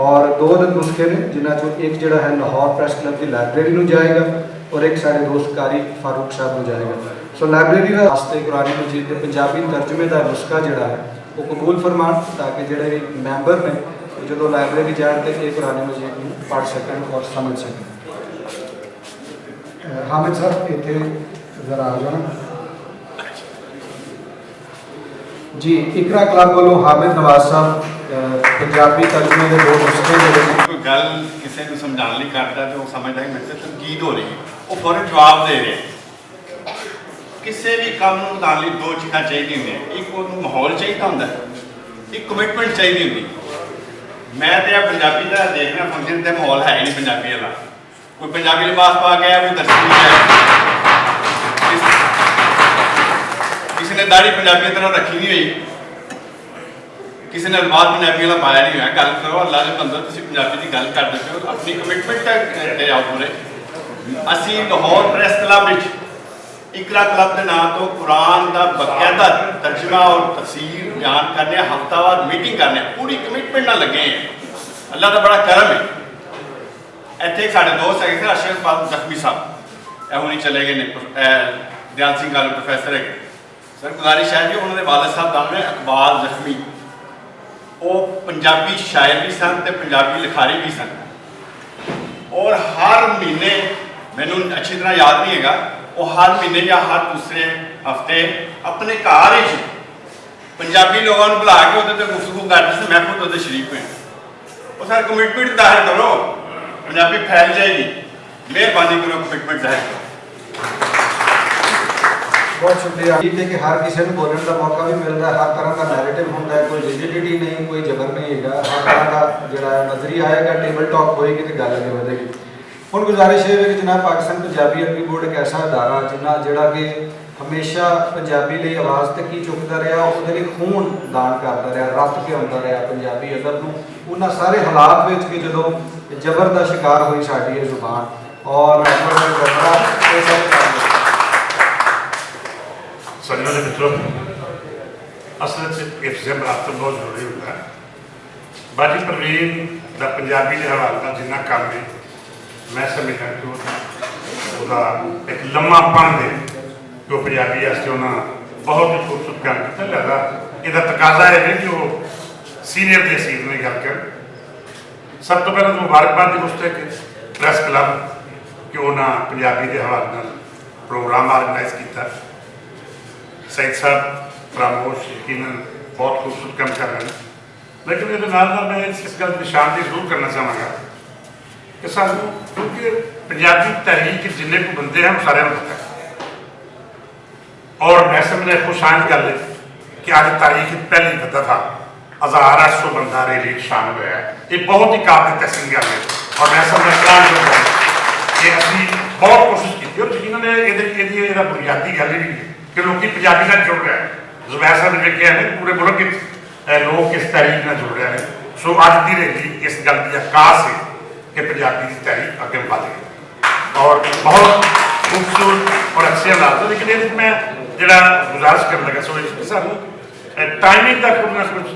Speaker 7: ਔਰ 2 ਨੁਸਖੇ ਨੇ, ਜਿਨ੍ਹਾਂ 'ਚੋਂ ਇੱਕ ਜਿਹੜਾ ਹੈ ਲਾਹੌਰ ਪ੍ਰੈਸ ਕਲੱਬ ਦੀ ਲਾਇਬ੍ਰੇਰੀ ਨੂੰ ਜਾਏਗਾ ਔਰ ਇੱਕ ਸਾਡੇ ਦੋਸਤ ਕਾਰੀ ਫਾਰੂਕ ਸਾਹਿਬ ਨੂੰ ਜਾਏਗਾ। ਸੋ ਲਾਇਬ੍ਰੇਰੀ ਵਾਸਤੇ ਕੁਰਾਨ ਮਜੀਦ ਦੇ ਪੰਜਾਬੀ ਤਰਜਮੇ ਦਾ ਨੁਸਖਾ ਜਿਹੜਾ ਹੈ ਉਹ ਕਬੂਲ ਫਰਮਾਉਣ, ਤਾਂ ਕਿ ਜਿਹੜੇ ਵੀ ਮੈਂਬਰ ਨੇ ਜਦੋਂ ਲਾਇਬ੍ਰੇਰੀ ਜਾਣ ਤੇ ਇਹ ਕੁਰਾਨ ਮਜੀਦ ਨੂੰ ਪੜ੍ਹ ਸਕਣ ਔਰ ਸਮਝ ਸਕਣ। ਹਾਮਿਦ ਸਾਹਿਬ ਇੱਥੇ ਜ਼ਰਾ ਆ ਜਾਣਾ ਜੀ। ਇਕਰਾ ਕਲੱਬ ਵੱਲੋਂ ਹਾਮਿਦ ਨਵਾਜ਼ ਸਾਹਿਬ ਪੰਜਾਬੀ ਤਰਜਮੇ ਦੇ 2 ਨੁਸਖੇ ਜਿਹੜੇ
Speaker 6: ਕੋਈ ਗੱਲ ਕਿਸੇ ਨੂੰ ਸਮਝਾਉਣ ਲਈ ਕਰਦਾ ਤੇ ਉਹ ਸਮਝਦਾ ਕਿ ਮੇਰੇ ਤੇ ਤਨਕੀਦ ਹੋ ਰਹੀ ਹੈ, ਉਹ ਫੌਰਨ ਜਵਾਬ ਦੇ ਰਿਹਾ। ਕਿਸੇ ਵੀ ਕੰਮ ਨੂੰ ਵਧਾਉਣ ਲਈ 2 ਚੀਜ਼ਾਂ ਚਾਹੀਦੀਆਂ ਹੁੰਦੀਆਂ। ਇੱਕ ਉਹਨੂੰ ਮਾਹੌਲ ਚਾਹੀਦਾ ਹੁੰਦਾ, ਇੱਕ ਕਮਿਟਮੈਂਟ ਚਾਹੀਦੀ ਹੁੰਦੀ। ਮੈਂ ਤੇ ਆ ਪੰਜਾਬੀ ਦਾ ਦੇਖਣਾ ਫੰਕਸ਼ਨ ਤੇ ਮਾਹੌਲ ਹੈ ਹੀ ਨਹੀਂ ਪੰਜਾਬੀ ਵਾਲਾ। ਕੋਈ ਪੰਜਾਬੀ ਲਿਬਾਸ ਪਾ ਕੇ ਆਇਆ, ਕੋਈ ਦਰਸ਼ਨ ਨਹੀਂ ਆਇਆ, ਕਿਸੇ ਨੇ ਦਾੜੀ ਪੰਜਾਬੀ ਤਰ੍ਹਾਂ ਰੱਖੀ ਨਹੀਂ ਹੋਈ, ਕਿਸੇ ਨੇ ਲਿਬਾਸ ਪੰਜਾਬੀ ਵਾਲਾ ਪਾਇਆ ਨਹੀਂ ਹੋਇਆ। ਗੱਲ ਕਰੋ ਅੱਲਾ ਦੇ ਬੰਦੇ, ਤੁਸੀਂ ਪੰਜਾਬੀ ਦੀ ਗੱਲ ਕਰਦੇ ਹੋ, ਆਪਣੀ ਕਮਿਟਮੈਂਟ ਤੇ ਆਓ ਪੂਰੇ। ਅਸੀਂ ਲਾਹੌਰ ਪ੍ਰੈਸ ਕਲੱਬ ਵਿੱਚ ਇਕਰਾ ਕਲੱਬ ਦੇ ਨਾਂ ਤੋਂ ਕੁਰਾਨ ਦਾ ਬਕਾਇਦਾ ਤਰਜਮਾ ਔਰ ਤਫਸੀਰ ਬਿਆਨ ਕਰਨੇ, ਹਫਤਾਵਾਰ ਮੀਟਿੰਗ ਕਰਨੇ, ਪੂਰੀ ਕਮਿਟਮੈਂਟ ਨਾਲ ਲੱਗੇ ਹਾਂ। ਅੱਲਾ ਦਾ ਬੜਾ ਕਰਮ ਹੈ। ਇੱਥੇ ਸਾਡੇ ਦੋਸਤ ਹੈਗੇ ਸਰ ਅਰਸ਼ਦ ਜ਼ਖਮੀ ਸਾਹਿਬ, ਇਹ ਹੁਣੀ ਚਲੇ ਗਏ ਨੇ, ਦਿਆਲ ਸਿੰਘ ਕਾਲਜ ਪ੍ਰੋਫੈਸਰ ਹੈਗੇ ਸਰ। ਗੁਜ਼ਾਰਿਸ਼ ਹੈ ਜੀ, ਉਹਨਾਂ ਦੇ ਵਾਲਦ ਸਾਹਿਬ ਦਾ ਨਾਮ ਹੈ ਇਕਬਾਲ ਜ਼ਖਮੀ। ਉਹ ਪੰਜਾਬੀ ਸ਼ਾਇਰ ਵੀ ਸਨ ਤੇ ਪੰਜਾਬੀ ਲਿਖਾਰੀ ਵੀ ਸਨ। ਔਰ ਹਰ ਮਹੀਨੇ, ਮੈਨੂੰ ਅੱਛੀ ਤਰ੍ਹਾਂ ਯਾਦ ਨਹੀਂ ਹੈਗਾ, ਉਹ ਹਰ ਮਹੀਨੇ ਜਾਂ ਹਰ ਦੂਸਰੇ ਹਫਤੇ ਆਪਣੇ ਘਰ ਵਿੱਚ ਪੰਜਾਬੀ ਲੋਕਾਂ ਨੂੰ ਬੁਲਾ ਕੇ ਉਹਦੇ 'ਤੇ ਗੁਫ਼ਤਗੂ ਕਰਦੇ ਸੀ। ਮੈਂ ਖੁਦ ਉਹਦੇ ਸ਼ਰੀਕ ਹੋਇਆ। ਉਹ ਸਰ ਕਮਿਟਮੈਂਟ ਜ਼ਾਹਿਰ ਕਰੋ, ਪੰਜਾਬੀ ਫੈਲ ਜਾਏਗੀ। ਮਿਹਰਬਾਨੀ ਕਰੋ, ਕਮਿਟਮੈਂਟ ਜ਼ਾਹਿਰ ਕਰੋ।
Speaker 7: ਬਹੁਤ ਸ਼ੁਕਰੀਆ। ਠੀਕ ਹੈ ਕਿ ਹਰ ਕਿਸੇ ਨੂੰ ਬੋਲਣ ਦਾ ਮੌਕਾ ਵੀ ਮਿਲਦਾ ਹੈ, ਹਰ ਤਰ੍ਹਾਂ ਦਾ ਨੈਰੇਟਿਵ ਹੁੰਦਾ ਹੈ, ਕੋਈ ਰਿਜਿਡਿਟੀ ਨਹੀਂ, ਕੋਈ ਜ਼ਬਰ ਨਹੀਂ ਹੈਗਾ। ਹਰ ਤਰ੍ਹਾਂ ਦਾ ਜਿਹੜਾ ਨਜ਼ਰੀਆ ਆਏਗਾ, ਟੇਬਲ ਟਾਕ ਹੋਏਗੀ ਤੇ ਗੱਲ ਅੱਗੇ ਵਧੇਗੀ। ਹੁਣ ਗੁਜ਼ਾਰਿਸ਼ ਇਹ ਹੈ ਕਿ ਜਨਾਬ ਪਾਕਿਸਤਾਨ ਪੰਜਾਬੀ ਅਰਬੀ ਬੋਰਡ ਇੱਕ ਐਸਾ ਅਦਾਰਾ ਜਿਹੜਾ ਕਿ ਹਮੇਸ਼ਾ ਪੰਜਾਬੀ ਲਈ ਆਵਾਜ਼ ਤੇ ਕੀ ਚੁੱਕਦਾ ਰਿਹਾ, ਉਹਦੇ ਲਈ ਖੂਨ ਦਾਨ ਕਰਦਾ ਰਿਹਾ, ਰੱਤ ਕੇ ਆਉਂਦਾ ਰਿਹਾ ਪੰਜਾਬੀ ਅਦਬ ਨੂੰ। ਉਹਨਾਂ ਸਾਰੇ ਹਾਲਾਤ ਵਿੱਚ ਕਿ ਜਦੋਂ ਜ਼ਬਰ ਦਾ ਸ਼ਿਕਾਰ ਹੋਈ ਸਾਡੀ ਇਹ ਜ਼ੁਬਾਨ ਔਰ
Speaker 16: सज्जनों ने मित्रों, असल इफ्तिज़ाम बराबर बहुत जरूरी होता है। बाजी परवीन का पंजाबी के हवाले का जिन्ना काम है, मैं समझदा कि उसका एक लम्मापन है जो पंजाबी वास्ते उन्होंने बहुत ही खूबसूरत काम किया। लिहाजा इसका तकाजा है कि वो सीनियर के सीट में गल कर सब तो पहले मुबारकबाद की पुछते कि प्रैस क्लब कि उन्होंने पंजाबी के हवाले प्रोग्राम ऑर्गेनाइज किया। सईद साहब प्रामोश यकीनन बहुत खूबसूरत काम कर रहे हैं, लेकिन ये मैं इस गल की निशानदेही जरूर करना चाहूँगा कि सानू क्योंकि पंजाबी तहरीक जिन्ने को बंदे हैं वो सारे पता है। और मैं समझना खुशान गल है कि अज तारीख पहली दफा 1800 बंदा रैली शामिल होया है। ये बहुत ही काबिल तहसीन गल है और मैं समझना कि अभी बहुत कोशिश की और यकीनन बुनियादी गल भी कि लोग पंजाबी नाल जुड़ रहे हैं। जुबैर साहब ने कहा है पूरे मुल्क लोग इस तहरीक नाल जुड़ रहे हैं। सो अज की रैली इस गल की आकाश है कि पंजाबी की तहरीक अगे बढ़ गई और बहुत खूबसूरत और अच्छे हालात। लेकिन ये मैं जो गुजारिश कर लगा सो सानू टाइमिंग का कुछ ना कुछ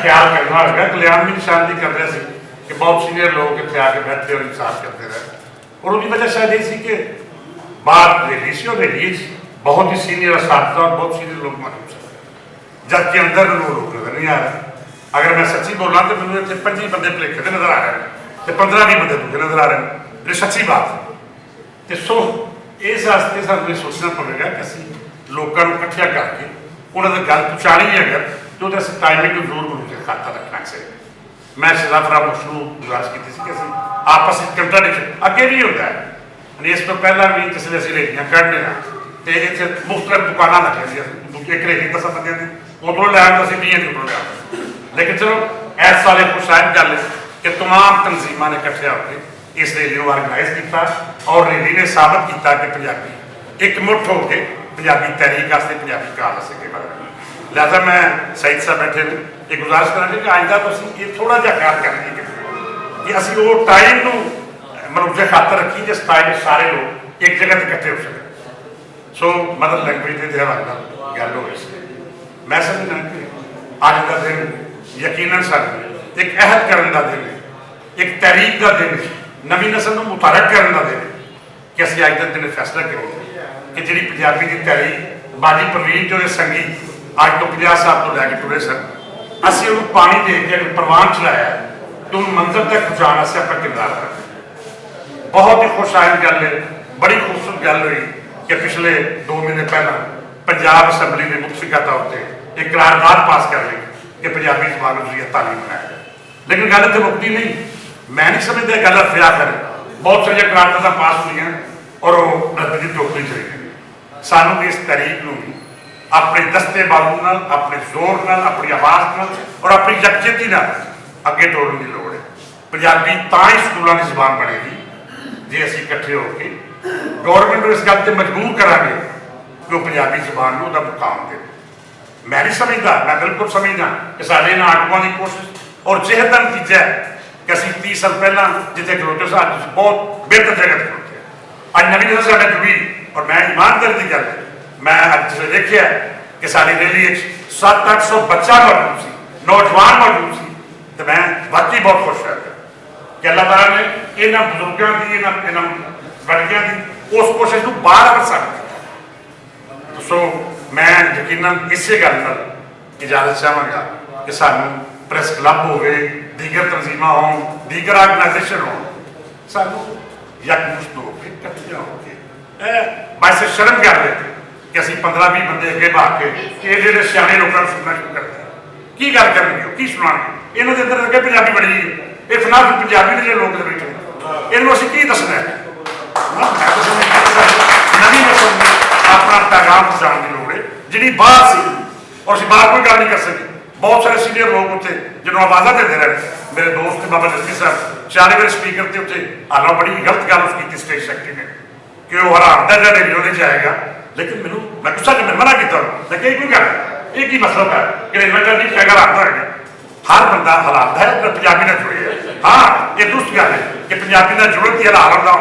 Speaker 16: ख्याल करना होगा। कल्याण भी निशानदेही कर रहे थे कि बहुत सीनियर लोग इतने आके बैठते और इंसाफ करते रहे और उसकी वजह शायद ये कि बाहर रैली से और रैली बहुत ही सीनियर असातिज़ा और बहुत सीनियर लोग मौजूद हैं, जबकि अंदर वो लोग नजर नहीं आ रहे। अगर मैं सच्ची बोलना तो मैंने इतने 25 बंदे भुलेखे नजर आ रहे हैं तो 15-20 बंदे दूसरे नजर आ रहे हैं। ये सच्ची बात है। तो सो ਇਸ ਵਾਸਤੇ ਸਾਨੂੰ ਇਹ ਸੋਚਣਾ ਪਵੇਗਾ ਕਿ ਅਸੀਂ ਲੋਕਾਂ ਨੂੰ ਇਕੱਠਿਆ ਕਰਕੇ ਉਹਨਾਂ ਦੀ ਗੱਲ ਪਹੁੰਚਾਉਣੀ ਹੈ ਅਗਰ ਤੇ ਉਹਦੇ ਅਸੀਂ ਟਾਈਮਿੰਗ ਨੂੰ ਜ਼ਰੂਰ ਬਣੂ ਕੇ ਖਾਤਾ ਰੱਖਣਾ ਚਾਹੀਦਾ। ਮੈਂ ਸ਼ਰਾਫਰਾ ਮੁਸ਼ਰੂ ਗੁਜ਼ਾਰਿਸ਼ ਕੀਤੀ ਸੀ ਕਿ ਅਸੀਂ ਆਪਸ ਵਿੱਚ ਕੰਟਰਡਿਕਸ਼ਨ ਅੱਗੇ ਵੀ ਹੁੰਦਾ ਹੈ ਨਹੀਂ, ਇਸ ਤੋਂ ਪਹਿਲਾਂ ਵੀ ਜਿਸਲੇ ਅਸੀਂ ਰੇੜੀਆਂ ਕੱਢਦੇ ਹਾਂ ਤੇ ਇੱਥੇ ਮੁਖਤਲਿਫ ਦੁਕਾਨਾਂ ਲੱਗੀਆਂ ਸੀ, ਇੱਕ ਰੇੜੀ 10 ਬੰਦਿਆਂ ਦੀ ਉਧਰੋਂ ਲੈ ਆਉਂਦਾ ਸੀ 20 ਦੀ ਉਧਰੋਂ ਲੈ ਆਉਂਦਾ। ਲੇਕਿਨ ਚਲੋ ਇਸ ਸਾਲ ਇਹ ਖੁਸ਼ਾਇਦ ਗੱਲ ਹੈ ਕਿ ਤਮਾਮ ਤਨਜ਼ੀਮਾਂ ਨੇ ਇਕੱਠੇ ਹੋ ਕੇ ਇਸ ਰੈਲੀ ਨੂੰ ਆਰਗੇਨਾਈਜ਼ ਕੀਤਾ ਔਰ ਰੈਲੀ ਨੇ ਸਾਬਤ ਕੀਤਾ ਕਿ ਪੰਜਾਬੀ ਇੱਕ ਮੁੱਠ ਹੋ ਕੇ ਪੰਜਾਬੀ ਤਹਿਰੀਕ ਵਾਸਤੇ, ਪੰਜਾਬੀ ਕਾਲ ਵਾਸਤੇ ਅੱਗੇ ਵਧਣ। ਲਿਹਾਜ਼ਾ ਮੈਂ ਸਈਦ ਸਾਹਿਬ ਬੈਠੇ ਨੇ ਇਹ ਗੁਜ਼ਾਰਿਸ਼ ਕਰਾਂਗੇ ਕਿ ਆਇੰਦਾ ਤੁਸੀਂ ਇਹ ਥੋੜਾ ਜਿਹਾ ਖਿਆਲ ਕਰਨੀ ਕਿ ਅਸੀਂ ਉਹ ਟਾਈਮ ਨੂੰ ਮਨੁੱਖੇ ਖਾਤਰ ਰੱਖੀ ਜਿਸ ਟਾਈਮ ਸਾਰੇ ਲੋਕ ਇੱਕ ਜਗ੍ਹਾ ਤੇ ਇਕੱਠੇ ਹੋ ਸਕਣ। ਸੋ ਮਦਰ ਲੈਂਗੁਏਜ ਦੇ ਹਵਾਲੇ ਨਾਲ ਗੱਲ ਹੋ ਰਹੀ ਸੀ। ਮੈਂ ਸਮਝਦਾ ਕਿ ਅੱਜ ਦਾ ਦਿਨ ਯਕੀਨਨ ਸਾਨੂੰ ਇੱਕ ਅਹਿਦ ਕਰਨ ਦਾ ਦਿਨ ਹੈ, ਇੱਕ ਤਹਿਰੀਕ ਦਾ ਦਿਨ ਹੈ, ਨਵੀਂ ਨਸਲ ਨੂੰ ਮੁਤਾਰਕ ਕਰਨ ਦਾ ਦਿਨ ਹੈ ਕਿ ਅਸੀਂ ਅੱਜ ਦਾ ਦਿਨ ਫੈਸਲਾ ਕਰੀਏ ਕਿ ਜਿਹੜੀ ਪੰਜਾਬੀ ਦੀ ਤਹਿਰੀਕ ਬਾਜੀ ਪ੍ਰਵੀਨ ਜੋ ਦੇ ਸੰਗੀ ਅੱਜ ਤੋਂ 50 ਸਾਲ ਤੋਂ ਲੈ ਕੇ ਟੁਰੇ ਸਨ, ਅਸੀਂ ਉਹਨੂੰ ਪਾਣੀ ਦੇ ਕੇ ਪ੍ਰਵਾਨ ਚਲਾਇਆ ਤੇ ਉਹਨੂੰ ਮੰਜ਼ਿਲ ਤੱਕ ਪਹੁੰਚਾਉਣ ਵਾਸਤੇ ਆਪਣਾ ਕਿਰਦਾਰ ਰੱਖਿਆ। ਬਹੁਤ ਹੀ ਖੁਸ਼ਾਇਨ ਗੱਲ ਹੈ, ਬੜੀ ਖੂਬਸੂਰਤ ਗੱਲ ਹੋਈ ਕਿ ਪਿਛਲੇ 2 ਮਹੀਨੇ ਪਹਿਲਾਂ ਪੰਜਾਬ ਅਸੈਂਬਲੀ ਨੇ ਮੁਕਤਸਰ ਤੌਰ ਤੇ ਇੱਕ ਕਰਾਰਦਾਦ ਪਾਸ ਕਰ ਲਈ ਕਿ ਪੰਜਾਬੀ ਜ਼ਬਾਨ ਨੂੰ ਜ਼ਰੀਆ ਤਾਲੀਮ ਬਣਾਇਆ ਜਾਏ। ਲੇਕਿਨ ਗੱਲ ਇੱਥੇ ਮੁੱਕਦੀ ਨਹੀਂ। ਮੈਂ ਨਹੀਂ ਸਮਝਦਾ ਇਹ ਗੱਲ ਫਿਆ ਕਰ ਬਹੁਤ ਸਾਰੀਆਂ ਕਰਾਰਦਾਦਾਂ ਪਾਸ ਹੋਈਆਂ ਔਰ ਉਹ ਰੱਦ ਦੀ ਟੋਕਰੀ ਚ ਰਹੀਆਂ। ਸਾਨੂੰ ਇਸ ਤਰੀਕ ਨੂੰ ਆਪਣੇ ਦਸਤੇ ਬਾਜ਼ੂ ਨਾਲ, ਆਪਣੇ ਜ਼ੋਰ ਨਾਲ, ਆਪਣੀ ਆਵਾਜ਼ ਨਾਲ ਔਰ ਆਪਣੀ ਯਕਜਹਿਤੀ ਨਾਲ ਅੱਗੇ ਤੋਰਨ ਦੀ ਲੋੜ ਹੈ। ਪੰਜਾਬੀ ਤਾਂ ਹੀ ਸਕੂਲਾਂ ਦੀ ਜ਼ਬਾਨ ਬਣੇਗੀ ਜੇ ਅਸੀਂ ਇਕੱਠੇ ਹੋ ਕੇ ਗੌਰਮੈਂਟ ਨੂੰ ਇਸ ਗੱਲ ਤੇ ਮਜਬੂਰ ਕਰਾਂਗੇ ਕਿ ਉਹ ਪੰਜਾਬੀ ਜ਼ਬਾਨ ਨੂੰ ਉਹਦਾ ਮੁਕਾਮ ਦੇ। ਮੈਂ ਨਹੀਂ ਸਮਝਦਾ, ਮੈਂ ਬਿਲਕੁਲ ਸਮਝਦਾ ਕਿ ਸਾਡੇ ਇਹਨਾਂ ਆਗੂਆਂ ਦੀ ਕੋਸ਼ਿਸ਼ ਔਰ ਜਿਹਤ ਦਾ ਨਤੀਜਾ ਹੈ ਕਿ ਅਸੀਂ 30 ਸਾਲ ਪਹਿਲਾਂ ਜਿੱਥੇ ਖਲੋਤੇ ਸਾਂ ਅੱਜ ਬਹੁਤ ਬਿਹਤਰ ਜਗ੍ਹਾ ਤੇ ਖਲੋਤੇ। ਅੱਜ ਨਵੀਂ ਨਸਲ ਸਾਡੇ ਜੁੜੀ ਔਰ ਮੈਂ ਇਮਾਨਦਾਰੀ ਦੀ ਗੱਲ ਮੈਂ ਅੱਜ ਜਦੋਂ ਦੇਖਿਆ ਕਿ ਸਾਡੀ ਰੈਲੀ ਵਿੱਚ 700-800 ਬੱਚਾ ਮੌਜੂਦ ਸੀ, ਨੌਜਵਾਨ ਮੌਜੂਦ ਸੀ ਤੇ ਮੈਂ ਵਾਕਈ ਬਹੁਤ ਖੁਸ਼ ਹੋਇਆ ਕਿ ਅੱਲਾਹ ਤਾਲਾ ਨੇ ਇਹਨਾਂ ਬਜ਼ੁਰਗਾਂ ਦੀ, ਇਹਨਾਂ ਵਰਗਿਆਂ ਦੀ ਉਸ ਕੋਸ਼ਿਸ਼ ਨੂੰ ਬਾਹਰ ਵਰਸਾ ਦਿੱਤਾ। ਸੋ ਮੈਂ ਯਕੀਨਨ ਇਸੇ ਗੱਲ ਨਾਲ ਇਜਾਜ਼ਤ ਚਾਹਾਂਗਾ ਕਿ ਸਾਨੂੰ ਪ੍ਰੈਸ ਕਲੱਬ ਹੋਵੇ, ਦੀਗਰ ਤਨਜ਼ੀਮਾਂ ਹੋਣ, ਦੀਗਰ ਆਰਗੇਨਾਈਜੇਸ਼ਨ ਹੋਣ, ਸਾਨੂੰ ਯਕਮੁਸ਼ਤ ਹੋ ਕੇ ਇਕੱਠੀਆਂ ਹੋ ਕੇ ਬਸ ਸ਼ਰਮ ਕਰ ਲੈਂਦੇ ਕਿ ਅਸੀਂ 15-20 ਬੰਦੇ ਅੱਗੇ ਬਾਹਰ ਕੇ ਕਿ ਇਹ ਜਿਹੜੇ ਸਿਆਣੇ ਲੋਕਾਂ ਨੂੰ ਸੁਣਨਾ ਸ਼ੁਰੂ ਕਰਦੇ ਕੀ ਗੱਲ ਕਰਨਗੇ, ਕੀ ਸੁਣਾਉਣਗੇ। ਇਹਨਾਂ ਦੇ ਅੰਦਰ ਅੱਗੇ ਪੰਜਾਬੀ ਬੜੀ ਹੈ, ਇਹ ਫਨਾਫ ਪੰਜਾਬੀ ਦੇ ਜਿਹੜੇ ਲੋਕ ਬੈਠੇ ਇਹਨੂੰ ਅਸੀਂ ਕੀ ਦੱਸਣਾ ਹੈ। ਨਵੀਂ ਨਸਲ ਨੂੰ ਆਪਣਾ ਪੈਗਾਮ ਪਹੁੰਚਾਉਣ ਦੀ ਲੋੜ ਹੈ ਜਿਹੜੀ ਬਾਹਰ ਸੀ ਔਰ ਅਸੀਂ ਬਾਹਰ ਕੋਈ ਗੱਲ ਨਹੀਂ ਕਰ ਸਕੇ। ਬਹੁਤ ਸਾਰੇ ਸੀਨੀਅਰ ਲੋਕ ਉੱਥੇ ਜਿਹਨੂੰ ਆਵਾਜ਼ਾਂ ਦਿੰਦੇ ਰਹੇ, ਮੇਰੇ ਦੋਸਤ ਬਾਬਾ ਜਸਮੀ ਸਾਹਿਬ 4 ਵਾਰ ਸਪੀਕਰ ਤੇ ਉੱਥੇ ਹਾਲਾਂ ਬੜੀ ਗਲਤ ਗੱਲ ਉਸ ਕੀਤੀ ਸਟੇਜ ਸੈਕਟਰੀ ਨੇ ਕਿ ਉਹ ਹਰਾਮ ਦਾ ਜਿਹੜੇ ਉਹਦੇ ਚ ਆਏਗਾ। ਲੇਕਿਨ ਮੈਨੂੰ ਮੈਂ ਗੁੱਸਾ ਕਿ ਮੈਂ ਮਨਾ ਕੀਤਾ ਮੈਂ ਕਿਹਾ ਕਿਉਂ ਕਰ ਇਹ ਕੀ ਮਤਲਬ ਹੈ ਕਿ ਇਨਵਰਟਰ ਦੀ ਪੈਗਾ ਆਉਂਦਾ ਹੈ। ਹਰ ਬੰਦਾ ਹਾਲਾਤ ਹੈ ਪੰਜਾਬੀ ਨਾਲ ਜੁੜਿਆ। ਹਾਂ, ਇਹ ਦੁਸਤ ਗੱਲ ਹੈ ਕਿ ਪੰਜਾਬੀ ਨਾਲ ਜੁੜਨ ਦੀ ਹਾਲਾਤ ਦਾ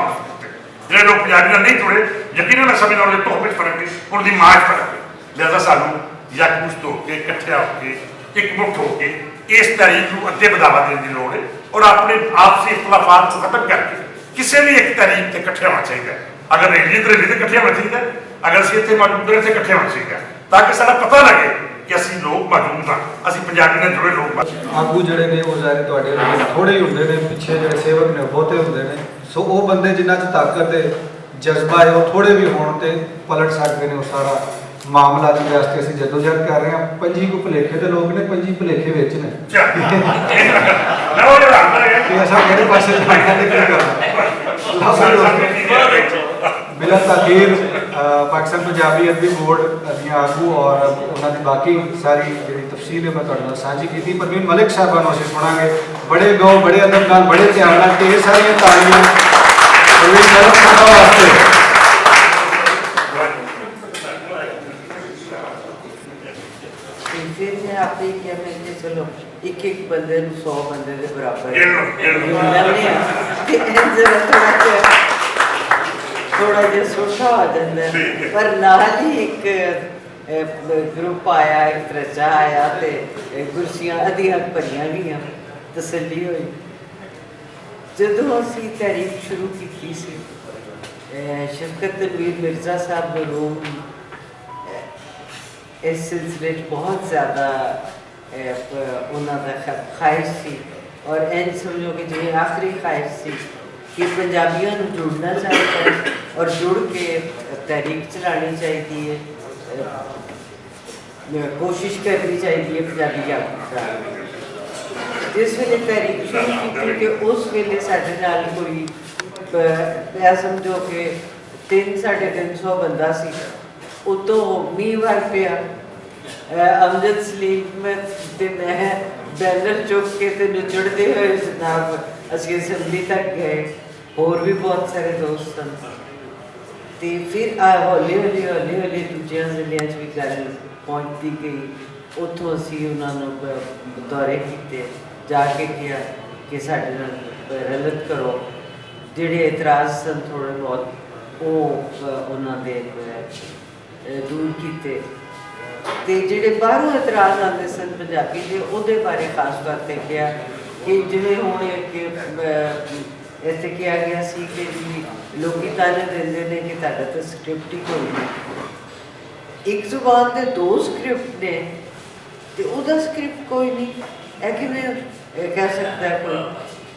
Speaker 16: ਜਿਹੜੇ ਲੋਕ ਪੰਜਾਬੀ ਨਾਲ ਨਹੀਂ ਜੁੜੇ ਯਕੀਨਨ ਮੈਂ ਸਮਝਦਾ ਉਹਦੇ ਤੋਹਫੇ 'ਚ ਫਰਕ ਹੈ, ਉਹਦੀ ਮਾਂ 'ਚ ਫਰਕ ਹੈ। ਲਿਹਾਜ਼ਾ ਸਾਨੂੰ ਯਕਮੁਸ਼ਤ ਹੋ ਕੇ ਇਕੱਠਿਆ ਹੋ ਕੇ ਇਕਮੁੱਠ ਹੋ ਕੇ ਇਸ ਤਾਰੀਖ ਨੂੰ ਅੱਗੇ ਵਧਾਵਾ ਦੇਣ ਦੀ ਲੋੜ ਹੈ ਔਰ ਆਪਣੇ ਆਪਸੀ ਇਖਤਲਾਫਾਤ ਨੂੰ ਖਤਮ ਕਰਕੇ ਕਿਸੇ ਵੀ ਇੱਕ ਤਾਰੀਖ ਤੇ ਇਕੱਠੇ ਹੋਣਾ ਚਾਹੀਦਾ। ਅਗਰ ਰੈਲੀ ਤੇ ਇਕੱਠੇ ਹੋਣਾ ਚਾਹੀਦਾ, ਅਗਰ ਅਸੀਂ ਇੱਥੇ ਮੌਜੂਦ ਹਾਂ ਇੱਥੇ ਇਕੱਠੇ ਹੋਣਾ ਚਾਹੀਦਾ ਤਾਂ ਕਿ ਸਾਡਾ ਪਤਾ ਲੱਗੇ ਕਿ ਅਸੀਂ ਲੋਕ ਮੌਜੂਦ ਹਾਂ, ਅਸੀਂ ਪੰਜਾਬੀ ਨਾਲ ਜੁੜੇ ਲੋਕ।
Speaker 7: ਆਗੂ ਜਿਹੜੇ ਨੇ ਉਹ ਜ਼ਾਹਿਰ ਤੁਹਾਡੇ ਥੋੜੇ ਹੀ ਹੁੰਦੇ ਨੇ, ਪਿੱਛੇ ਜਿਹੜੇ ਸੇਵਕ ਨੇ ਬਹੁਤੇ ਹੁੰਦੇ ਨੇ। ਸੋ ਉਹ ਬੰਦੇ ਜਿਨ੍ਹਾਂ 'ਚ ਤਾਕਤ ਹੈ, ਜਜ਼ਬਾ ਹੈ, ਉਹ ਥੋੜੇ ਵੀ ਹੋਣ ਤੇ ਪਲਟ ਸਕਦੇ ਨੇ ਉਹ ਸਾਰਾ ਮਾਮਲਾ। ਜਿਹਦੇ ਵਾਸਤੇ ਅਸੀਂ ਜਦੋਜਹਿਦ ਕਰ ਰਹੇ ਹਾਂ। 25 ਕੁ ਭੁਲੇਖੇ ਦੇ ਲੋਕ ਨੇ, 25 ਭੁਲੇਖੇ ਵਿੱਚ ਨੇ ਕਿ ਅਸਾਂ ਕਿਹੜੇ ਪਾਸੇ ਜਾਣਾ ਤੇ ਕੀ ਕਰਨਾ। ਬਿਲਾ ਤਾਖੀਰ ਪਾਕਿਸਤਾਨ ਪੰਜਾਬੀ ਅਦਬੀ ਬੋਰਡ ਦੀਆਂ ਆਗੂ ਔਰ ਉਹਨਾਂ ਦੀ ਬਾਕੀ ਸਾਰੀ ਜਿਹੜੀ ਤਫਸੀਲ ਹੈ ਮੈਂ ਤੁਹਾਡੇ ਨਾਲ ਸਾਂਝੀ ਕੀਤੀ। ਪਰਵੀਨ ਮਲਿਕ ਸਾਹਿਬਾਂ ਨੂੰ ਅਸੀਂ ਸੁਣਾਂਗੇ ਬੜੇ ਗੌਰ, ਬੜੇ ਅਦਬ ਨਾਲ, ਬੜੇ ਧਿਆਨ ਨਾਲ ਤੇ ਇਹ ਸਾਰੀਆਂ ਤਾਲੀਆਂ ਪਰਵੀਨ ਮਲਿਕ ਸਾਹਿਬਾਂ ਵਾਸਤੇ।
Speaker 17: फिर मैं आप ही क्या मैं चलो एक एक बंदे 100 बंदे के बराबर थोड़ा जिहा सोचा हो जाता है। पर नाल ही एक ग्रुप आया, एक तरचा आया ते कुर्सियां अद्धियां भरियां गईयां, तसल्ली हुई। जदों असीं तारीख शुरू की सी शफकत तनवीर मिर्जा साहब ने रूम इस सिलसिले बहुत ज़्यादा उन्होंने ख्वाहिश सी और इंज समझो कि जिवें आखिरी ख्वाहिश सी कि पंजाबियों को जुड़ना चाहिए है और जुड़ के तहरीक चलानी चाहिए, कोशिश करनी चाहिए पंजाबी जागरूकता। जिस वेले तहरीक शुरू की कि उस वेले साडे नाल कोई मैं समझो कि 300-350 बंदा सी, उतों मीह वर पिया, अमजद सलीम ते मैं बैनर चुक के ते नुचड़ते हुए जनाब असीं असैम्बली तक गए, होर भी बहुत सारे दोस्त सन। तो फिर हौली हौली हौली हौली दूजे जिलियां भी गल पहुँचती गई, उत्थों असीं उन्होंने दौरे किए, जाके किया कि साडे नाल रलत करो, जिहड़े एतराज़ सन थोड़े बहुत वो उन्होंने दूर किए, तो जिहड़े बाहरों एतराज़ आते सन पंजाबी के उहदे बारे खास तौर पर किया कि जिवें हुण इत्थे किया गया सी कि जी लोग ताने देंदे ने कि तुहाडा तो स्क्रिप्ट ही कोई नहीं, एक जुबान के 2 स्क्रिप्ट ने तो उहदा स्क्रिप्ट कोई नहीं, है कि मैं कह सकता है कोई,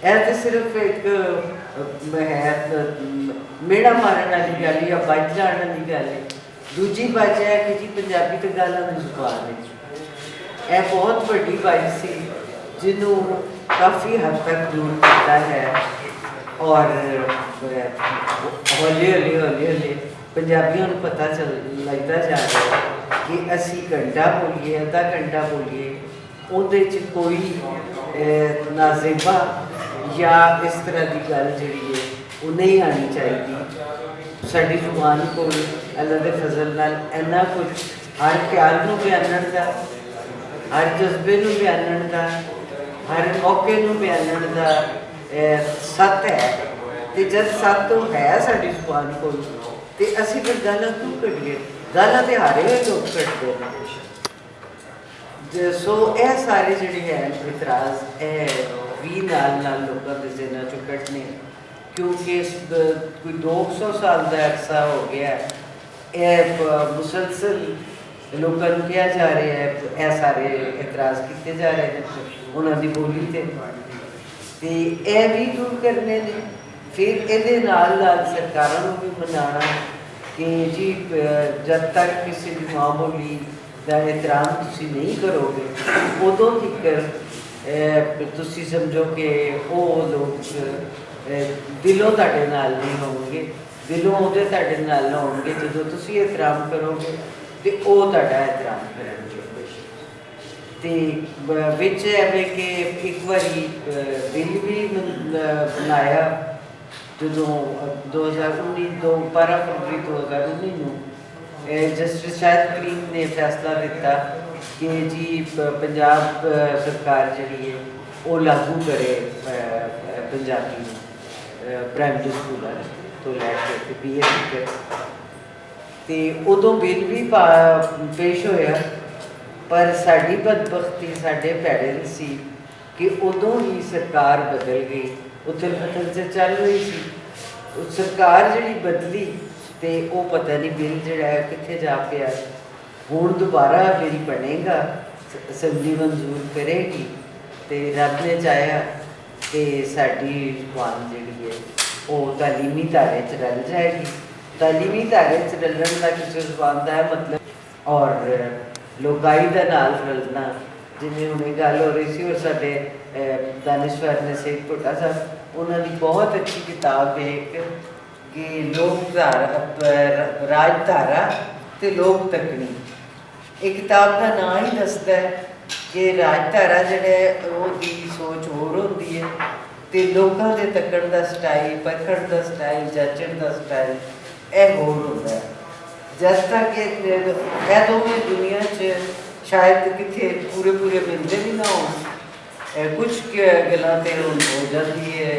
Speaker 17: यह तो सिर्फ एक है मेड़ा मारन वाली गल या बच जाने वाली गल है। दूजी बात है कि जी पंजाबी तो गालां दी जुबान है, यह बहुत बड़ी बात सी जिन्हों काफ़ी हद तक दूर किया है और हौली हौली हौली हौली पंजाबियों को पता चल लगता जा रहा है कि असी घंटा बोलीए अद्धा घंटा बोलीए उहदे च कोई नाजेबा या इस तरह की गल जिहड़ी है वो नहीं आनी चाहिए। साडी जुबान को अल्लाह के फजल नाल इन्ना कुछ हर ख्याल को बयानण का, हर जज्बे को बयानण का, हर मौके को बयानण का सत है। तो जब सत है साडी जुबान को तो असीं फिर गालां क्यों कढ़ीए, गालां तो हारे हुए लोग कढ़दे ने। सो यह सारे जिहड़े है इतराज़ भी नाल लोगों के जिन्हां चों कढ़ने, क्योंकि कोई 200 साल का अरसा हो गया है मुसलसल लोगों को कहा जा रहा है, यह सारे इतराज़ किए जा रहे हैं उन्होंने बोली तो यह भी दूर करने ने। फिर ये सरकारों को भी मनाना कि जी जब तक किसी भी माँ बोली का एहतराम तुसी नहीं करोगे उदों तक तुसी समझो कि वो लोग दिलों तुहाडे नाल नहीं होंगे, दिलों उहदे तुहाडे नाल होंगे जो तुसी एहतराम करोगे तो वो तुहाडा एहतराम करेंगे। तो विच एवें कि एक बारी बिल भी बनाया जो 2019 12 फरवरी 2019 में जस्टिस शाहिद करीम ने फैसला दिता कि जी पंजाब सरकार जी है वो लागू करे पंजाबी प्राइमरी स्कूलों तो लैके BA तो उदों बिल भी पेश होया, पर साड़ी बदबख्ती साढ़े भैड़े सी कि उदों ही सरकार बदल गई, उथल पुथल से चल रही सी, उस सरकार जी बदली तो वो पता नहीं बिल जोड़ा कितने जा पाया। हुण दोबारा बिल बनेगा, असैम्बली मंजूर करेगी तो रब ने चाहया तो साड़ी जुबान जी है वो तालीमी धारे च रल जाएगी। तालीमी धारे च रलन का किसी जुबान का मतलब और लोकाई का नाल रलना, जिमें हुणे गल हो रही सी और साडे दानिश्वर ने सैयद भुट्टा साहब उन्होंने बहुत अच्छी किताब है कि राजधारा तो लोक तकनी, एक किताब का नाम ही दसदा है कि राजधारा जिहड़ी सोच होर होंदी है तो लोगों के तकण का स्टाइल, परखण का स्टाइल, जचण का स्टाइल यह होर होंदा है। जब तक यह दोवें दुनिया शायद कितने पूरे पूरे मिलते भी ना हो, कुछ गल्लां ते हो जाती है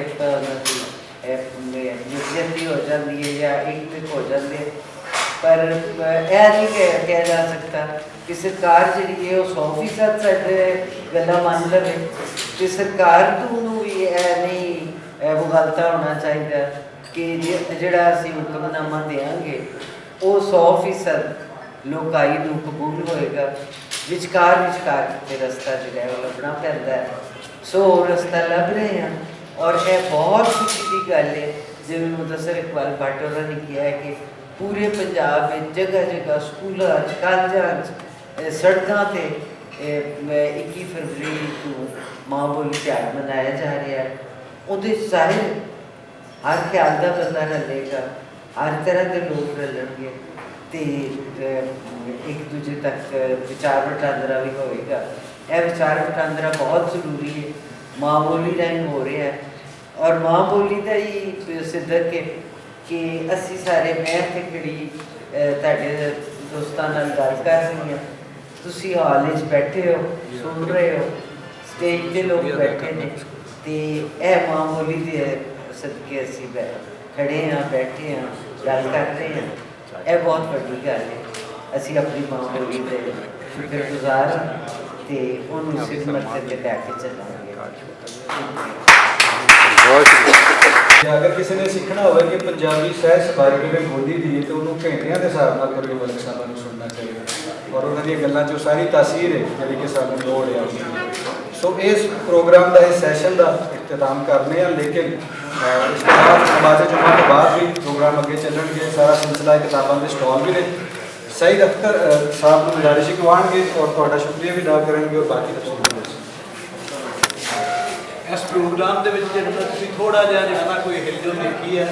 Speaker 17: निश्चित हो जाती है या एक हो जाती है, पर यह नहीं कहा जा सकता कि सरकार जी है वो 100% साडे गल्लां मान लवे तो सरकार तो भी यह नहीं मुगालता होना चाहिए कि जिहड़ा असीं हुक्मनामा देंगे वो 100% लोकाई नूं कबूल होएगा। विचकार किते रस्ता जो है वो लभना पैंदा है। सो रस्ता लभ रहे हैं ਔਰ ਇਹ ਬਹੁਤ ਖੁਸ਼ੀ ਦੀ ਗੱਲ ਹੈ, ਜਿਵੇਂ ਮੁਦੱਸਰ ਇਕਬਾਲ ਭੱਟ ਹੋਰਾਂ ਨੇ ਕਿਹਾ ਹੈ ਕਿ ਪੂਰੇ ਪੰਜਾਬ ਵਿੱਚ ਜਗ੍ਹਾ ਜਗ੍ਹਾ ਸਕੂਲਾਂ 'ਚ, ਕਾਲਜਾਂ 'ਚ, ਸੜਕਾਂ 'ਤੇ 21 ਫਰਵਰੀ ਨੂੰ ਮਾਂ ਬੋਲੀ ਤਿਉਹਾਰ ਮਨਾਇਆ ਜਾ ਰਿਹਾ ਹੈ। ਉਹਦੇ ਸਾਰੇ ਹਰ ਖਿਆਲ ਦਾ ਬੰਦਾ ਰਲੇਗਾ, ਹਰ ਤਰ੍ਹਾਂ ਦੇ ਲੋਕ ਰਲਣਗੇ ਅਤੇ ਇੱਕ ਦੂਜੇ ਤੱਕ ਵਿਚਾਰ ਵਟਾਂਦਰਾ ਵੀ ਹੋਵੇਗਾ। ਇਹ ਵਿਚਾਰ ਵਟਾਂਦਰਾ ਬਹੁਤ ਜ਼ਰੂਰੀ ਹੈ, ਮਾਂ ਬੋਲੀ ਰਾਹੀਂ ਹੋ ਰਿਹਾ ਹੈ। ਔਰ ਮਾਂ ਬੋਲੀ ਦਾ ਹੀ ਸਿੱਧਕ ਹੈ ਕਿ ਅਸੀਂ ਸਾਰੇ, ਮੈਂ ਇੱਥੇ ਖੜੀ ਤੁਹਾਡੇ ਦੋਸਤਾਂ ਨਾਲ ਗੱਲ ਕਰ ਰਹੀ ਹਾਂ, ਤੁਸੀਂ ਹਾਲ ਵਿੱਚ ਬੈਠੇ ਹੋ, ਸੁਣ ਰਹੇ ਹੋ, ਸਟੇਜ 'ਤੇ ਲੋਕ ਬੈਠੇ ਨੇ, ਅਤੇ ਇਹ ਮਾਂ ਬੋਲੀ ਦੇ ਸਦਕੇ ਅਸੀਂ ਖੜੇ ਹਾਂ, ਬੈਠੇ ਹਾਂ, ਗੱਲ ਕਰ ਰਹੇ ਹਾਂ। ਇਹ ਬਹੁਤ ਵੱਡੀ ਗੱਲ ਹੈ। ਅਸੀਂ ਆਪਣੀ ਮਾਂ ਬੋਲੀ ਦੇ ਸ਼ੁਕਰਗੁਜ਼ਾਰ ਹਾਂ ਅਤੇ ਉਹਨੂੰ ਸਿਰ ਮੱਥੇ 'ਤੇ ਲੈ ਕੇ ਚੱਲਾਂਗੇ।
Speaker 7: ਅਗਰ ਕਿਸੇ ਨੇ ਸਿੱਖਣਾ ਹੋਵੇ ਕਿ ਪੰਜਾਬੀ ਸਹਿਜ ਸਭਾ ਕਿਵੇਂ ਬੋਲੀ ਦੀ ਹੈ ਤਾਂ ਉਹਨੂੰ ਘੰਟਿਆਂ ਦੇ ਹਿਸਾਬ ਨਾਲ ਗੁਰੂ ਮਲਿਕ ਸਾਹਿਬਾਂ ਨੂੰ ਸੁਣਨਾ ਚਾਹੀਦਾ ਔਰ ਉਹਨਾਂ ਦੀਆਂ ਗੱਲਾਂ 'ਚੋਂ ਸਾਰੀ ਤਾਸੀਰ ਹੈ ਜਿਹੜੀ ਕਿ ਸਾਨੂੰ ਲੋੜ ਹੈ। ਸੋ ਇਸ ਪ੍ਰੋਗਰਾਮ ਦਾ, ਇਸ ਸੈਸ਼ਨ ਦਾ ਇਖਤਤਾਮ ਕਰਨੇ ਆ, ਲੇਕਿਨ ਇਸ ਤੋਂ ਬਾਅਦ ਨਮਾਜ਼ ਜੁਮਾ ਤੋਂ ਬਾਅਦ ਵੀ ਪ੍ਰੋਗਰਾਮ ਅੱਗੇ ਚੱਲਣਗੇ। ਸਾਰਾ ਸਿਲਸਿਲਾ ਕਿਤਾਬਾਂ ਦੇ ਸਟਾਲ ਵੀ ਨੇ। ਸਈਦ ਅਖਤਰ ਸਾਹਿਬ ਨੂੰ ਗੁਜ਼ਾਰਿਸ਼ ਕਰਵਾਉਣਗੇ ਔਰ ਤੁਹਾਡਾ ਸ਼ੁਕਰੀਆ ਵੀ ਅਦਾ ਕਰਨਗੇ ਔਰ ਬਾਕੀ ਤਫਸੀਲ
Speaker 2: ਇਸ ਪ੍ਰੋਗਰਾਮ ਦੇ ਵਿੱਚ ਜਿਹੜਾ ਤੁਸੀਂ ਥੋੜਾ ਜਿਹਾ ਜਿਹੜਾ ਨਾ ਕੋਈ ਹਿਲਜੁਲ ਦੇਖੀ ਹੈ।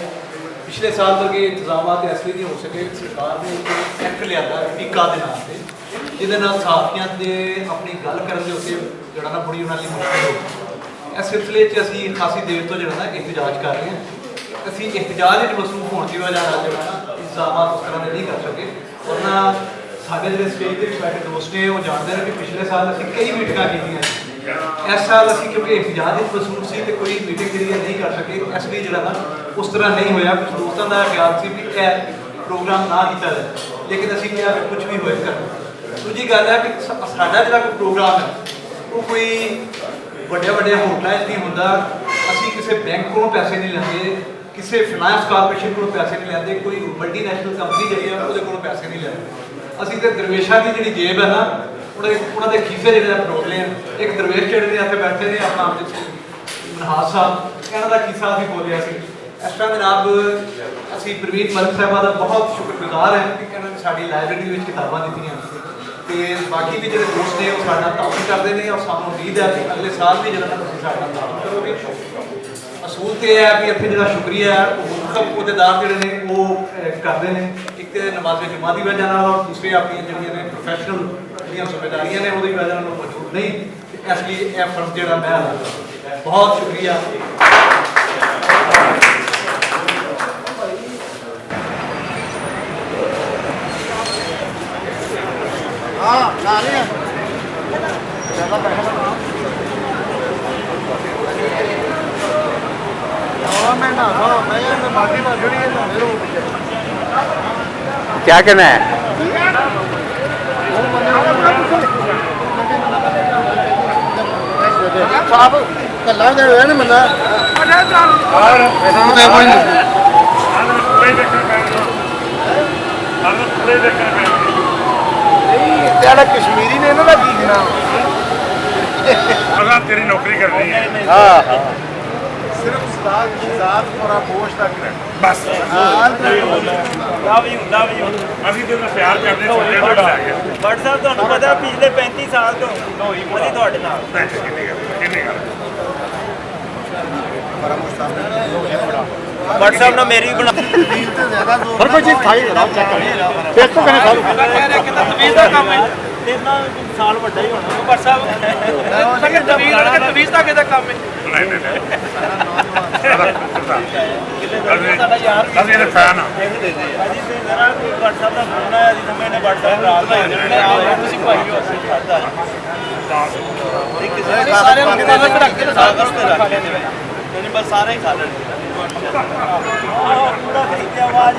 Speaker 2: ਪਿਛਲੇ ਸਾਲ ਵਰਗੇ ਇੰਤਜ਼ਾਮਾਤ ਇਸ ਲਈ ਨਹੀਂ ਹੋ ਸਕੇ। ਸਰਕਾਰ ਨੇ ਇੱਕ ਐਕਟ ਲਿਆਂਦਾ ਟੀਕਾ ਦੇ ਨਾਮ 'ਤੇ, ਜਿਹਦੇ ਨਾਲ ਸਾਥੀਆਂ ਦੇ ਆਪਣੀ ਗੱਲ ਕਰਨ ਦੇ ਉੱਤੇ ਜਿਹੜਾ ਨਾ ਬੜੀ ਉਹਨਾਂ ਲਈ ਮੁਸ਼ਕਿਲ ਹੋ ਗਈ। ਇਸ ਸਿਲਸਿਲੇ 'ਚ ਅਸੀਂ ਖਾਸੀ ਦੇਰ ਤੋਂ ਜਿਹੜਾ ਨਾ ਇhtਜਾਜ ਕਰ ਰਹੇ ਹਾਂ। ਅਸੀਂ ਇhtਜਾਜ ਵਿੱਚ ਮਸਰੂਫ ਹੋਣ ਦੀ ਵਜ੍ਹਾ ਨਾਲ ਜਿਹੜਾ ਨਾ ਇੰਤਜ਼ਾਮਾਤ ਉਸ ਤਰ੍ਹਾਂ ਦੇ ਨਹੀਂ ਕਰ ਸਕੇ। ਵਰਨਾ ਸਾਡੇ ਜਿਹੜੇ ਸਟੇਜ ਦੇ ਵਿੱਚ ਬੈਠੇ ਦੋਸਤ ਨੇ ਉਹ ਜਾਣਦੇ ਨੇ ਕਿ ਪਿਛਲੇ ਸਾਲ ਅਸੀਂ ਕਈ ਮੀਟਿੰਗਾਂ ਕੀਤੀਆਂ। ਇਸ ਸਾਲ ਅਸੀਂ ਕਿਉਂਕਿ ਇhtਜਾਜ ਵਿੱਚ ਮਸਰੂਫ ਸੀ ਅਤੇ ਕੋਈ ਮੀਟਿੰਗ ਜਿਹੜੀ ਨਹੀਂ ਕਰ ਸਕੇ, ਇਸ ਲਈ ਜਿਹੜਾ ਨਾ ਉਸ ਤਰ੍ਹਾਂ ਨਹੀਂ ਹੋਇਆ। ਕੁਝ ਦੋਸਤਾਂ ਦਾ ਖਿਆਲ ਸੀ ਵੀ ਇਹ ਪ੍ਰੋਗਰਾਮ ਨਾ ਕੀਤਾ ਜਾਏ, ਲੇਕਿਨ ਅਸੀਂ ਕਿਹਾ ਕਿ ਕੁਝ ਵੀ ਹੋਏਗਾ। ਦੂਜੀ ਗੱਲ ਹੈ ਕਿ ਸਾਡਾ ਜਿਹੜਾ ਕੋਈ ਪ੍ਰੋਗਰਾਮ ਹੈ ਉਹ ਕੋਈ ਵੱਡੇ ਹੋਟਲਾਂ 'ਚ ਨਹੀਂ ਹੁੰਦਾ। ਅਸੀਂ ਕਿਸੇ ਬੈਂਕ ਕੋਲੋਂ ਪੈਸੇ ਨਹੀਂ ਲੈਂਦੇ, ਕਿਸੇ ਫਾਈਨਾਂਸ ਕਾਰਪੋਰੇਸ਼ਨ ਕੋਲੋਂ ਪੈਸੇ ਨਹੀਂ ਲੈਂਦੇ, ਕੋਈ ਮਲਟੀਨੈਸ਼ਨਲ ਕੰਪਨੀ ਜਿਹੜੀ ਹੈ ਉਹਦੇ ਕੋਲੋਂ ਪੈਸੇ ਨਹੀਂ ਲੈਂਦੇ। ਅਸੀਂ ਤਾਂ ਦਰਵੇਸ਼ਾਂ ਦੀ ਜਿਹੜੀ ਜੇਬ ਹੈ ਨਾ, ਉਹਨਾਂ ਦੇ ਖੀਸੇ ਜਿਹੜੇ ਫਰੋਟਲੇ ਆ। ਇੱਕ ਦਰਵੇਸ਼ ਜਿਹੜੇ ਨੇ ਇੱਥੇ ਬੈਠੇ ਨੇ, ਆਪਣਾ ਮਨਹਾਸ ਸਾਹਿਬ, ਇਹਨਾਂ ਦਾ ਖੀਸਾ ਅਸੀਂ ਬੋਲਿਆ ਸੀ। ਇਸ ਤਰ੍ਹਾਂ ਜਨਾਬ ਅਸੀਂ ਪ੍ਰਵੀਨ ਮਲਿਕ ਸਾਹਿਬਾਂ ਦਾ ਬਹੁਤ ਸ਼ੁਕਰਗੁਜ਼ਾਰ ਹੈ ਕਿ ਇਹਨਾਂ ਨੇ ਸਾਡੀ ਲਾਇਬ੍ਰੇਰੀ ਵਿੱਚ ਕਿਤਾਬਾਂ ਦਿੱਤੀਆਂ ਅਤੇ ਬਾਕੀ ਵੀ ਜਿਹੜੇ ਦੋਸਤ ਨੇ ਉਹ ਸਾਡਾ ਨਾਲ ਤਾਉਨ ਕਰਦੇ ਨੇ ਔਰ ਸਾਨੂੰ ਉਮੀਦ ਹੈ ਕਿ ਅਗਲੇ ਸਾਲ ਵੀ ਜਿਹੜਾ ਤੁਸੀਂ ਸਾਡਾ ਨਾਲ ਤਾਉਨ ਕਰੋਗੇ। ਅਸੂਲ ਤੇ ਇਹ ਹੈ ਕਿ ਇੱਥੇ ਜਿਹੜਾ ਸ਼ੁਕਰੀਆ ਹੈ ਉਹ ਮੁਖਤਲਿਫ ਅਹੁਦੇਦਾਰ ਜਿਹੜੇ ਨੇ ਉਹ ਕਰਦੇ ਨੇ। ਇੱਕ ਨਮਾਜ਼ ਜੁਮਾ ਦੀ ਵਜ੍ਹਾ ਨਾਲ ਔਰ ਦੂਸਰੇ ਆਪਣੀਆਂ ਜਿਹੜੀਆਂ ਨੇ ਪ੍ਰੋਫੈਸ਼ਨਲ ਜਿਹੜੀਆਂ ਜ਼ਿੰਮੇਦਾਰੀਆਂ ਨੇ ਉਹਦੀ ਵਜ੍ਹਾ ਨਾਲ ਉਹ ਮੌਜੂਦ ਨਹੀਂ। ਇਸ ਲਈ ਇਹ ਫਰਜ਼ ਜਿਹੜਾ ਮੈਂ ਅਦਾ ਕਰਦਾ। ਬਹੁਤ ਸ਼ੁਕਰੀਆ।
Speaker 13: हाँ ना लिया ज़्यादा पैसा मैं ना मैं बाकी ना जुड़ी है ना मेरे
Speaker 18: क्या कहना है?
Speaker 13: साहब कल्ला दे रहे हैं मना और ऐसा कोई नहीं कश्मीरी ने ना की ना
Speaker 16: अगर तेरी नौकरी करनी है
Speaker 13: हाँ सिर्फ ज़ात और पोश तक
Speaker 16: बस ਅਸੀਂ ਤੇ ਪਿਆਰ ਕਰਦੇ ਸੋਚਦੇ ਤੋਂ ਲੈ ਗਿਆ
Speaker 19: ਬਟ ਸਾਹਿਬ ਤੁਹਾਨੂੰ ਪਤਾ ਪਿਛਲੇ 35 ਸਾਲ ਤੋਂ ਅਸੀਂ ਤੁਹਾਡੇ ਨਾਲ
Speaker 16: ਕਿੰਨੀ ਗੱਲ
Speaker 19: WhatsApp ਨਾਲ ਮੇਰੀ ਬਣਾ
Speaker 13: हर कोई चीज खाई जनाब चेक करें टेस्ट तो करें सारू
Speaker 19: ਕਿੰਨਾ ਤਵੀਜ਼ ਦਾ ਕੰਮ ਹੈ ਤੇਨਾ ਸਾਲ ਵੱਡਾ ਹੀ ਹੋਣਾ WhatsApp ਸਕੇ ਤਵੀਜ਼ ਦਾ ਕਿਹਦਾ ਕੰਮ ਹੈ
Speaker 16: ਨਹੀਂ ਸਾਡਾ ਯਾਰ ਅਸੀਂ ਇਹਦੇ ਫੈਨ ਆ
Speaker 19: ਅਸੀਂ ਤੇ ਜ਼ਰਾ WhatsApp ਦਾ ਫੋਨ ਆਇਆ ਸੀ ਸਮੇਂ ਨੇ WhatsApp ਰਾਤ ਦਾ ਤੁਸੀਂ ਭਾਈ ਹੋ ਸਕਦਾ ਇੱਕ ਸਾਰੇ ਮੁਕਾਬਲੇ ਰੱਖ ਕੇ ਸਾਗਰ ਤੇ ਰੱਖ ਕੇ ਨਹੀਂ ਬਸ ਸਾਰੇ ਹੀ ਖਾ ਲੈਣਗੇ ਪੂਰਾ ਖਰੀਦਿਆ ਆਵਾਜ਼